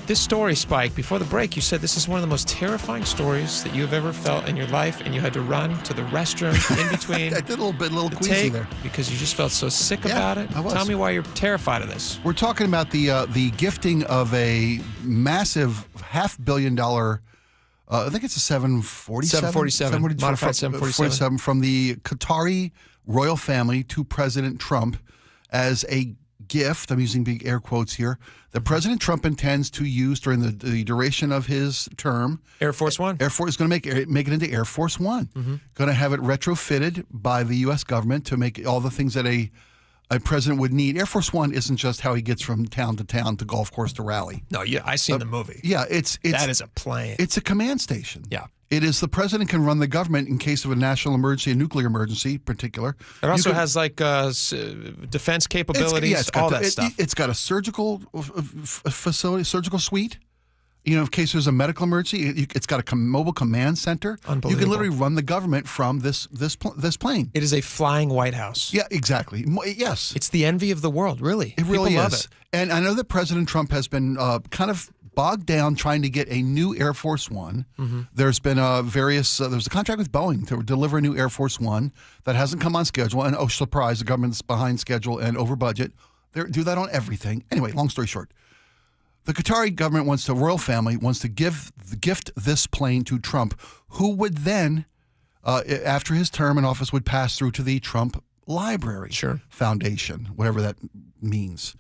This story, Spike, before the break, you said this is one of the most terrifying stories that you've ever felt in your life, and you had to run to the restroom in between. I did a little queasy there. Because you just felt so sick about it. I was. Tell me why you're terrified of this. We're talking about the gifting of a massive $500 million, I think it's a 747. Modified 747. From the Qatari royal family to President Trump as a gift, I'm using big air quotes here, that President Trump intends to use during the duration of his term. Air Force One. Air Force is going to make it into Air Force One. Mm-hmm. Going to have it retrofitted by the U.S. government to make all the things that a president would need. Air Force One isn't just how he gets from town to golf course to rally. No, yeah, I seen the movie. Yeah, it's that is a plane. It's a command station. Yeah. It is the president can run the government in case of a national emergency, a nuclear emergency in particular. It also has like defense capabilities, all that stuff. It's got a surgical facility, surgical suite. You know, in case there's a medical emergency, it's got a mobile command center. Unbelievable. You can literally run the government from this plane. It is a flying White House. Yeah, exactly. Yes. It's the envy of the world, really. It really People love is. it. And I know that President Trump has been kind of bogged down trying to get a new Air Force One. There's been there's a contract with Boeing to deliver a new Air Force One that hasn't come on schedule. And oh, surprise, the government's behind schedule and over budget. They do that on everything. Anyway, long story short, the Qatari government royal family wants to gift this plane to Trump, who would then, after his term in office, would pass through to the Trump Library Foundation, whatever that means.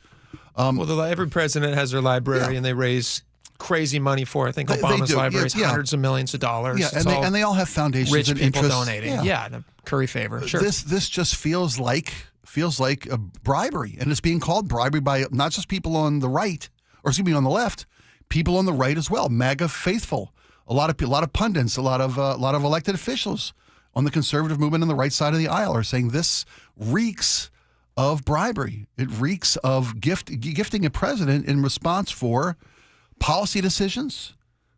Every president has their library, and they raise crazy money for it. I think Obama's library is hundreds of millions of dollars. Yeah, and they all have foundations rich and people interests. donating. Yeah, and a curry favor. Sure. This just feels like a bribery, and it's being called bribery by not just people on the right, or excuse me, on the left, people on the right as well. MAGA faithful, a lot of pundits, a lot of elected officials on the conservative movement on the right side of the aisle are saying this reeks of bribery. It reeks of gifting a president in response for policy decisions,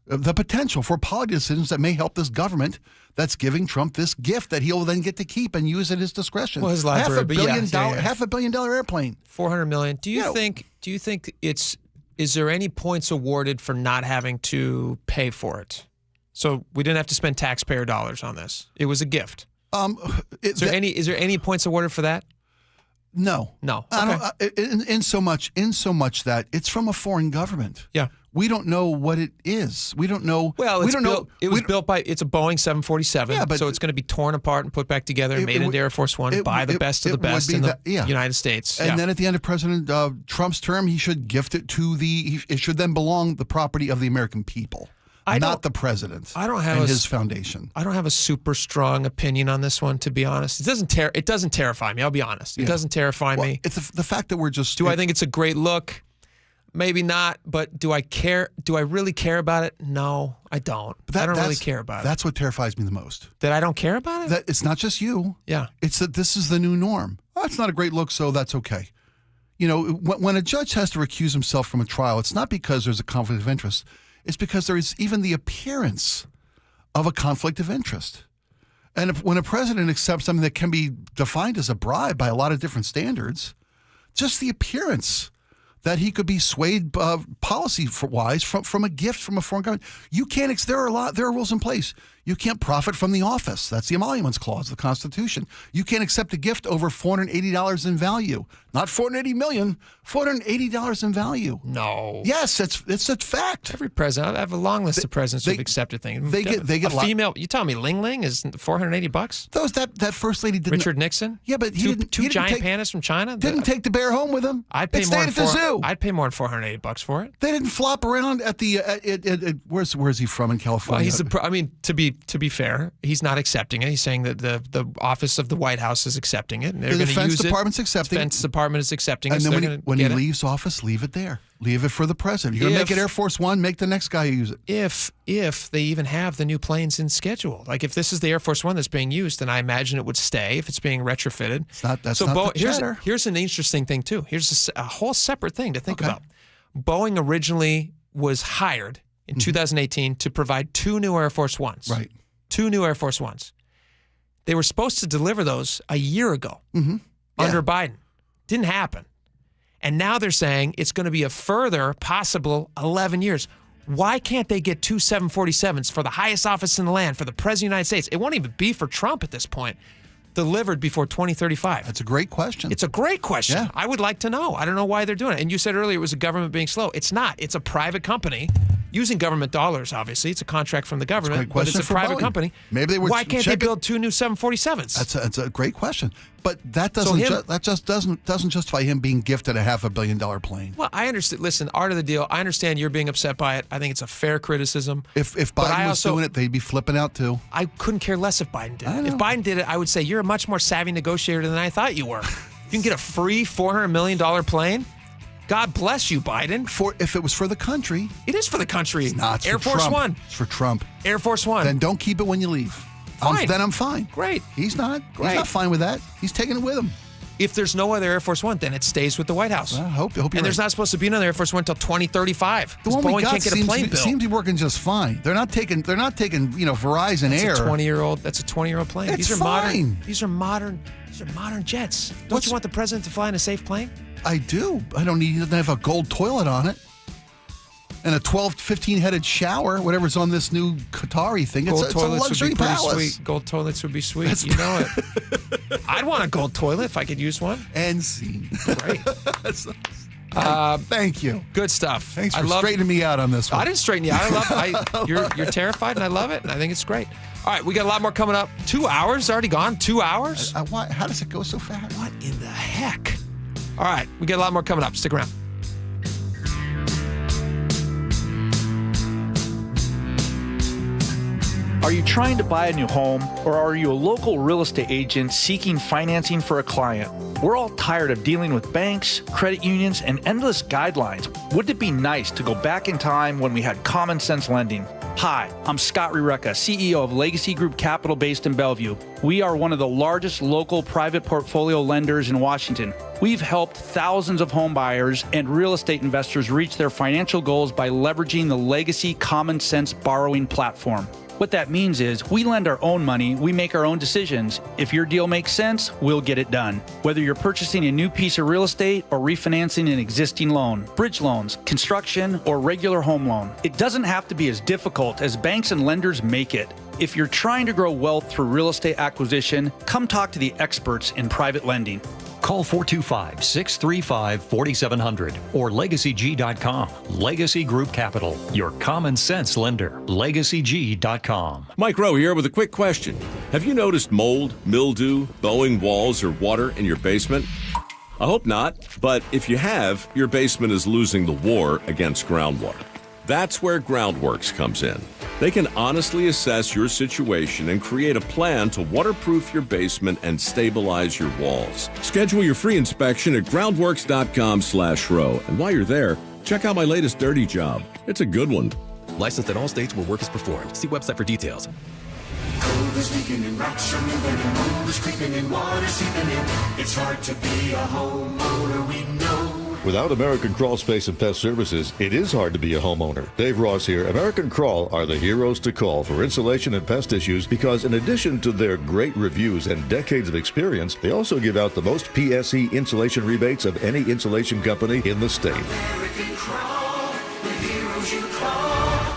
the potential for policy decisions that may help this government that's giving Trump this gift that he'll then get to keep and use at his discretion. Well, his library, $500 million airplane. $400 million. Do you think is there any points awarded for not having to pay for it? So we didn't have to spend taxpayer dollars on this. It was a gift. Is there any points awarded for that? No. Okay. I don't, in so much that it's from a foreign government. Yeah. We don't know what it is. We don't know. Well, it's a Boeing 747, so it's going to be torn apart and put back together and made into Air Force One by the best of the best in the United States. And then at the end of President Trump's term, he should gift it it should then belong the property of the American people. Not the president. His foundation. I don't have a super strong opinion on this one, to be honest. It doesn't terrify me. I'll be honest. It doesn't terrify me. It's the fact that we're just. I think it's a great look? Maybe not. But do I care? Do I really care about it? No, I don't. I don't really care about it. That's what terrifies me the most. That I don't care about it. That it's not just you. Yeah. It's that this is the new norm. Oh, it's not a great look, so that's okay. You know, when a judge has to recuse himself from a trial, it's not because there's a conflict of interest. It's because there is even the appearance of a conflict of interest. And when a president accepts something that can be defined as a bribe by a lot of different standards, just the appearance that he could be swayed policy-wise from a gift from a foreign government. You can't. There are rules in place. You can't profit from the office. That's the Emoluments Clause of the Constitution. You can't accept a gift over $480 in value. Not $480 million, $480 in value. No. Yes, it's a fact. Every president. I have a long list of presidents who've accepted things. They get a female. You tell me Ling Ling is $480? That first lady didn't. Richard Nixon. Yeah, but he didn't. Two giant pandas from China. Didn't take the bear home with him. I'd pay more. At the zoo. I'd pay more than $480 for it. They didn't flop around at the. Where's he from in California? Well, to be fair, he's not accepting it. He's saying that the office of the White House is accepting it. And they're the going to use Defense Department's accepting it. Defense Department is accepting it. And then when he leaves office, leave it there. Leave it for the president. You're going to make it Air Force One, make the next guy use it. If they even have the new planes in schedule. Like if this is the Air Force One that's being used, then I imagine it would stay if it's being retrofitted. Here's an interesting thing too. Here's a whole separate thing to think about. Boeing originally was hired in 2018 to provide 2 new Air Force Ones. Right. 2 new Air Force Ones. They were supposed to deliver those a year ago under Biden. Didn't happen. And now they're saying it's going to be a further possible 11 years. Why can't they get 2 747s for the highest office in the land, for the President of the United States? It won't even be for Trump at this point. Delivered before 2035? That's a great question. It's a great question. Yeah. I would like to know. I don't know why they're doing it. And you said earlier it was a government being slow. It's not. It's a private company using government dollars, obviously. It's a contract from the government, but it's a private company. Maybe they were. Why can't they build 2 new 747s? That's a great question. But that doesn't justify him being gifted a $500 million plane. Well, I understand. Listen, art of the deal. I understand you're being upset by it. I think it's a fair criticism. If Biden was doing it, they'd be flipping out too. I couldn't care less if Biden did it. If Biden did it, I would say you're a much more savvy negotiator than I thought you were. You can get a free $400 million plane. God bless you, Biden. If it was for the country. It is for the country. It's not. It's Air for Force Trump. One. It's for Trump. Air Force One. Then don't keep it when you leave. Fine. Then I'm fine. Great. He's not. Great. He's not fine with that. He's taking it with him. If there's no other Air Force One, then it stays with the White House. Well, I hope you're and there's not supposed to be another Air Force One until 2035. The one Boeing we got can't get a plane built. seems to be working just fine. They're not taking Verizon Air. That's a 20-year-old plane. It's These are fine. modern jets. Don't you want the president to fly in a safe plane? I do. I don't need. He doesn't have a gold toilet on it. And a 12, 15-headed shower, whatever's on this new Qatari thing. It's a luxury palace. Sweet. Gold toilets would be sweet. You know it. I'd want a gold toilet if I could use one. And scene. Great. Thank you. Good stuff. Thanks for straightening me out on this one. I didn't straighten you out. You're terrified, and I love it, and I think it's great. All right, we got a lot more coming up. 2 hours already gone. 2 hours. Why? How does it go so fast? What in the heck? All right, we got a lot more coming up. Stick around. Are you trying to buy a new home, or are you a local real estate agent seeking financing for a client? We're all tired of dealing with banks, credit unions, and endless guidelines. Wouldn't it be nice to go back in time when we had common sense lending? Hi, I'm Scott Rureka, CEO of Legacy Group Capital based in Bellevue. We are one of the largest local private portfolio lenders in Washington. We've helped thousands of home buyers and real estate investors reach their financial goals by leveraging the Legacy Common Sense borrowing platform. What that means is we lend our own money, we make our own decisions. If your deal makes sense, we'll get it done. Whether you're purchasing a new piece of real estate or refinancing an existing loan, bridge loans, construction, or regular home loan, it doesn't have to be as difficult as banks and lenders make it. If you're trying to grow wealth through real estate acquisition, come talk to the experts in private lending. Call 425-635-4700 or LegacyG.com. Legacy Group Capital, your common sense lender. LegacyG.com. Mike Rowe here with a quick question. Have you noticed mold, mildew, bowing walls, or water in your basement? I hope not, but if you have, your basement is losing the war against groundwater. That's where Groundworks comes in. They can honestly assess your situation and create a plan to waterproof your basement and stabilize your walls. Schedule your free inspection at groundworks.com/row. And while you're there, check out my latest dirty job. It's a good one. Licensed in all states where work is performed. See website for details. Cold is leaking and rocks are moving and mold is creeping and water seeping in. It's hard to be a homeowner, we know. Without American Crawl Space and Pest Services, it is hard to be a homeowner. Dave Ross here. American Crawl are the heroes to call for insulation and pest issues because in addition to their great reviews and decades of experience, they also give out the most PSE insulation rebates of any insulation company in the state. American Crawl, the heroes you call.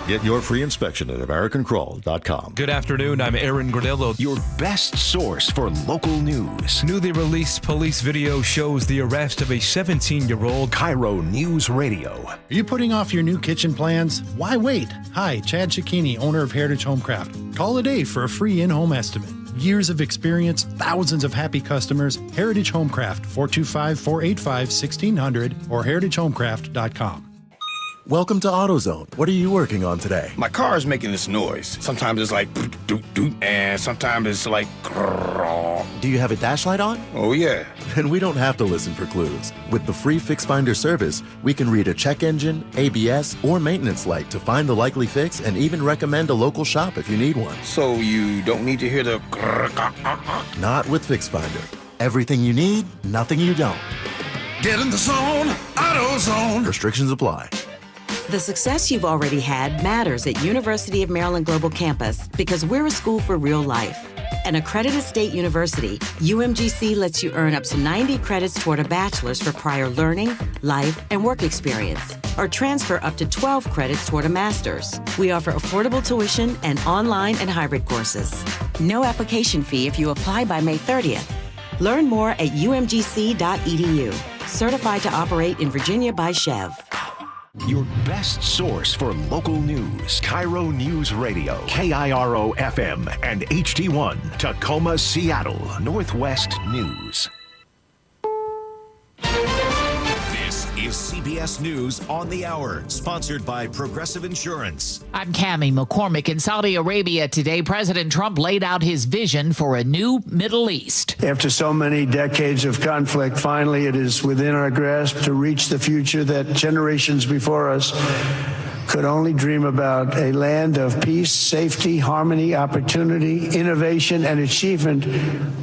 Get your free inspection at AmericanCrawl.com. Good afternoon. I'm Aaron Gordillo. Your best source for local news. Newly released police video shows the arrest of a 17-year-old. KIRO News Radio. Are you putting off your new kitchen plans? Why wait? Hi, Chad Cicchini, owner of Heritage Homecraft. Call today for a free in-home estimate. Years of experience, thousands of happy customers. Heritage Homecraft, 425-485-1600 or heritagehomecraft.com. Welcome to AutoZone. What are you working on today? My car is making this noise. Sometimes it's like doot doot, and sometimes it's like grrr. Do you have a dash light on? Oh yeah. Then we don't have to listen for clues. With the free Fix Finder service, we can read a check engine, ABS, or maintenance light to find the likely fix and even recommend a local shop if you need one. So you don't need to hear the grrr. Not with Fix Finder. Everything you need, nothing you don't. Get in the zone, AutoZone. Restrictions apply. The success you've already had matters at University of Maryland Global Campus because we're a school for real life. An accredited state university, UMGC lets you earn up to 90 credits toward a bachelor's for prior learning, life, and work experience, or transfer up to 12 credits toward a master's. We offer affordable tuition and online and hybrid courses. No application fee if you apply by May 30th. Learn more at umgc.edu. Certified to operate in Virginia by Chev. Your best source for local news. KIRO News Radio. KIRO FM and HD1. Tacoma, Seattle. Northwest News. This is CBS News on the Hour, sponsored by Progressive Insurance. I'm Cammie McCormick. In Saudi Arabia today, President Trump laid out his vision for a new Middle East. After so many decades of conflict, finally it is within our grasp to reach the future that generations before us could only dream about, a land of peace, safety, harmony, opportunity, innovation, and achievement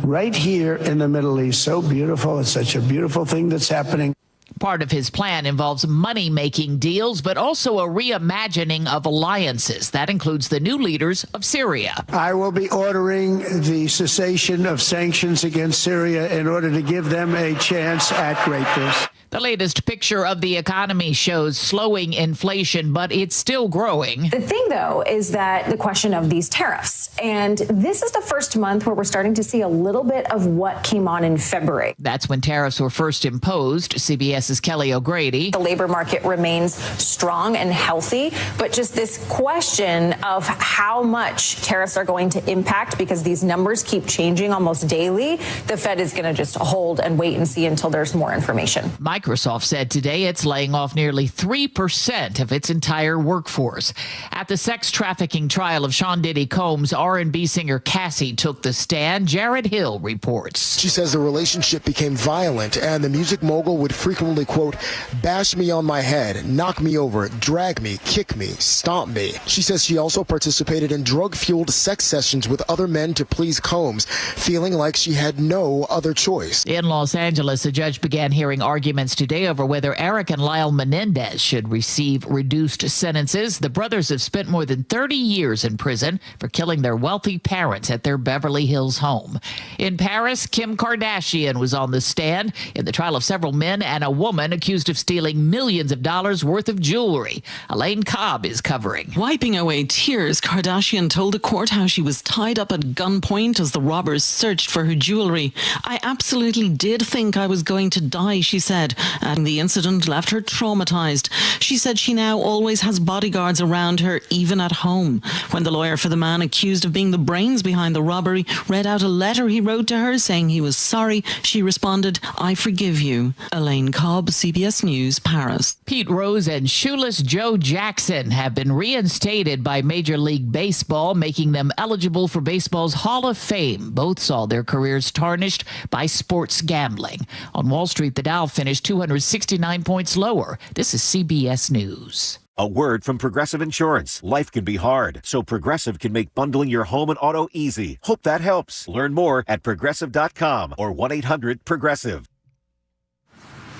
right here in the Middle East. So beautiful. It's such a beautiful thing that's happening. Part of his plan involves money-making deals, but also a reimagining of alliances. That includes the new leaders of Syria. I will be ordering the cessation of sanctions against Syria in order to give them a chance at greatness. The latest picture of the economy shows slowing inflation, but it's still growing. The thing, though, is that the question of these tariffs. And this is the first month where we're starting to see a little bit of what came on in February. That's when tariffs were first imposed. CBS's Kelly O'Grady. The labor market remains strong and healthy, but just this question of how much tariffs are going to impact, because these numbers keep changing almost daily, the Fed is going to just hold and wait and see until there's more information. Microsoft said today it's laying off nearly 3% of its entire workforce. At the sex trafficking trial of Sean Diddy Combs, R&B singer Cassie took the stand. Jared Hill reports. She says the relationship became violent and the music mogul would frequently, quote, bash me on my head, knock me over, drag me, kick me, stomp me. She says she also participated in drug-fueled sex sessions with other men to please Combs, feeling like she had no other choice. In Los Angeles, a judge began hearing arguments today over whether Eric and Lyle Menendez should receive reduced sentences. The brothers have spent more than 30 years in prison for killing their wealthy parents at their Beverly Hills home. In Paris, Kim Kardashian was on the stand in the trial of several men and a woman accused of stealing millions of dollars worth of jewelry. Elaine Cobb is covering. Wiping away tears, Kardashian told the court how she was tied up at gunpoint as the robbers searched for her jewelry. I absolutely did think I was going to die, she said, and the incident left her traumatized. She said she now always has bodyguards around her, even at home. When the lawyer for the man accused of being the brains behind the robbery read out a letter he wrote to her saying he was sorry, she responded, I forgive you. Elaine Cobb, CBS News, Paris. Pete Rose and shoeless Joe Jackson have been reinstated by Major League Baseball, making them eligible for baseball's Hall of Fame. Both saw their careers tarnished by sports gambling. On Wall Street, the Dow finished 269 points lower. This is CBS News. A word from Progressive Insurance. Life can be hard, so Progressive can make bundling your home and auto easy. Hope that helps. Learn more at Progressive.com or 1-800-PROGRESSIVE.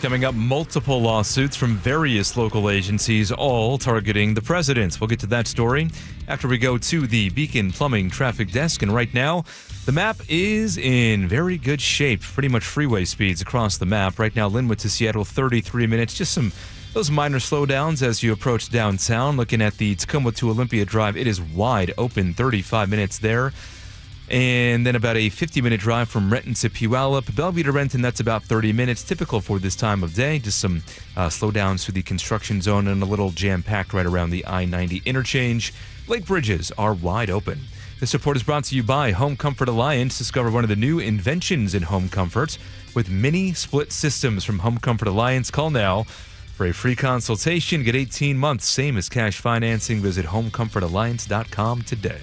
Coming up, multiple lawsuits from various local agencies, all targeting the president. We'll get to that story after we go to the Beacon Plumbing traffic desk. And right now, the map is in very good shape. Pretty much freeway speeds across the map. Right now, Linwood to Seattle, 33 minutes. Just those minor slowdowns as you approach downtown. Looking at the Tacoma to Olympia Drive, it is wide open, 35 minutes there. And then about a 50-minute drive from Renton to Puyallup. Bellevue to Renton, that's about 30 minutes, typical for this time of day. Just some slowdowns through the construction zone and a little jam-packed right around the I-90 interchange. Lake bridges are wide open. This report is brought to you by Home Comfort Alliance. Discover one of the new inventions in home comfort with mini split systems from Home Comfort Alliance. Call now for a free consultation. Get 18 months, same as cash financing. Visit homecomfortalliance.com today.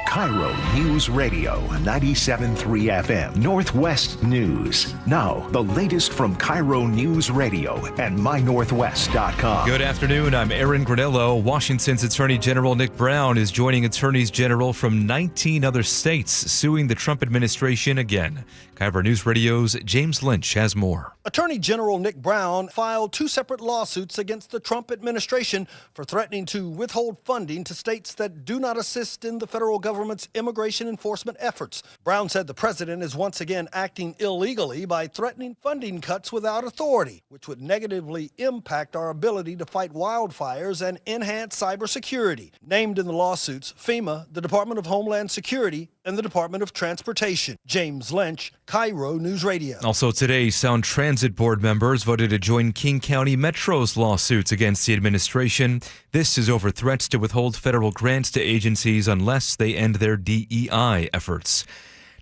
KIRO News Radio 97.3 FM Northwest News. Now, the latest from KIRO News Radio and mynorthwest.com. Good afternoon. I'm Aaron Granello. Washington's Attorney General Nick Brown is joining attorneys general from 19 other states suing the Trump administration again. KIRO News Radio's James Lynch has more. Attorney General Nick Brown filed two separate lawsuits against the Trump administration for threatening to withhold funding to states that do not assist in the federal government's immigration enforcement efforts. Brown said the president is once again acting illegally by threatening funding cuts without authority, which would negatively impact our ability to fight wildfires and enhance cybersecurity. Named in the lawsuits, FEMA, the Department of Homeland Security, and the Department of Transportation. James Lynch, KIRO News Radio. Also today, Sound Transit Board members voted to join King County Metro's lawsuits against the administration. This is over threats to withhold federal grants to agencies unless they end their DEI efforts.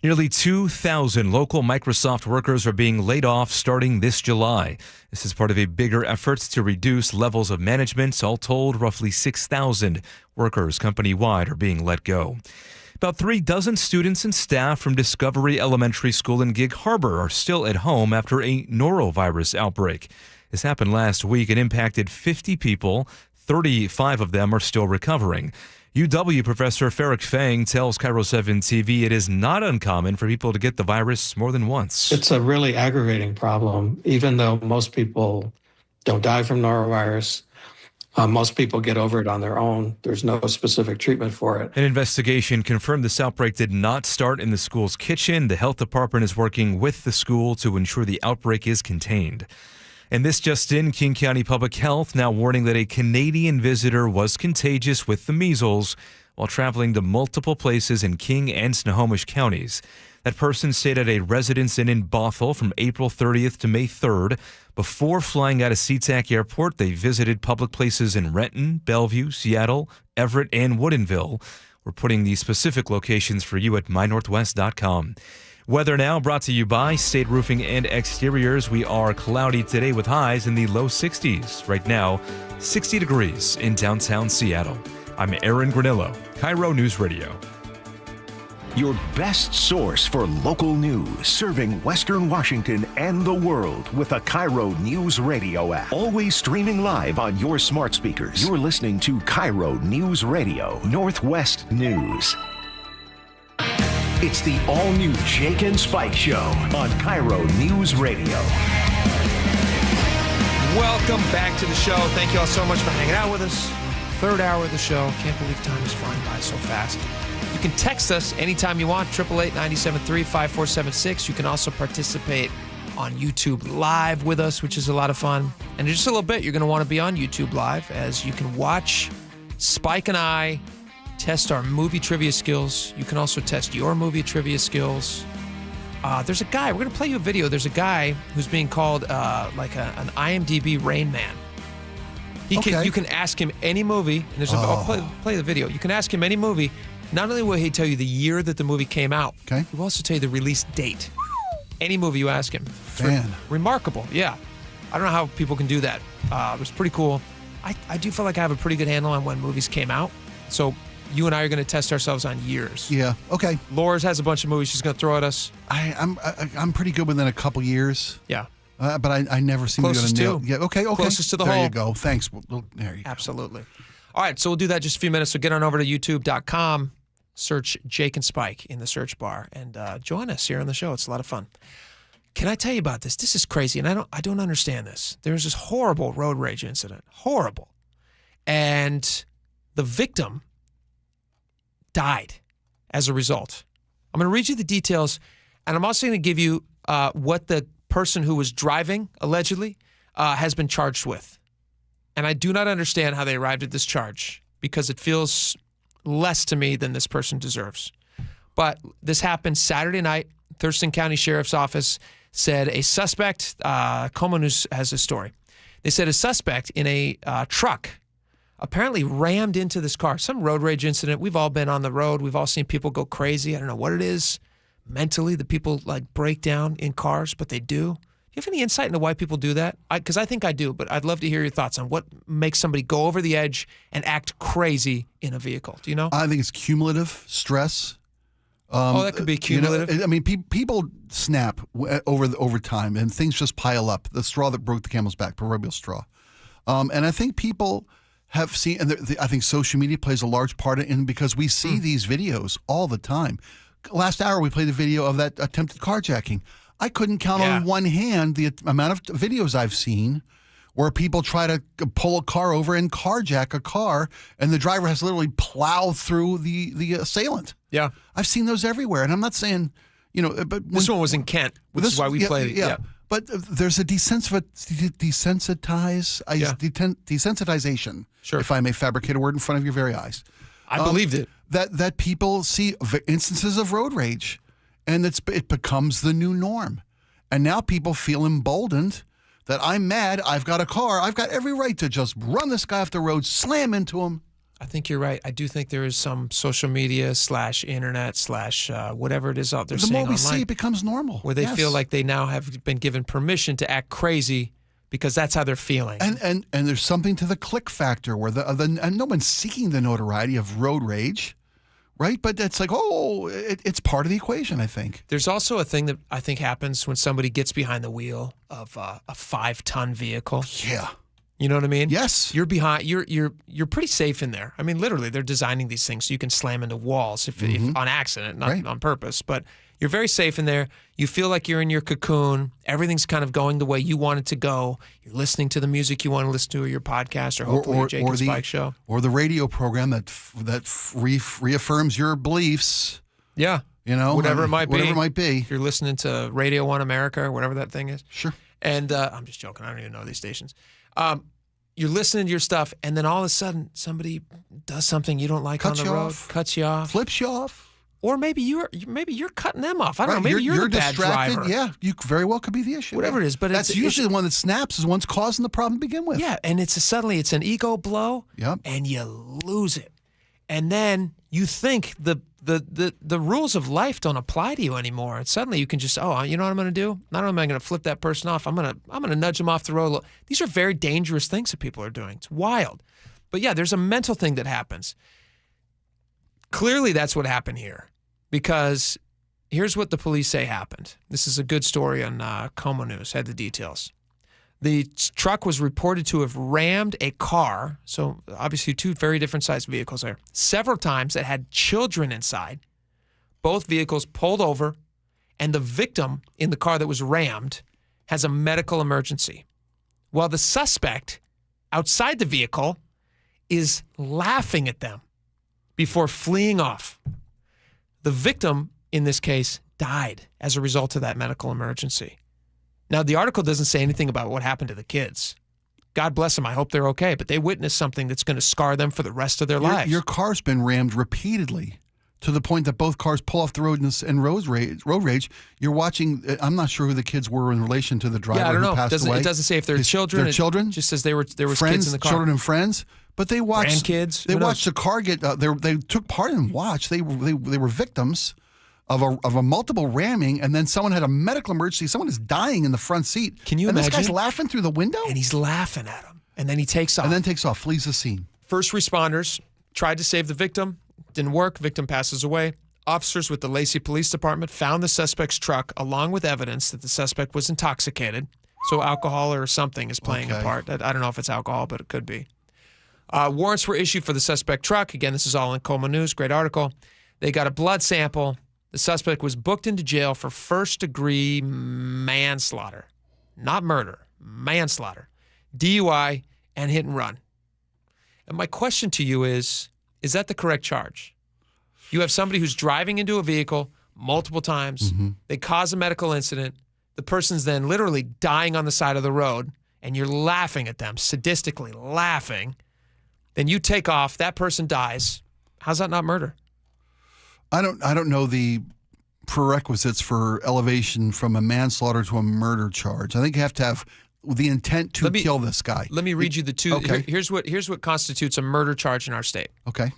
Nearly 2,000 local Microsoft workers are being laid off starting this July. This is part of a bigger effort to reduce levels of management. All told, roughly 6,000 workers company-wide are being let go. About 36 students and staff from Discovery Elementary School in Gig Harbor are still at home after a norovirus outbreak. This happened last week and impacted 50 people. 35 of them are still recovering. UW professor Farrick Fang tells KIRO 7 TV it is not uncommon for people to get the virus more than once. It's a really aggravating problem, even though most people don't die from norovirus. Most people get over it on their own. There's no specific treatment for it. An investigation confirmed this outbreak did not start in the school's kitchen. The health department is working with the school to ensure the outbreak is contained. And this just in, King County Public Health now warning that a Canadian visitor was contagious with the measles while traveling to multiple places in King and Snohomish counties. That person stayed at a residence inn in Bothell from April 30th to May 3rd. Before flying out of SeaTac Airport, they visited public places in Renton, Bellevue, Seattle, Everett, and Woodinville. We're putting the specific locations for you at mynorthwest.com. Weather now brought to you by State Roofing and Exteriors. We are cloudy today with highs in the low 60s. Right now, 60 degrees in downtown Seattle. I'm Aaron Granillo, KIRO News Radio. Your best source for local news, serving Western Washington and the world with a KIRO Newsradio app. Always streaming live on your smart speakers. You're listening to KIRO Newsradio, Northwest News. It's the all-new Jake and Spike Show on KIRO Newsradio. Welcome back to the show. Thank you all so much for hanging out with us. Third hour of the show. Can't believe time is flying by so fast. You can text us anytime you want, 888-973-5476. You can also participate on YouTube Live with us, which is a lot of fun. And in just a little bit, you're going to want to be on YouTube Live, as you can watch Spike and I test our movie trivia skills. You can also test your movie trivia skills. There's a guy, we're going to play you a video. There's a guy who's being called an IMDb Rain Man. You can ask him any movie. And I'll play the video. You can ask him any movie. Not only will he tell you the year that the movie came out, he will also tell you the release date. Any movie you ask him. It's remarkable, yeah. I don't know how people can do that. It was pretty cool. I do feel like I have a pretty good handle on when movies came out. So you and I are going to test ourselves on years. Yeah, okay. Laura's has a bunch of movies she's going to throw at us. I'm pretty good within a couple years. Yeah. But I never seem Closest to nail. to. Yeah, okay. Closest to the there hole. You go. Thanks. Well, there you go. Absolutely. All right, so we'll do that in just a few minutes. So get on over to youtube.com, search Jake and Spike in the search bar, and join us here on the show. It's a lot of fun. Can I tell you about this? This is crazy, and I don't understand this. There's this horrible road rage incident. Horrible. And the victim died as a result. I'm going to read you the details, and I'm also going to give you what the person who was driving, allegedly, has been charged with. And I do not understand how they arrived at this charge, because it feels less to me than this person deserves. But this happened Saturday night. Thurston County Sheriff's Office said a suspect, KIRO News has a story. They said a suspect in a truck apparently rammed into this car. Some road rage incident. We've all been on the road. We've all seen people go crazy. I don't know what it is mentally that people like break down in cars, but they do. Do you have any insight into why people do that? Because I think I do, but I'd love to hear your thoughts on what makes somebody go over the edge and act crazy in a vehicle. Do you know? I think it's cumulative stress. That could be cumulative. I mean, people snap over time, and things just pile up. The straw that broke the camel's back, proverbial straw. And I think people have seen, and I think social media plays a large part in, because we see these videos all the time. Last hour, we played a video of that attempted carjacking. I couldn't count on one hand the amount of videos I've seen where people try to pull a car over and carjack a car, and the driver has literally plowed through the assailant. Yeah. I've seen those everywhere, and I'm not saying, but this one was in Kent, which is why we played it. Yeah. But there's a desensitization, if I may fabricate a word in front of your very eyes. I believed it. That people see instances of road rage, and it becomes the new norm. And now people feel emboldened that I'm mad, I've got a car, I've got every right to just run this guy off the road, slam into him. I think you're right. I do think there is some social media / internet / whatever it is out there The saying more we online, see, it becomes normal. where they feel like they now have been given permission to act crazy because that's how they're feeling. And there's something to the click factor where and no one's seeking the notoriety of road rage, right? But it's like, it's part of the equation, I think. There's also a thing that I think happens when somebody gets behind the wheel of a 5-ton vehicle. Yeah. You know what I mean? Yes. You're behind. You're pretty safe in there. I mean, literally, they're designing these things so you can slam into walls if on accident, not on purpose. But you're very safe in there. You feel like you're in your cocoon. Everything's kind of going the way you want it to go. You're listening to the music you want to listen to, or your podcast, or hopefully your Jake and Spike show, or the radio program that reaffirms your beliefs. Yeah. You know, whatever it might be. Whatever it might be. If you're listening to Radio 1 America or whatever that thing is. Sure. And I'm just joking. I don't even know these stations. You're listening to your stuff, and then all of a sudden somebody does something you don't like on the road, cuts you off, flips you off, or maybe you're cutting them off. I don't know. Maybe you're the bad distracted. driver. Yeah, you very well could be the issue. Whatever it is, but that's usually the one that snaps is the one's causing the problem to begin with. Yeah, and suddenly it's an ego blow. Yep. And you lose it, and then you think the rules of life don't apply to you anymore. And suddenly you can just, you know what I'm going to do? Not only am I going to flip that person off, I'm going to nudge them off the road. These are very dangerous things that people are doing. It's wild. But yeah, there's a mental thing that happens. Clearly that's what happened here, because here's what the police say happened. This is a good story on KIRO News, had the details. The truck was reported to have rammed a car, so obviously two very different sized vehicles there, several times that had children inside. Both vehicles pulled over, and the victim in the car that was rammed has a medical emergency, while the suspect outside the vehicle is laughing at them before fleeing off. The victim, in this case, died as a result of that medical emergency. Now, the article doesn't say anything about what happened to the kids. God bless them. I hope they're okay. But they witnessed something that's going to scar them for the rest of their lives. Your car's been rammed repeatedly to the point that both cars pull off the road and road rage. You're watching. I'm not sure who the kids were in relation to the driver I don't know. who passed away. It doesn't say if they're children. They're children. It just says there was friends, kids in the car. Children and friends. But they watched grandkids. They watched the car get. They took part and watched. They were victims of a multiple ramming, and then someone had a medical emergency. Someone is dying in the front seat. Can you and imagine? This guy's laughing through the window, and he's laughing at him, and then he takes off. Flees the scene. First responders tried to save the victim. Didn't work. Victim passes away. Officers with the Lacey Police Department found the suspect's truck along with evidence that the suspect was intoxicated. So alcohol or something is playing a part. I don't know if it's alcohol, but it could be. Warrants were issued for the suspect truck. Again, this is all in KIRO News. Great article. They got a blood sample. The suspect was booked into jail for first-degree manslaughter. Not murder. Manslaughter. DUI and hit and run. And my question to you is that the correct charge? You have somebody who's driving into a vehicle multiple times. Mm-hmm. They cause a medical incident. The person's then literally dying on the side of the road, and you're laughing at them, sadistically laughing. Then you take off. That person dies. How's that not murder? I don't know the prerequisites for elevation from a manslaughter to a murder charge. I think you have to have the intent to kill this guy. Let me read you the two. Okay. Here's what constitutes a murder charge in our state. Okay.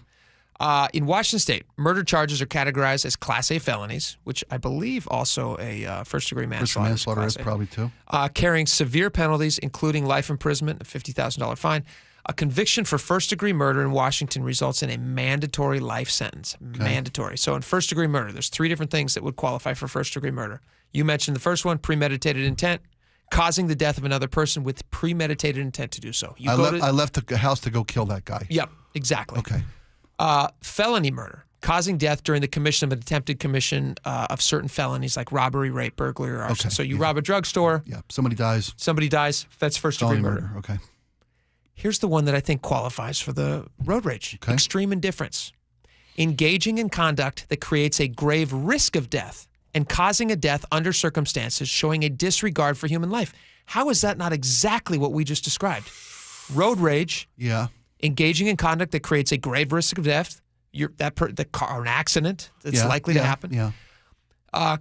In Washington State, murder charges are categorized as Class A felonies, which I believe also a first-degree manslaughter. Manslaughter is probably too. Carrying severe penalties, including life imprisonment, a $50,000 fine. A conviction for first-degree murder in Washington results in a mandatory life sentence. Okay. Mandatory. So in first-degree murder, there's three different things that would qualify for first-degree murder. You mentioned the first one, premeditated intent, causing the death of another person with premeditated intent to do so. I left the house to go kill that guy. Yep, exactly. Okay. Felony murder, causing death during the commission of an attempted commission of certain felonies like robbery, rape, burglary, or arson. Okay. So you rob a drugstore. Yeah, somebody dies. That's first-degree murder. Okay. Here's the one that I think qualifies for the road rage. Okay. Extreme indifference. Engaging in conduct that creates a grave risk of death and causing a death under circumstances showing a disregard for human life. How is that not exactly what we just described? Road rage. Yeah. Engaging in conduct that creates a grave risk of death. The car, an accident that's likely to happen. Yeah.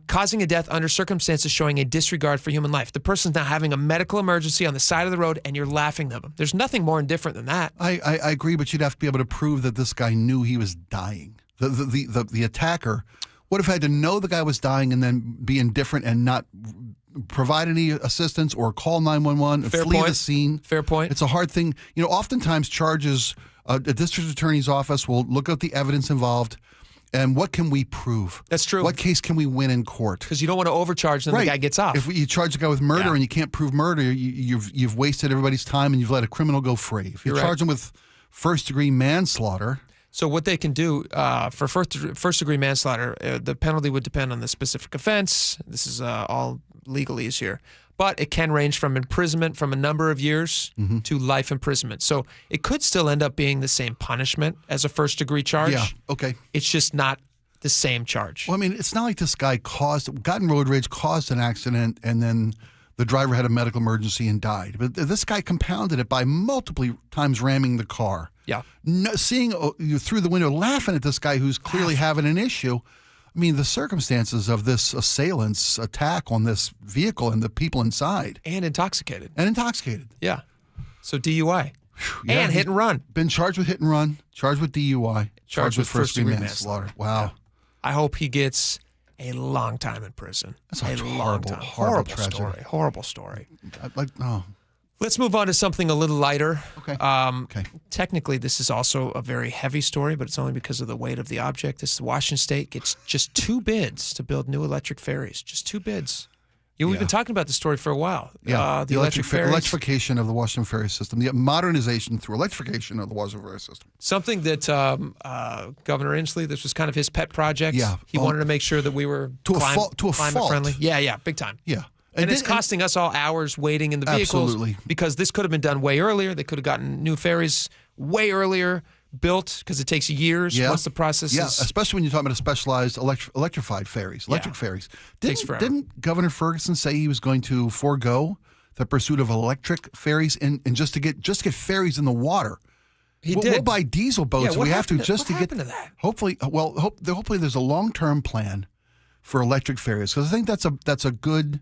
Causing a death under circumstances showing a disregard for human life. The person's now having a medical emergency on the side of the road, and you're laughing at them. There's nothing more indifferent than that. I agree, but you'd have to be able to prove that this guy knew he was dying. The attacker would have had to know the guy was dying and then be indifferent and not provide any assistance or call 911 and flee the scene. Fair point. It's a hard thing. Oftentimes charges, a district attorney's office will look at the evidence involved, And what can we prove? That's true. What case can we win in court? Because you don't want to overcharge them, right. The guy gets off. If you charge a guy with murder and you can't prove murder, you've wasted everybody's time and you've let a criminal go free. If you charge him with first-degree manslaughter... So what they can do for first-degree manslaughter, the penalty would depend on the specific offense. This is all legalese here. But it can range from imprisonment from a number of years to life imprisonment. So it could still end up being the same punishment as a first-degree charge. Yeah, okay. It's just not the same charge. Well, I mean, it's not like this guy got in road rage, caused an accident, and then the driver had a medical emergency and died. But this guy compounded it by multiple times ramming the car. Yeah. Seeing you through the window, laughing at this guy who's clearly having an issue. I mean, the circumstances of this assailant's attack on this vehicle and the people inside. And intoxicated. Yeah. So DUI. And hit and run. Been charged with hit and run, charged with DUI, charged with first-degree manslaughter. Wow. Yeah. I hope he gets a long time in prison. That's a horrible tragedy. Story. Horrible story. Oh. Let's move on to something a little lighter. Okay. Okay. Technically, this is also a very heavy story, but it's only because of the weight of the object. This is Washington State gets just 2 bids to build new electric ferries. Just 2 bids. We've been talking about this story for a while. Yeah, the electric ferries. Electrification of the Washington ferry system, the modernization through electrification of the Washington ferry system. Something that Governor Inslee, this was kind of his pet project. Yeah. He wanted to make sure that we were climate friendly. Yeah, big time. Yeah. And it's costing us all hours waiting in the vehicles. Absolutely. Because this could have been done way earlier. They could have gotten new ferries way earlier built because it takes years once the process is... especially when you're talking about a specialized electrified ferries, electric ferries. Takes forever. Didn't Governor Ferguson say he was going to forego the pursuit of electric ferries and just to get ferries in the water? We'll buy diesel boats. Yeah, we have to just to get to that? Hopefully, hopefully there's a long-term plan for electric ferries because I think that's a good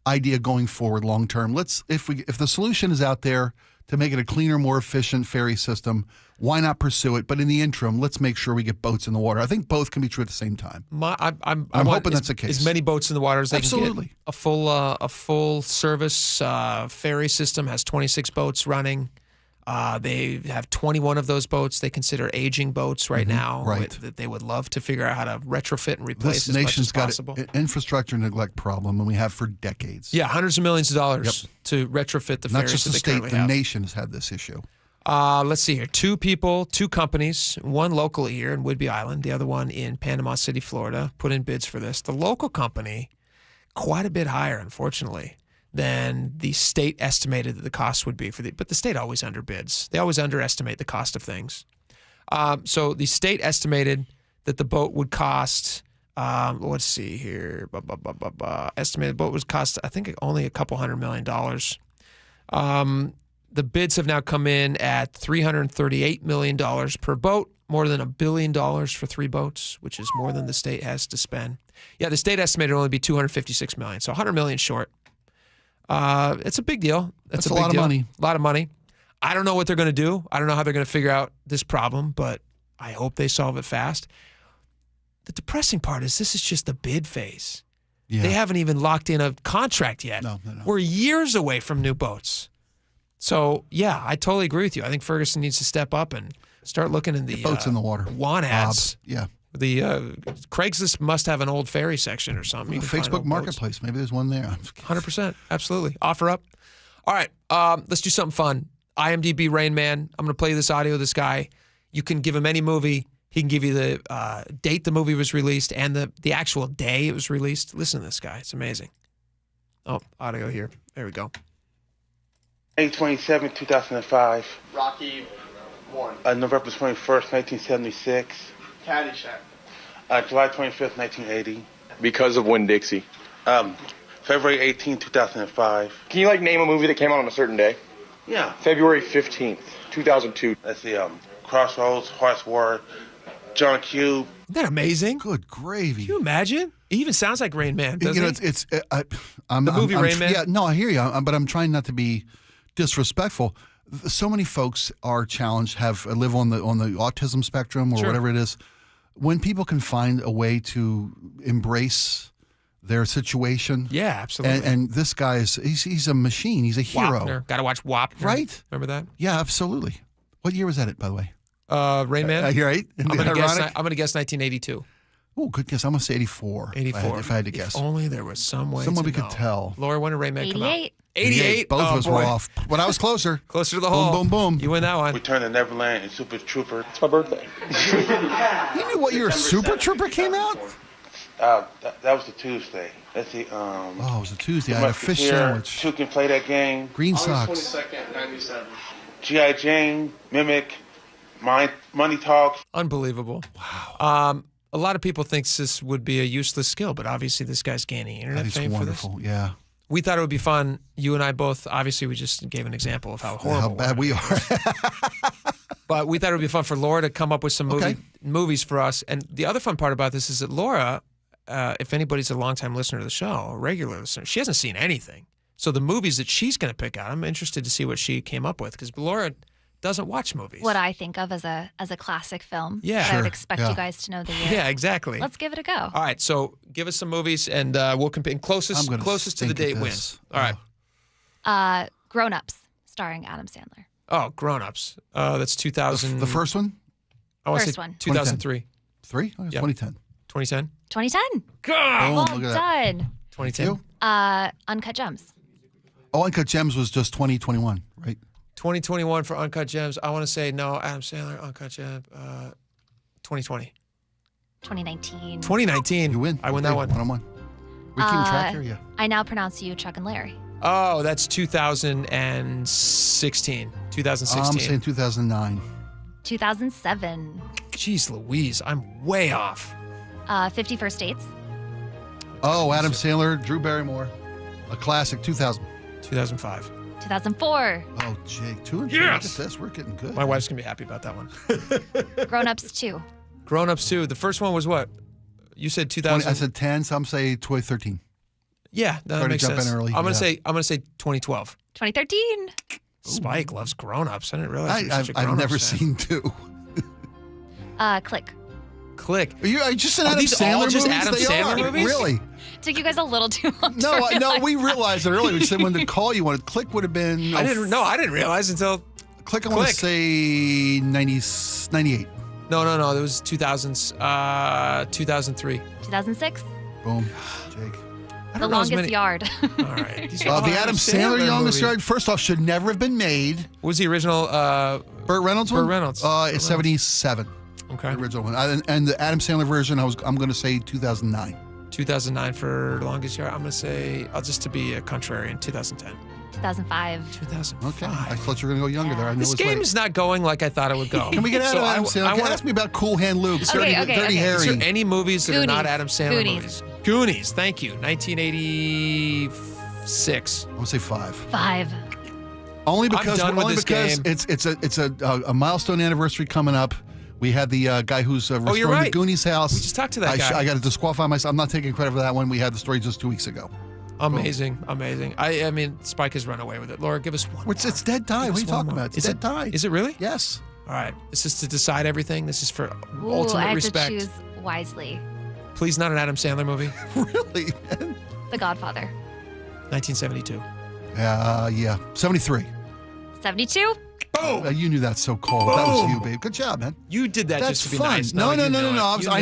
idea going forward long term. If the solution is out there to make it a cleaner, more efficient ferry system, why not pursue it? But in the interim, let's make sure we get boats in the water. I think both can be true at the same time. I'm hoping that's the case. As many boats in the water as they Absolutely. can get. A full service ferry system has 26 boats running. They have 21 of those boats they consider aging boats right now. Right. That they would love to figure out how to retrofit and replace this as much nation's as possible. got an infrastructure neglect problem, and we have for decades. Yeah, hundreds of millions of dollars to retrofit the Not ferries just that the they state, currently the have. nation has had this issue. Let's see here. 2 people, 2 companies, one locally here in Whidbey Island, the other one in Panama City, Florida, put in bids for this. The local company, quite a bit higher, unfortunately, than the state estimated that the cost would be but the state always underbids. They always underestimate the cost of things. So the state estimated that the boat would cost, let's see here, estimated boat would cost, I think, only a couple $100 million. The bids have now come in at $338 million per boat, more than $1 billion for 3 boats, which is more than the state has to spend. Yeah, the state estimated it would only be $256 million, so $100 million short. It's a big deal. That's a lot of money. A lot of money. I don't know what they're going to do. I don't know how they're going to figure out this problem, but I hope they solve it fast. The depressing part is this is just the bid phase. Yeah. They haven't even locked in a contract yet. No. We're years away from new boats. So, yeah, I totally agree with you. I think Ferguson needs to step up and start looking in the boats in the water. Want ads. Yeah. The Craigslist must have an old ferry section or something. You can find Facebook old Marketplace. boats. Maybe there's one there. 100%. Absolutely. Offer up. All right. Let's do something fun. IMDb Rain Man. I'm going to play this audio of this guy. You can give him any movie. He can give you the date the movie was released and the actual day it was released. Listen to this guy. It's amazing. Oh, audio here. There we go. May 27, 2005. Rocky 1. November 21st, 1976. Caddyshack. July 25th, 1980. Because of Winn-Dixie. February 18, 2005. Can you name a movie that came out on a certain day? Yeah. February 15th, 2002. Let's see. Crossroads, Heart's War, John Q. Isn't that amazing? Good gravy. Can you imagine? He even sounds like Rain Man, doesn't he? It's the movie Rain Man? Yeah, no, I hear you, but I'm trying not to be disrespectful. So many folks are challenged, live on the autism spectrum or whatever it is. When people can find a way to embrace their situation, yeah, absolutely. And this guy he's a machine. He's a hero. Got to watch Wapner. Right? Remember that? Yeah, absolutely. What year was that? By the way, Rain Man? You're right. I'm going to guess 1982. Oh, good guess. I'm going to say 84. 84. If I had to guess. If only there was some way Someone to we could know. tell. Laura, when did Rain Man come out? 88. 88. Both of us were off. But I was closer. Closer to the hole. Boom, boom, boom. You win that one. Return to Neverland and Super Trooper. It's my birthday. You knew what year Super Trooper came out? That was the Tuesday. That's the Oh, it was a Tuesday. I had a fish sandwich. Two can play that game. Green socks. August 22nd, 97. G.I. Jane, Mimic, Money Talk. Unbelievable. Wow. A lot of people think this would be a useless skill, but obviously this guy's gaining internet fame for this. Wonderful, yeah. We thought it would be fun. You and I both, obviously, we just gave an example of how horrible How bad we are. But we thought it would be fun for Laura to come up with some movies for us. And the other fun part about this is that Laura, if anybody's a longtime listener to the show, a regular listener, she hasn't seen anything. So the movies that she's going to pick out, I'm interested to see what she came up with, because Laura doesn't watch movies. What I think of as a classic film. Yeah. I would expect you guys to know the year. Yeah, exactly. Let's give it a go. All right, so give us some movies, and we'll compare. Closest to the date wins. All right. Grown Ups, starring Adam Sandler. Oh, Grown Ups. That's 2000. The first one? I want to First say one. 2003. 3? Oh, 2010. 2010? 2010. God! Well done. 2010. Uncut Gems. Oh, Uncut Gems was just 2021, right? 2021 for Uncut Gems. I want to say no. Adam Sandler, Uncut Gems. 2020. 2019. 2019. You win. I win that one. 1-on-1. We keep track here, yeah. I now pronounce you Chuck and Larry. Oh, that's 2016. 2016. I'm saying 2009. 2007. Jeez Louise, I'm way off. 50 First Dates. Oh, Adam Sandler, Drew Barrymore. A classic, 2000. 2005. 2004. Oh, Jake, 2 and 3. Yes! Look at this. We're getting good. My wife's going to be happy about that one. Grown Ups 2. Grown Ups 2. The first one was what? You said 2000. I said 10, so I'm saying 2013. Yeah, that makes sense. In early. I'm gonna say 2012. 2013. Spike loves Grown Ups. I didn't realize you were such a I've Grown never Ups fan. seen 2. Click. Click. Are you just an Are Adam these Sandler all just movies? Adam They Sandler are. movies? Really? Took you guys a little too long. No, we realized it earlier. We said when the call you wanted, Click would have been. I didn't realize until Click. I want to say 98. No. It was 2000s. 2003. 2006. Boom, Jake. The Longest Yard. All right. The Adam Sandler Longest Yard, first off, should never have been made. What was the original? Burt Reynolds one? Burt Reynolds. It's 77. Okay. The original one. And the Adam Sandler version, I'm going to say 2009. 2009 for Longest Yard. I'm going to say, just to be a contrarian, 2010. 2005. 2005. Okay. I thought you were going to go younger there. I knew This it was late. game's not going like I thought it would go. Can we get out of Adam Sandler? I Ask me about Cool Hand Luke, Okay, Dirty Harry. Is there any movies that are not Goonies. Adam Sandler Goonies. movies? Goonies. Thank you. 1986. I'm going to say 5. 5. Only because done with this game. it's a milestone anniversary coming up. We had the guy who's restoring you're right. the Goonies house. We just talked to that guy. I got to disqualify myself. I'm not taking credit for that one. We had the story just 2 weeks ago. Amazing. I mean, Spike has run away with it. Laura, give us one. It's dead tie. What are you talking about? It's dead tie. Is it really? Yes. All right. This is to decide everything. This is for Ooh, ultimate I have respect. to choose wisely. Please, not an Adam Sandler movie. Really, man? The Godfather. 1972. Yeah. 73. 72. Boom! You knew that so cold. That was you, babe. Good job, man. You did that That's just to be fun. nice. No. You I knew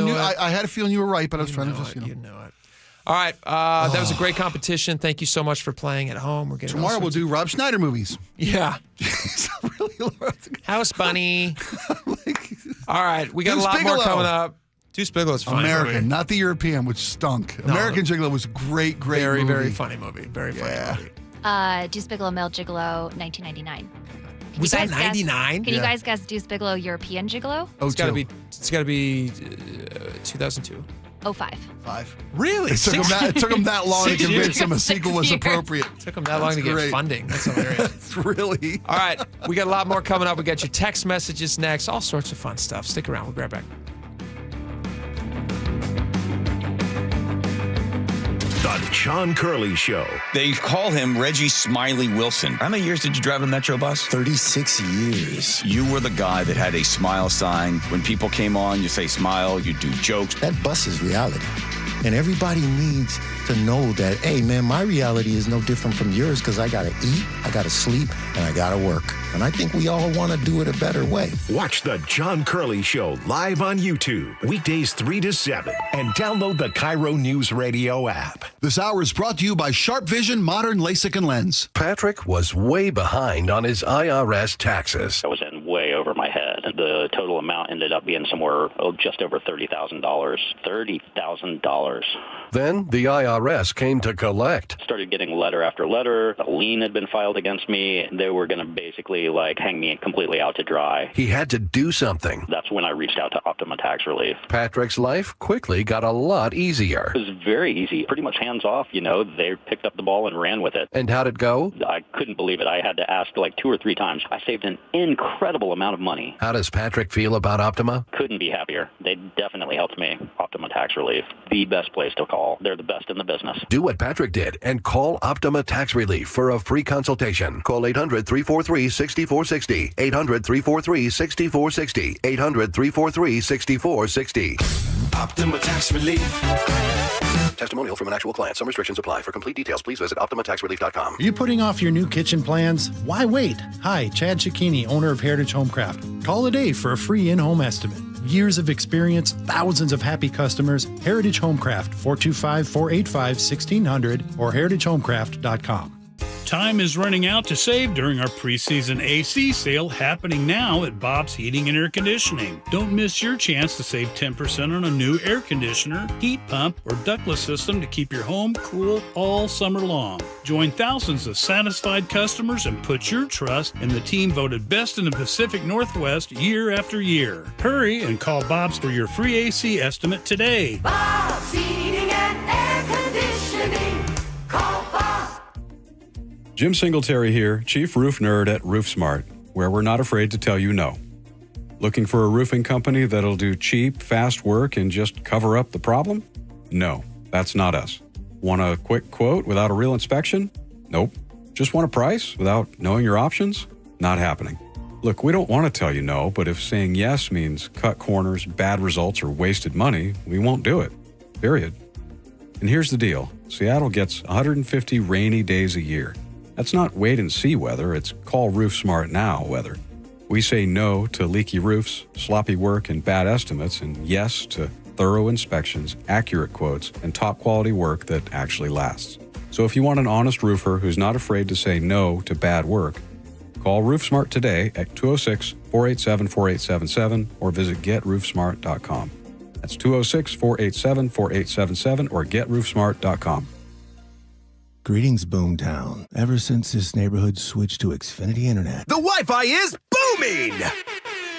knew. it. I had a feeling you were right, but I was trying to know just, it. You know it. All right. That was a great competition. Thank you so much for playing at home. We're getting Tomorrow we'll do Rob Schneider movies. Yeah. Really, Laura? House Bunny. All right. We got Deuce a lot Bigelow. more coming up. Deuce Bigelow's funny. American, not the European, which stunk. No. American Gigolo was a great Very, movie. very funny movie. Very funny movie. Deuce Bigelow, Male Gigolo, 1999. Was that 99? Can you guys guess Deuce Bigelow, European Gigolo? It's got to be 2002. 05. 5. Really? It took him that long to convince him a sequel was appropriate. Took him that long to get funding. That's hilarious. It's really. All right. We got a lot more coming up. We got your text messages next. All sorts of fun stuff. Stick around. We'll be right back. The Sean Curley Show. They call him Reggie Smiley Wilson. How many years did you drive a Metro bus? 36 years. You were the guy that had a smile sign. When people came on, you say smile, you do jokes. That bus is reality. And everybody needs to know that, hey, man, my reality is no different from yours because I got to eat, I got to sleep, and I got to work. And I think we all want to do it a better way. Watch the John Curley Show live on YouTube, weekdays 3 to 7, and download the KIRO News Radio app. This hour is brought to you by Sharp Vision Modern LASIK and Lens. Patrick was way behind on his IRS taxes. I was in way over my head. The total amount ended up being somewhere just over $30,000. $30,000. Then the IRS came to collect. Started getting letter after letter. A lien had been filed against me. They were going to basically hang me completely out to dry. He had to do something. That's when I reached out to Optima Tax Relief. Patrick's life quickly got a lot easier. It was very easy, pretty much hands off. They picked up the ball and ran with it. And how'd it go? I couldn't believe it. I had to ask 2 or 3 times. I saved an incredible amount of money. How does Patrick feel about Optima? Couldn't be happier. They definitely helped me. Optima Tax Relief, the best place to call. They're the best in the business. Do what Patrick did and call Optima Tax Relief for a free consultation. Call 800-343-6460. 800-343-6460. 800-343-6460. Optima Tax Relief. Testimonial from an actual client. Some restrictions apply. For complete details, please visit OptimaTaxRelief.com. Are you putting off your new kitchen plans? Why wait? Hi, Chad Cicchini, owner of Heritage Homecraft. Call today for a free in-home estimate. Years of experience, thousands of happy customers. Heritage Homecraft, 425-485-1600 or heritagehomecraft.com. Time is running out to save during our preseason AC sale happening now at Bob's Heating and Air Conditioning. Don't miss your chance to save 10% on a new air conditioner, heat pump, or ductless system to keep your home cool all summer long. Join thousands of satisfied customers and put your trust in the team voted best in the Pacific Northwest year after year. Hurry and call Bob's for your free AC estimate today. Bob's Heating and Air Conditioning. Call Bob. Jim Singletary here, Chief Roof Nerd at RoofSmart, where we're not afraid to tell you no. Looking for a roofing company that'll do cheap, fast work and just cover up the problem? No, that's not us. Want a quick quote without a real inspection? Nope. Just want a price without knowing your options? Not happening. Look, we don't want to tell you no, but if saying yes means cut corners, bad results, or wasted money, we won't do it. Period. And here's the deal. Seattle gets 150 rainy days a year. That's not wait and see weather, it's call RoofSmart now weather. We say no to leaky roofs, sloppy work, and bad estimates, and yes to thorough inspections, accurate quotes, and top quality work that actually lasts. So if you want an honest roofer who's not afraid to say no to bad work, call RoofSmart today at 206-487-4877 or visit GetRoofSmart.com. That's 206-487-4877 or GetRoofSmart.com. Greetings, Boomtown. Ever since this neighborhood switched to Xfinity Internet, the Wi-Fi is booming!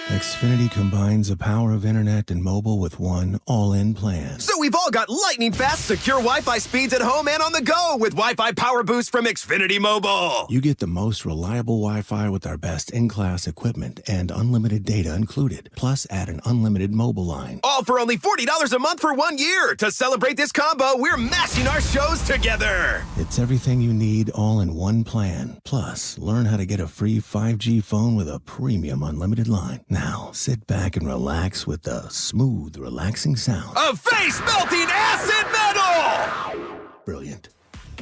Xfinity combines the power of internet and mobile with one all-in plan. So we've all got lightning-fast, secure Wi-Fi speeds at home and on the go with Wi-Fi Power Boost from Xfinity Mobile. You get the most reliable Wi-Fi with our best in-class equipment and unlimited data included. Plus, add an unlimited mobile line. All for only $40 a month for 1 year. To celebrate this combo, we're mashing our shows together. It's everything you need all in one plan. Plus, learn how to get a free 5G phone with a premium unlimited line. Now, sit back and relax with the smooth, relaxing sound of face-melting acid metal! Brilliant.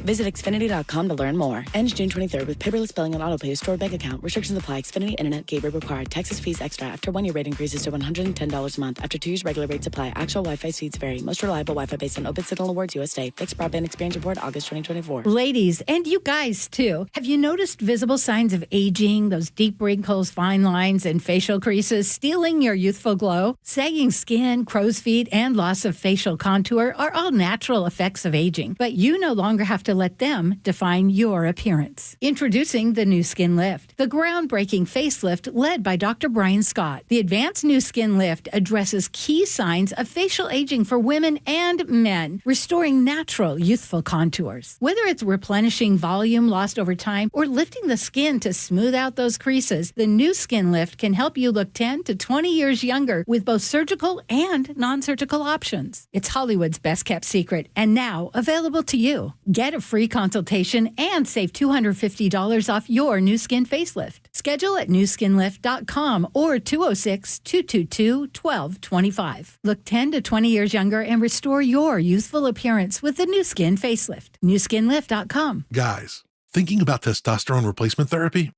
Visit Xfinity.com to learn more. Ends June 23rd with paperless billing and autopay to stored bank account. Restrictions apply. Xfinity Internet gateway required. Texas fees extra. After 1 year rate increases to $110 a month. After 2 years regular rates apply. Actual Wi-Fi speeds vary. Most reliable Wi-Fi based on Open Signal Awards USA. Fixed broadband experience report August 2024. Ladies, and you guys too. Have you noticed visible signs of aging? Those deep wrinkles, fine lines, and facial creases stealing your youthful glow? Sagging skin, crow's feet, and loss of facial contour are all natural effects of aging. But you no longer have to let them define your appearance. Introducing the New Skin Lift, the groundbreaking facelift led by Dr. Brian Scott. The advanced New Skin Lift addresses key signs of facial aging for women and men, restoring natural, youthful contours. Whether it's replenishing volume lost over time or lifting the skin to smooth out those creases, the New Skin Lift can help you look 10 to 20 years younger with both surgical and non-surgical options. It's Hollywood's best-kept secret and now available to you. Get a free consultation and save $250 off your new skin facelift. Schedule at newskinlift.com or 206-222-1225. Look 10 to 20 years younger and restore your youthful appearance with the new skin facelift. newskinlift.com. Guys, thinking about testosterone replacement therapy?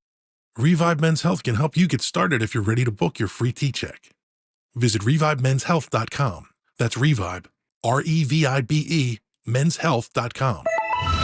Revive Men's Health can help you get started if you're ready to book your free T-check. Visit revivemenshealth.com. That's Revive, REVIBE, menshealth.com.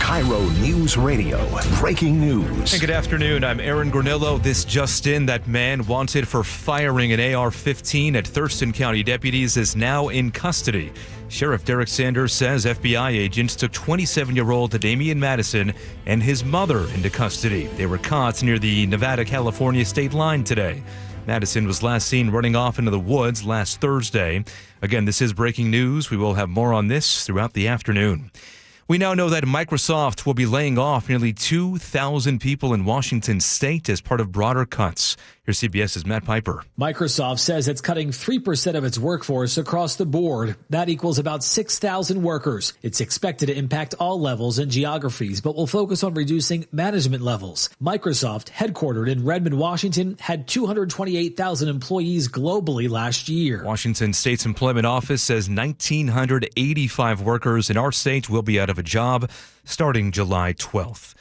KIRO News Radio. Breaking news. And good afternoon. I'm Aaron Granillo. This just in, that man wanted for firing an AR-15 at Thurston County deputies is now in custody. Sheriff Derek Sanders says FBI agents took 27-year-old Damian Madison and his mother into custody. They were caught near the Nevada-California state line today. Madison was last seen running off into the woods last Thursday. Again, this is breaking news. We will have more on this throughout the afternoon. We now know that Microsoft will be laying off nearly 2,000 people in Washington state as part of broader cuts. Here's CBS's Matt Piper. Microsoft says it's cutting 3% of its workforce across the board. That equals about 6,000 workers. It's expected to impact all levels and geographies, but will focus on reducing management levels. Microsoft, headquartered in Redmond, Washington, had 228,000 employees globally last year. Washington State's Employment Office says 1,985 workers in our state will be out of a job starting July 12th.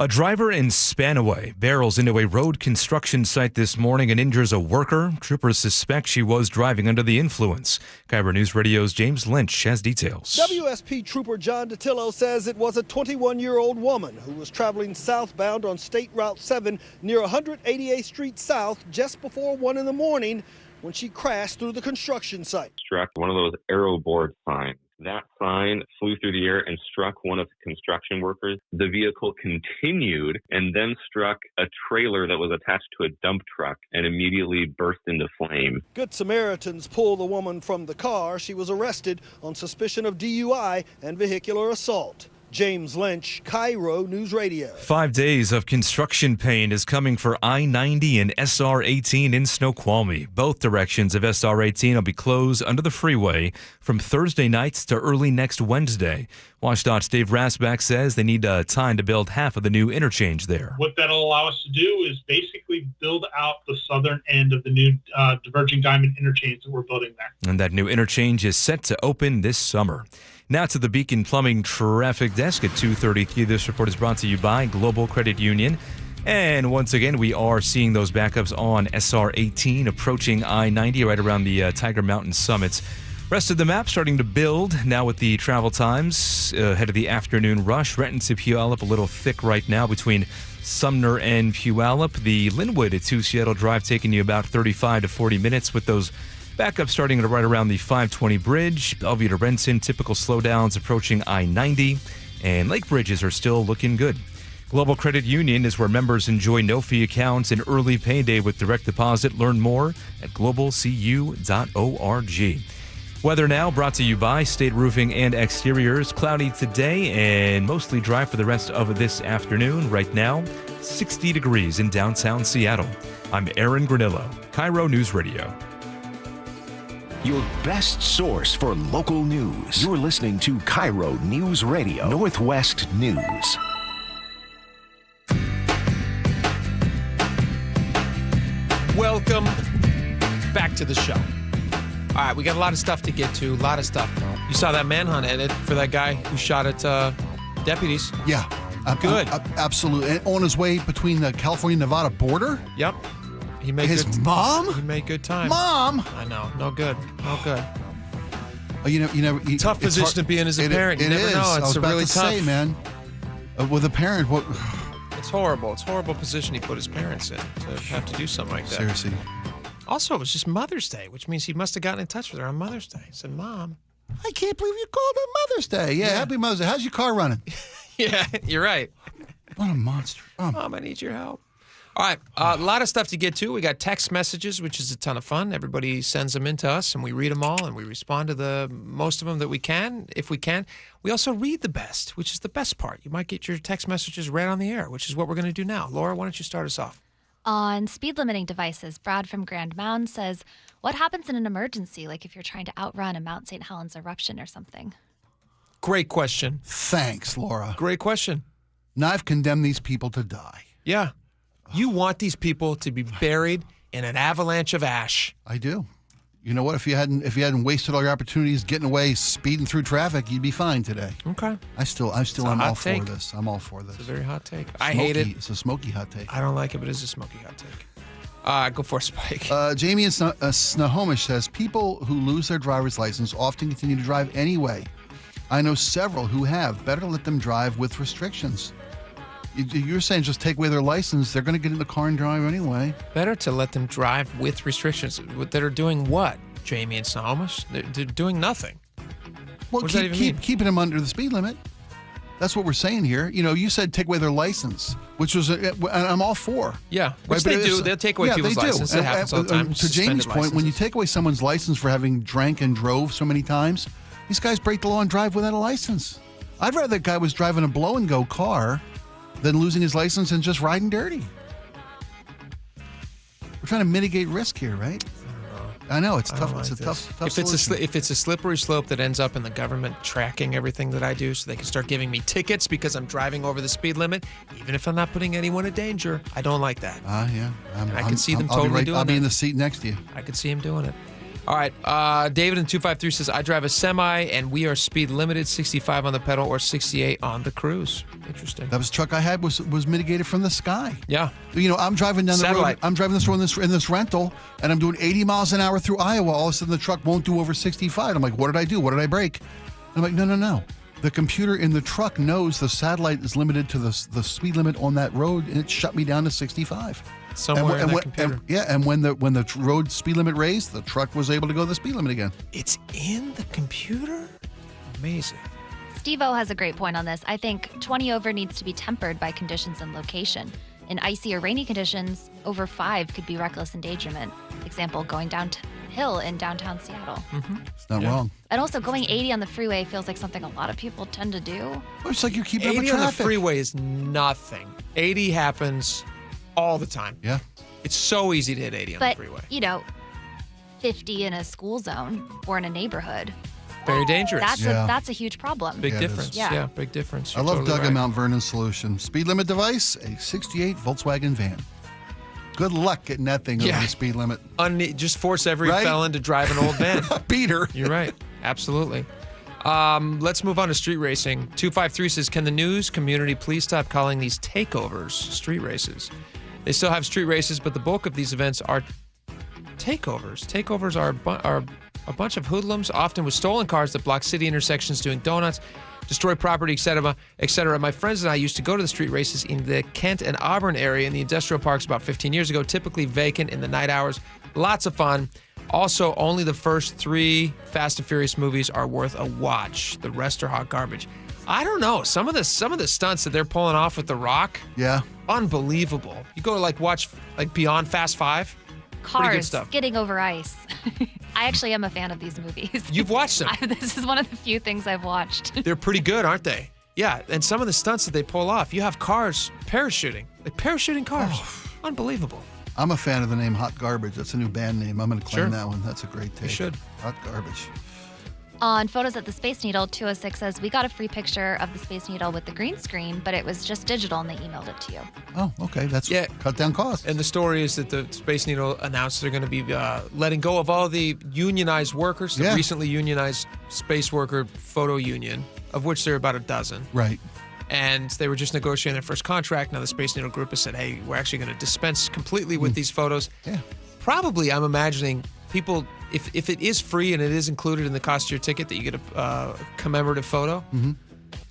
A driver in Spanaway barrels into a road construction site this morning and injures a worker. Troopers suspect she was driving under the influence. KIRO News Radio's James Lynch has details. WSP Trooper John DeTillo says it was a 21-year-old woman who was traveling southbound on State Route 7 near 188th Street South just before 1 in the morning when she crashed through the construction site. Struck one of those arrow board signs. That sign flew through the air and struck one of the construction workers. The vehicle continued and then struck a trailer that was attached to a dump truck and immediately burst into flame. Good Samaritans pulled the woman from the car. She was arrested on suspicion of DUI and vehicular assault. James Lynch, KIRO News Radio. 5 days of construction pain is coming for I-90 and SR-18 in Snoqualmie. Both directions of SR-18 will be closed under the freeway from Thursday nights to early next Wednesday. WashDOT's Dave Rasback says they need time to build half of the new interchange there. What that'll allow us to do is basically build out the southern end of the new diverging diamond interchange that we're building there. And that new interchange is set to open this summer. Now to the Beacon Plumbing Traffic Desk at 2:33. This report is brought to you by Global Credit Union. And once again, we are seeing those backups on SR-18 approaching I-90 right around the Tiger Mountain summits. Rest of the map starting to build now with the travel times ahead of the afternoon rush. Renton to Puyallup a little thick right now between Sumner and Puyallup. The Linwood to Seattle Drive taking you about 35 to 40 minutes with those backup starting right around the 520 bridge. Bellevue to Renton, typical slowdowns approaching I-90. And lake bridges are still looking good. Global Credit Union is where members enjoy no-fee accounts and early payday with direct deposit. Learn more at globalcu.org. Weather now brought to you by State Roofing and Exteriors. Cloudy today and mostly dry for the rest of this afternoon. Right now, 60 degrees in downtown Seattle. I'm Aaron Granillo, KIRO News Radio. Your best source for local news. You're listening to KIRO News Radio, Northwest News. Welcome back to the show. All right, we got a lot of stuff to get to, a lot of stuff. You saw that manhunt edit for that guy who shot at deputies. Yeah. Good. Absolutely. And on his way between the California-Nevada border? Yep. He made his mom? He made good time. Mom? I know. No good. No good. Tough position to be in as a parent. You never know. I was It's about really to tough. say, man. With a parent, what? It's horrible. It's a horrible position he put his parents in to have to do something like that. Seriously. Also, it was just Mother's Day, which means he must have gotten in touch with her on Mother's Day. He said, Mom. I can't believe you called it Mother's Day. Yeah, happy Mother's Day. How's your car running? Yeah, you're right. What a monster. Mom, I need your help. All right, a lot of stuff to get to. We got text messages, which is a ton of fun. Everybody sends them in to us, and we read them all, and we respond to the most of them that we can, if we can. We also read the best, which is the best part. You might get your text messages read on the air, which is what we're going to do now. Laura, why don't you start us off? On speed limiting devices, Brad from Grand Mound says, what happens in an emergency, like if you're trying to outrun a Mount St. Helens eruption or something? Great question. Thanks, Laura. Great question. Now I've condemned these people to die. Yeah. You want these people to be buried in an avalanche of ash. I do. You know what? If you hadn't wasted all your opportunities getting away, speeding through traffic, you'd be fine today. Okay. I'm all for this. I'm all for this. It's a very hot take. I hate it. It's a smoky hot take. I don't like it, but it's a smoky hot take. Go for it, Spike. Jamie in Snohomish says, people who lose their driver's license often continue to drive anyway. I know several who have. Better let them drive with restrictions. You're saying just take away their license. They're going to get in the car and drive anyway. Better to let them drive with restrictions. That are doing what, Jamie and Snohomish? They're doing nothing. Well, what does that even mean? Keeping them under the speed limit. That's what we're saying here. You know, you said take away their license, which was, and I'm all for. Yeah, which they do. They'll take away people's license. It happens all the time. To Jamie's point, when you take away someone's license for having drank and drove so many times, these guys break the law and drive without a license. I'd rather that guy was driving a blow-and-go car than losing his license and just riding dirty. We're trying to mitigate risk here, right? I know it's tough. It's a tough solution. If it's a slippery slope that ends up in the government tracking everything that I do, so they can start giving me tickets because I'm driving over the speed limit, even if I'm not putting anyone in danger, I don't like that. Yeah. I can see them totally doing that. I'll be in the seat next to you. I could see him doing it. All right. David in 253 says, I drive a semi and we are speed limited, 65 on the pedal or 68 on the cruise. Interesting. That was the truck I had was mitigated from the sky. Yeah. You know, I'm driving down the Satellite. road. I'm driving this road in this rental, and I'm doing 80 miles an hour through Iowa. All of a sudden, the truck won't do over 65. I'm like, what did I do? What did I break? I'm like, no. The computer in the truck knows the satellite is limited to the speed limit on that road, and it shut me down to 65. Somewhere in that computer. And when the road speed limit raised, the truck was able to go the speed limit again. It's in the computer? Amazing. Steve-O has a great point on this. I think 20 over needs to be tempered by conditions and location. In icy or rainy conditions, over 5 could be reckless endangerment. Example, going downhill in downtown Seattle. Mm-hmm. It's not wrong. And also, going 80 on the freeway feels like something a lot of people tend to do. Well, it's like you're keeping up with 80 on the traffic. freeway is nothing. 80 happens all the time. Yeah. It's so easy to hit 80 on the freeway. But, 50 in a school zone or in a neighborhood. Very dangerous. That's a huge problem. Big difference. Yeah, big difference. I love Doug in Mount Vernon's solution. Speed limit device, a 68 Volkswagen van. Good luck getting that thing over the speed limit. Just force every felon to drive an old van. Peter. You're right. Absolutely. Let's move on to street racing. 253 says, can the news community please stop calling these takeovers street races? They still have street races, but the bulk of these events are takeovers. Takeovers are a bunch of hoodlums, often with stolen cars that block city intersections doing donuts, destroy property, etc., etc. My friends and I used to go to the street races in the Kent and Auburn area in the industrial parks about 15 years ago, typically vacant in the night hours. Lots of fun. Also, only the first 3 Fast and Furious movies are worth a watch. The rest are hot garbage. I don't know. Some of the stunts that they're pulling off with The Rock, unbelievable. You go to watch Beyond Fast 5. Cars skidding over ice. I actually am a fan of these movies. You've watched them. This is one of the few things I've watched. They're pretty good, aren't they? Yeah, and some of the stunts that they pull off, you have cars parachuting. Parachuting cars. Unbelievable. I'm a fan of the name Hot Garbage. That's a new band name. I'm going to claim that one. That's a great take. You should. Hot Garbage. On Photos at the Space Needle, 206 says, we got a free picture of the Space Needle with the green screen, but it was just digital and they emailed it to you. Oh, okay. That's cut down costs. And the story is that the Space Needle announced they're going to be letting go of all the unionized workers, the recently unionized space worker photo union, of which there are about a dozen. Right. And they were just negotiating their first contract. Now the Space Needle group has said, hey, we're actually going to dispense completely with these photos. Yeah. Probably, I'm imagining, people, if it is free and it is included in the cost of your ticket that you get a commemorative photo,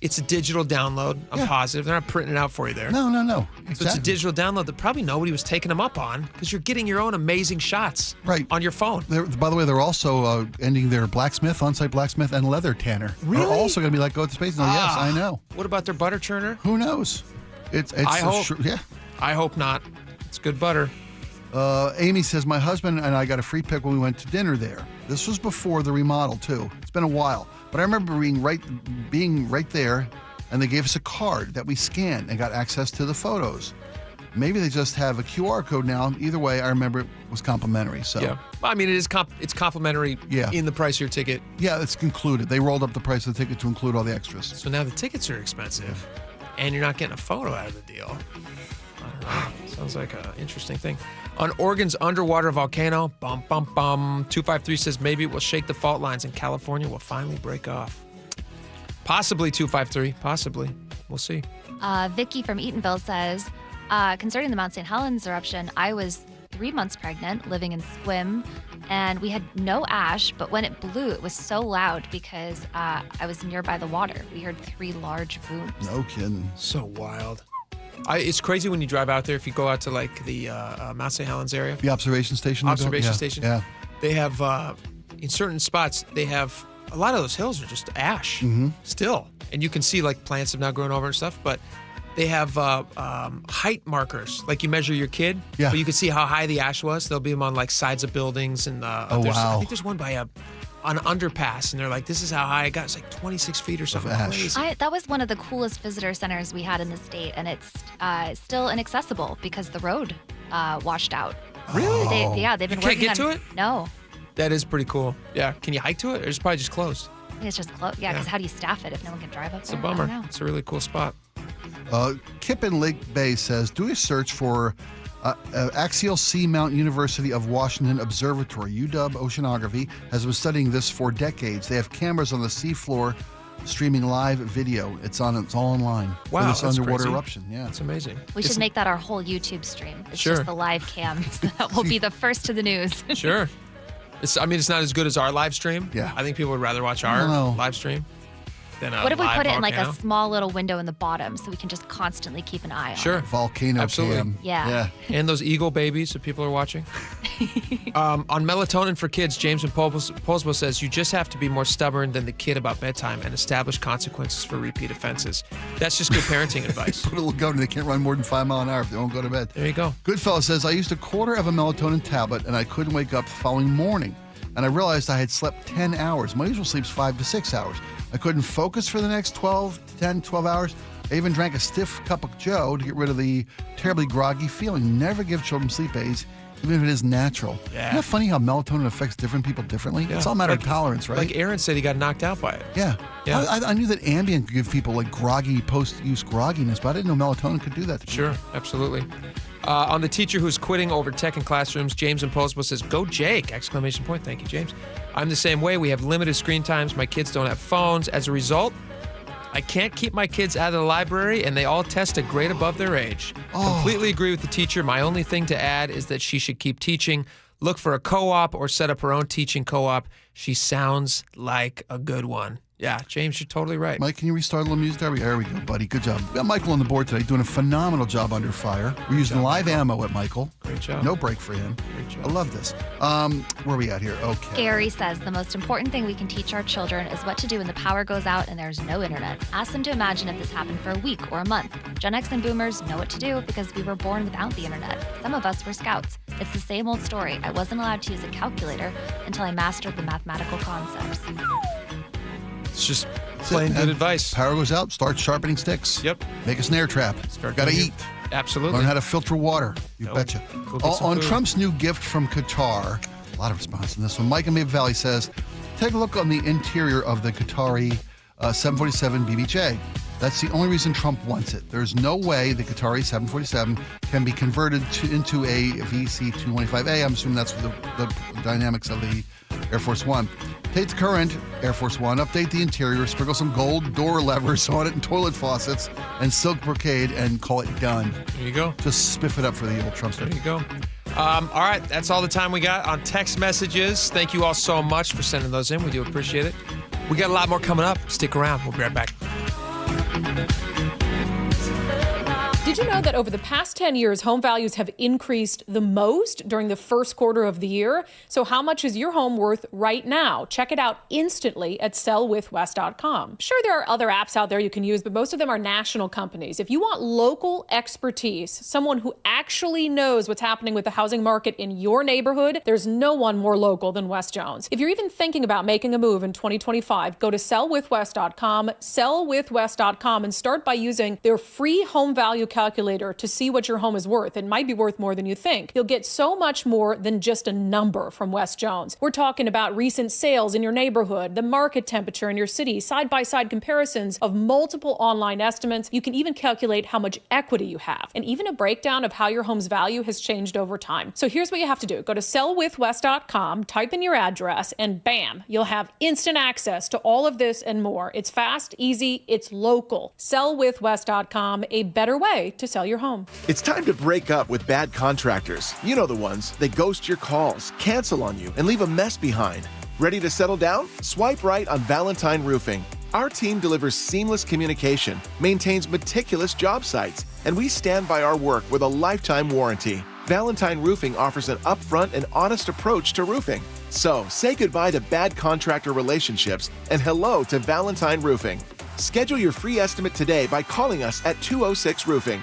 it's a digital download. I'm positive. They're not printing it out for you there. No. Exactly. So it's a digital download that probably nobody was taking them up on because you're getting your own amazing shots on your phone. By the way, they're also ending their blacksmith, on-site blacksmith, and leather tanner. Really? They're also going to be let go at the Space Needle. Yes, I know. What about their butter churner? Who knows? I hope not. It's good butter. Amy says, my husband and I got a free pick when we went to dinner there. This was before the remodel, too. It's been a while. But I remember being right there, and they gave us a card that we scanned and got access to the photos. Maybe they just have a QR code now. Either way, I remember it was complimentary. So Yeah. I mean, it's complimentary in the price of your ticket. Yeah, it's included. They rolled up the price of the ticket to include all the extras. So now the tickets are expensive, and you're not getting a photo out of the deal. I don't know. Sounds like an interesting thing. On Oregon's underwater volcano, 253 says maybe it will shake the fault lines and California will finally break off. Possibly 253. Possibly. We'll see. Vicky from Eatonville says, concerning the Mount St. Helens eruption, I was 3 months pregnant, living in Sequim, and we had no ash, but when it blew, it was so loud because I was nearby the water. We heard 3 large booms. No kidding. So wild. It's crazy when you drive out there. If you go out to like the Mount St. Helens area, The observation station. station, Yeah. they have in certain spots they have a lot of those hills are just ash still, and you can see like plants have now grown over and stuff. But they have height markers, like you measure your kid. Yeah. But you can see how high the ash was. They'll be on like sides of buildings and Oh, I wow. think there's one by an underpass, and they're like, this is how high it got. It's like 26 feet or something crazy. That was one of the coolest visitor centers we had in the state, and it's still inaccessible because the road washed out. Really? They've been You can't working get to on it? No. That is pretty cool. Yeah. Can you hike to it, or it's probably just closed? I think it's just close. Yeah, because Yeah. how do you staff it if no one can drive up It's there? a bummer. I don't know. It's a really cool spot. Kip in Lake Bay says, do a search for Axial Seamount University of Washington Observatory. UW Oceanography has been studying this for decades. They have cameras on the seafloor streaming live video. It's all online. Wow, for this that's underwater crazy. eruption. Yeah, it's amazing. We should make that our whole YouTube stream. It's Sure. just the live cams that will be the first to the news. Sure. It's not as good as our live stream. Yeah. I think people would rather watch I our don't know. live stream than a What if we live put it in like a volcano. small little window in the bottom so we can just constantly keep an eye on Sure. it? Volcano Absolutely. cam. Yeah. And those eagle babies that people are watching. On melatonin for kids, James in Polsbo says, you just have to be more stubborn than the kid about bedtime and establish consequences for repeat offenses. That's just good parenting advice. Put a little gun, they can't run more than 5 miles an hour if they don't go to bed. There you go. Goodfellow says, I used a quarter of a melatonin tablet and I couldn't wake up the following morning. And I realized I had slept 10 hours. My usual sleep's 5 to 6 hours. I couldn't focus for the next 12 hours. I even drank a stiff cup of Joe to get rid of the terribly groggy feeling. Never give children sleep aids, even if it is natural. Yeah. Isn't it funny how melatonin affects different people differently? Yeah. It's all a matter of tolerance, right? Like Aaron said, he got knocked out by it. Yeah. Yeah. I knew that Ambien could give people like groggy, post-use grogginess, but I didn't know melatonin could do that to people. Sure, absolutely. On the teacher who's quitting over tech in classrooms, James in Postville says, go Jake! Exclamation point. Thank you, James. I'm the same way. We have limited screen times. My kids don't have phones. As a result, I can't keep my kids out of the library, and they all test a grade above their age. Completely agree with the teacher. My only thing to add is that she should keep teaching. Look for a co-op or set up her own teaching co-op. She sounds like a good one. Yeah, James, you're totally right. Mike, can you restart a little music? There we go, buddy. Good job. We got Michael on the board today doing a phenomenal job under fire. We're using live ammo at Michael. Great job. No break for him. Great job. I love this. Where are we at here? Okay. Gary says the most important thing we can teach our children is what to do when the power goes out and there's no internet. Ask them to imagine if this happened for a week or a month. Gen X and boomers know what to do because we were born without the internet. Some of us were scouts. It's the same old story. I wasn't allowed to use a calculator until I mastered the mathematical concepts. It's just plain good advice. Power goes out, start sharpening sticks. Yep. Make a snare trap. Gotta doing eat. Absolutely. Learn how to filter water. You betcha. Go get some On food. Trump's new gift from Qatar, a lot of response in this one. Mike in Maple Valley says, take a look on the interior of the Qatari 747 BBJ. That's the only reason Trump wants it. There's no way the Qatari 747 can be converted into a VC-225A. I'm assuming that's the dynamics of the Air Force One. Take the current Air Force One, update the interior, sprinkle some gold door levers on it and toilet faucets and silk brocade and call it done. There you go. Just spiff it up for the old Trump. There you go. All right, that's all the time we got on text messages. Thank you all so much for sending those in. We do appreciate it. We got a lot more coming up. Stick around. We'll be right back. Did you know that over the past 10 years, home values have increased the most during the first quarter of the year? So how much is your home worth right now? Check it out instantly at sellwithwest.com. Sure, there are other apps out there you can use, but most of them are national companies. If you want local expertise, someone who actually knows what's happening with the housing market in your neighborhood, there's no one more local than Wes Jones. If you're even thinking about making a move in 2025, go to sellwithwest.com, sellwithwest.com, and start by using their free home value calculator calculator to see what your home is worth. It might be worth more than you think. You'll get so much more than just a number from Wes Jones. We're talking about recent sales in your neighborhood, the market temperature in your city, side-by-side comparisons of multiple online estimates. You can even calculate how much equity you have, and even a breakdown of how your home's value has changed over time. So here's what you have to do. Go to sellwithwes.com, type in your address, and bam, you'll have instant access to all of this and more. It's fast, easy, it's local. Sellwithwes.com, a better way to sell your home. It's time to break up with bad contractors. You know the ones. They ghost your calls, cancel on you, and leave a mess behind. Ready to settle down? Swipe right on Valentine Roofing. Our team delivers seamless communication, maintains meticulous job sites, and we stand by our work with a lifetime warranty. Valentine Roofing offers an upfront and honest approach to roofing. So, say goodbye to bad contractor relationships and hello to Valentine Roofing. Schedule your free estimate today by calling us at 206 Roofing.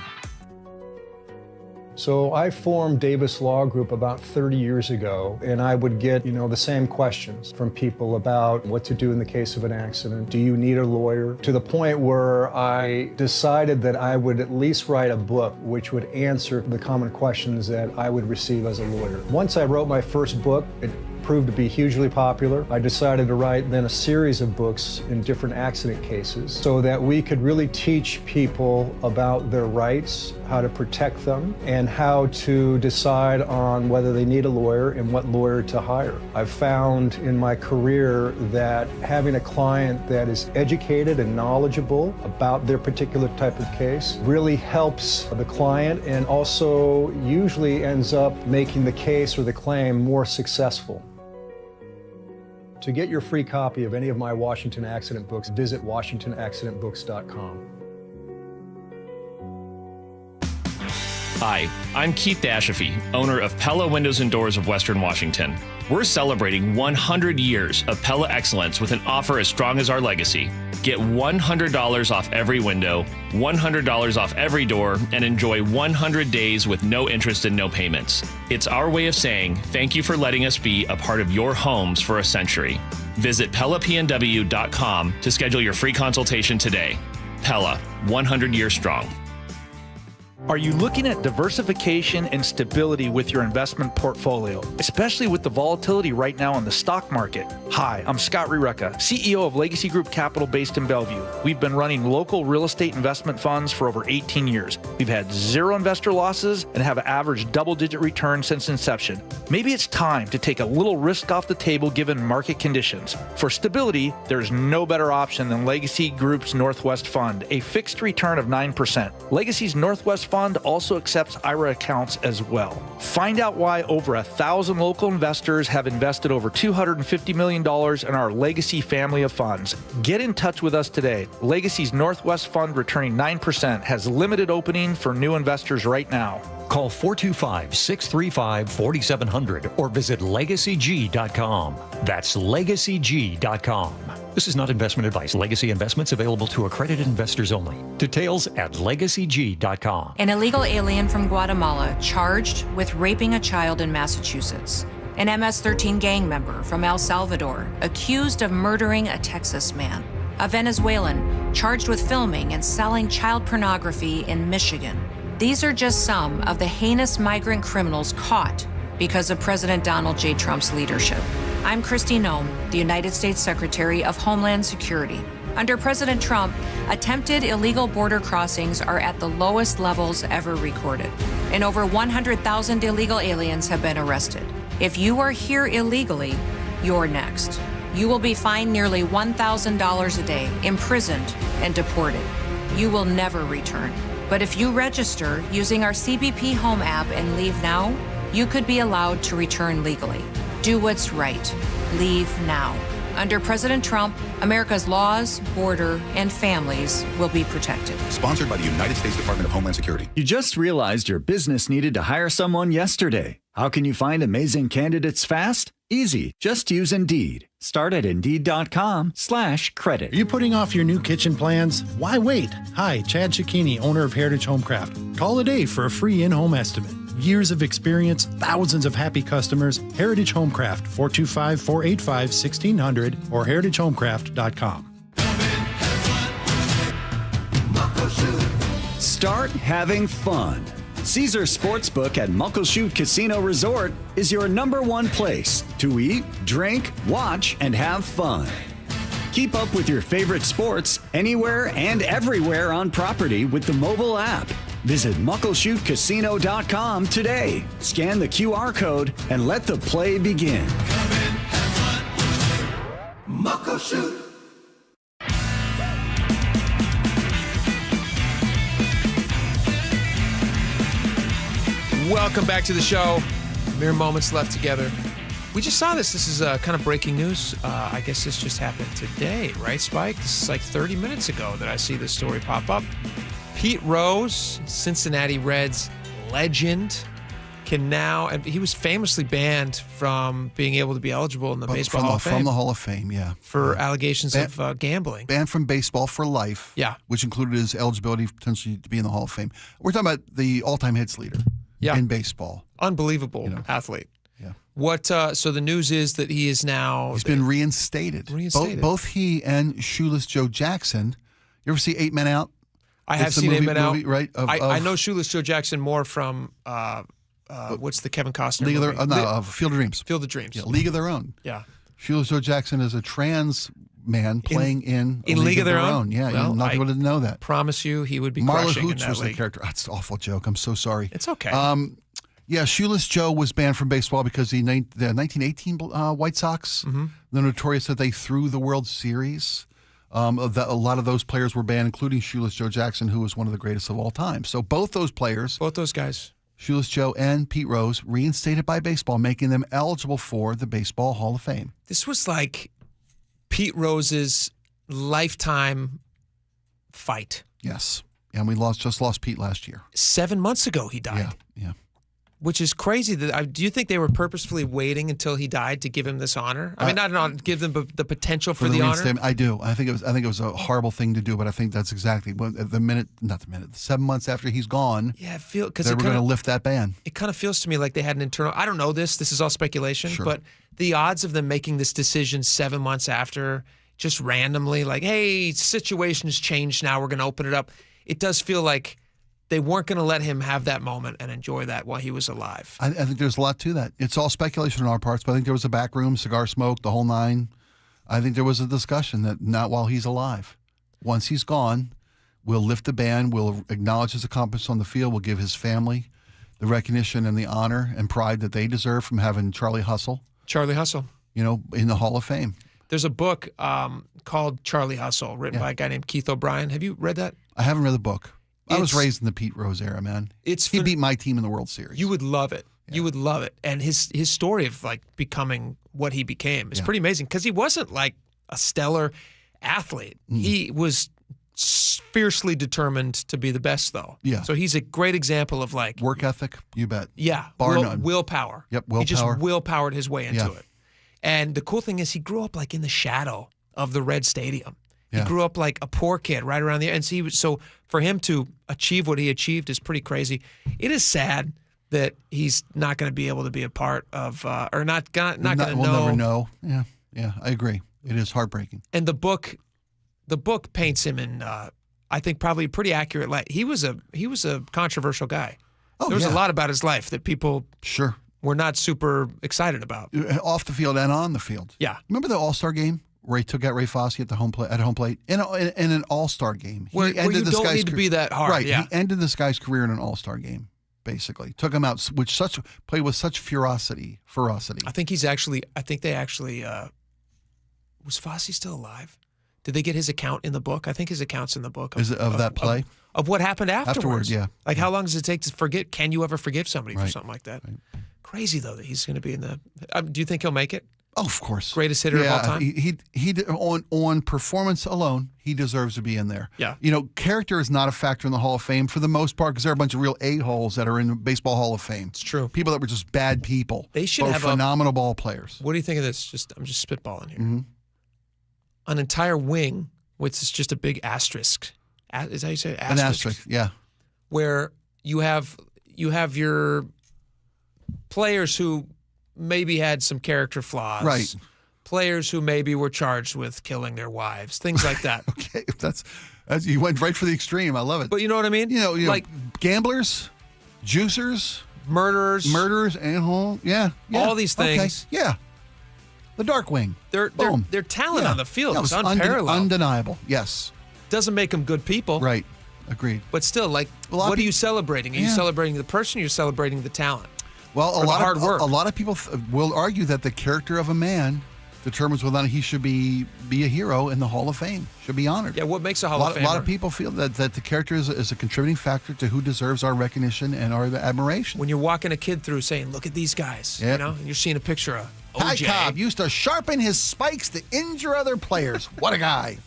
So I formed Davis Law Group about 30 years ago, and I would get, the same questions from people about what to do in the case of an accident. Do you need a lawyer? To the point where I decided that I would at least write a book which would answer the common questions that I would receive as a lawyer. Once I wrote my first book, it proved to be hugely popular. I decided to write then a series of books in different accident cases so that we could really teach people about their rights, how to protect them, and how to decide on whether they need a lawyer and what lawyer to hire. I've found in my career that having a client that is educated and knowledgeable about their particular type of case really helps the client and also usually ends up making the case or the claim more successful. To get your free copy of any of my Washington accident books, visit WashingtonAccidentBooks.com. Hi, I'm Keith Dashafee, owner of Pella Windows and Doors of Western Washington. We're celebrating 100 years of Pella excellence with an offer as strong as our legacy. Get $100 off every window, $100 off every door, and enjoy 100 days with no interest and no payments. It's our way of saying thank you for letting us be a part of your homes for a century. Visit PellaPNW.com to schedule your free consultation today. Pella, 100 years strong. Are you looking at diversification and stability with your investment portfolio, especially with the volatility right now in the stock market? Hi, I'm Scott Rierecka, CEO of Legacy Group Capital based in Bellevue. We've been running local real estate investment funds for over 18 years. We've had 0 investor losses and have averaged double-digit returns since inception. Maybe it's time to take a little risk off the table given market conditions. For stability, there's no better option than Legacy Group's Northwest Fund, a fixed return of 9%. Legacy's Northwest Fund also accepts IRA accounts as well. Find out why over 1,000 local investors have invested over $250 million in our Legacy family of funds. Get in touch with us today. Legacy's Northwest Fund returning 9% has limited opening for new investors right now. Call 425-635-4700 or visit LegacyG.com. That's LegacyG.com. This is not investment advice. Legacy investments available to accredited investors only. Details at LegacyG.com. An illegal alien from Guatemala charged with raping a child in Massachusetts. An MS-13 gang member from El Salvador accused of murdering a Texas man. A Venezuelan charged with filming and selling child pornography in Michigan. These are just some of the heinous migrant criminals caught because of President Donald J. Trump's leadership. I'm Kristi Noem, the United States Secretary of Homeland Security. Under President Trump, attempted illegal border crossings are at the lowest levels ever recorded, and over 100,000 illegal aliens have been arrested. If you are here illegally, you're next. You will be fined nearly $1,000 a day, imprisoned, and deported. You will never return. But if you register using our CBP Home app and leave now, you could be allowed to return legally. Do what's right. Leave now. Under President Trump, America's laws, border, and families will be protected. Sponsored by the United States Department of Homeland Security. You just realized your business needed to hire someone yesterday. How can you find amazing candidates fast? Easy. Just use Indeed. Start at Indeed.com/credit. Are you putting off your new kitchen plans? Why wait? Hi, Chad Cicchini, owner of Heritage Homecraft. Call today for a free in-home estimate. Years of experience, thousands of happy customers. Heritage Homecraft, 425-485-1600 or heritagehomecraft.com. Start having fun. Caesar Sportsbook at Muckleshoot Casino Resort is your #1 place to eat, drink, watch, and have fun. Keep up with your favorite sports anywhere and everywhere on property with the mobile app. Visit muckleshootcasino.com today. Scan the QR code and let the play begin. Muckleshoot. Welcome back to the show. Mere moments left together. We just saw this. This is kind of breaking news. I guess this just happened today, right, Spike? This is like 30 minutes ago that I see this story pop up. Pete Rose, Cincinnati Reds legend, can now, and he was famously banned from being able to be eligible in the Baseball Hall of Fame. From the Hall of Fame, yeah. For allegations of gambling. Banned from baseball for life. Yeah. Which included his eligibility potentially to be in the Hall of Fame. We're talking about the all-time hits leader in baseball. Unbelievable athlete. Yeah. What? So the news is that he is now... He's been reinstated. Both he and Shoeless Joe Jackson. You ever see 8 Men Out? I have seen 8 Men Out. Right? I know Shoeless Joe Jackson more from... what's the Kevin Costner movie? Field of Dreams. Field of Dreams. Yeah, League of Their Own. Yeah. Shoeless Joe Jackson is a trans man playing in League of Their Own. Yeah, well, not people didn't know that. Promise you, he would be Marla crushing Hooch in that was league. the character. That's an awful joke. I'm so sorry. It's okay. Yeah, Shoeless Joe was banned from baseball because the 1918 White Sox, they're notorious that they threw the World Series. A lot of those players were banned, including Shoeless Joe Jackson, who was one of the greatest of all time. So both those guys, Shoeless Joe and Pete Rose, reinstated by baseball, making them eligible for the Baseball Hall of Fame. This was like Pete Rose's lifetime fight. Yes. And we just lost Pete last year. 7 months ago he died. Yeah. Which is crazy. Do you think they were purposefully waiting until he died to give him this honor? I mean, not an honor, give them the potential for the honor. I do. I think it was a horrible thing to do, but I think that's exactly the 7 months after he's gone. Yeah, they were going to lift that ban. It kind of feels to me like they had an internal. I don't know this. This is all speculation, Sure. but the odds of them making this decision 7 months after, just randomly, like, hey, situation's changed now. We're going to open it up. It does feel like they weren't going to let him have that moment and enjoy that while he was alive. I think there's a lot to that. It's all speculation on our parts, but I think there was a back room, cigar smoke, the whole nine. I think there was a discussion that not while he's alive. Once he's gone, we'll lift the ban, we'll acknowledge his accomplishments on the field, we'll give his family the recognition and the honor and pride that they deserve from having Charlie Hustle. In the Hall of Fame. There's a book called Charlie Hustle, written by a guy named Keith O'Brien. Have you read that? I haven't read the book. I was raised in the Pete Rose era, man. He beat my team in the World Series. You would love it. Yeah. You would love it. And his story of like becoming what he became is pretty amazing because he wasn't like a stellar athlete. He was fiercely determined to be the best, though. Yeah. So he's a great example of like work ethic. You bet. Yeah. Bar none. Willpower. Yep. Willpower. He just willpowered his way into it. And the cool thing is he grew up like in the shadow of the Red Stadium. He grew up like a poor kid right around there. And so for him to achieve what he achieved is pretty crazy. It is sad that he's not going to be able to be a part of, or not going to know. We'll never know. Yeah, I agree. It is heartbreaking. And the book paints him in, I think, probably a pretty accurate light. He was a controversial guy. There was a lot about his life that people were not super excited about. Off the field and on the field. Yeah. Remember the All-Star game? Where he took out Ray Fosse at home plate in an All-Star game. Where you don't need to be that hard. Right. Yeah. He ended this guy's career in an All-Star game, basically. Took him out, played with such ferocity. I think they actually, was Fosse still alive? Did they get his account in the book? I think his account's in the book. Of that play? Of what happened afterwards. Yeah. Like how long does it take to forget? Can you ever forgive somebody for something like that? Right. Crazy, though, that he's going to be in the, do you think he'll make it? Oh, of course. Greatest hitter of all time? He on performance alone, he deserves to be in there. Yeah. Character is not a factor in the Hall of Fame for the most part because there are a bunch of real a-holes that are in the Baseball Hall of Fame. It's true. People that were just bad people. They should have phenomenal ball players. What do you think of this? I'm just spitballing here. Mm-hmm. An entire wing, which is just a big asterisk. Is that how you say it? An asterisk, yeah. Where you have your players who maybe had some character flaws. Right. Players who maybe were charged with killing their wives, things like that. Okay, As you went right for the extreme. I love it. But you know what I mean? You know like gamblers, juicers, murderers, and yeah, all these things. Okay. Yeah. The Dark Wing. Their talent on the field is unparalleled. Undeniable. Yes. Doesn't make them good people. Right. Agreed. But still, like, what are you celebrating? Are you celebrating the person or are you celebrating the talent? Well, or the hard work? A lot of people will argue that the character of a man determines whether or not he should be a hero in the Hall of Fame, should be honored. Yeah, what makes a Hall of Famer? A lot of people feel that the character is a contributing factor to who deserves our recognition and our admiration. When you're walking a kid through saying, look at these guys, Yep. you know, and you're seeing a picture of Ty OJ. Cobb used to sharpen his spikes to injure other players. What a guy.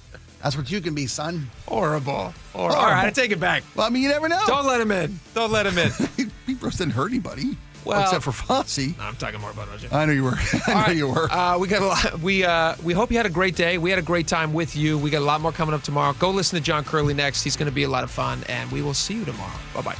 That's what you can be, son. Horrible. All right, I take it back. Well, I mean, you never know. Don't let him in. He didn't hurt anybody. Well, except for Fosse. No, I'm talking more about OJ. I know you were. You were. We got a lot. We hope you had a great day. We had a great time with you. We got a lot more coming up tomorrow. Go listen to John Curley next. He's going to be a lot of fun, and we will see you tomorrow. Bye-bye.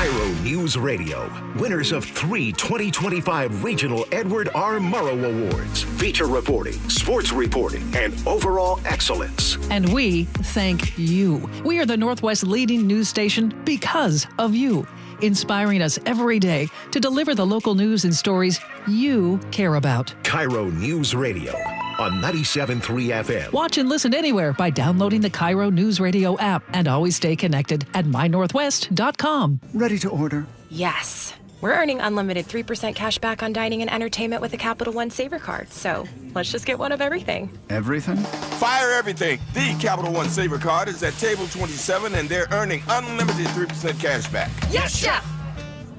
KIRO Newsradio, winners of 3 2025 Regional Edward R. Murrow Awards. Feature reporting, sports reporting, and overall excellence. And we thank you. We are the Northwest leading news station because of you, inspiring us every day to deliver the local news and stories you care about. KIRO Newsradio on 97.3 FM. Watch and listen anywhere by downloading the KIRO Newsradio app, and always stay connected at mynorthwest.com. Ready to order? Yes. We're earning unlimited 3% cash back on dining and entertainment with a Capital One Saver card. So let's just get one of everything. Everything? Fire everything. The Capital One Saver card is at table 27, and they're earning unlimited 3% cash back. Yes, Chef!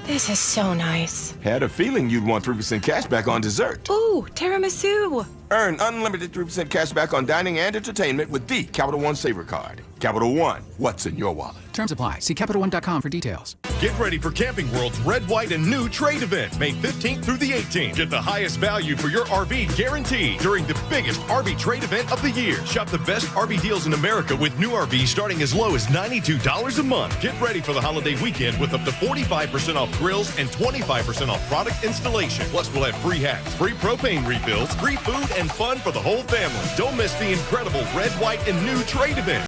This is so nice. Had a feeling you'd want 3% cash back on dessert. Ooh, tiramisu. Earn unlimited 3% cash back on dining and entertainment with the Capital One Saver card. Capital One, what's in your wallet? Terms apply. See CapitalOne.com for details. Get ready for Camping World's Red, White, and New Trade Event, May 15th through the 18th. Get the highest value for your RV guaranteed during the biggest RV trade event of the year. Shop the best RV deals in America with new RVs starting as low as $92 a month. Get ready for the holiday weekend with up to 45% off grills and 25% off product installation. Plus, we'll have free hats, free propane refills, free food, and fun for the whole family. Don't miss the incredible Red, White, and New Trade Event.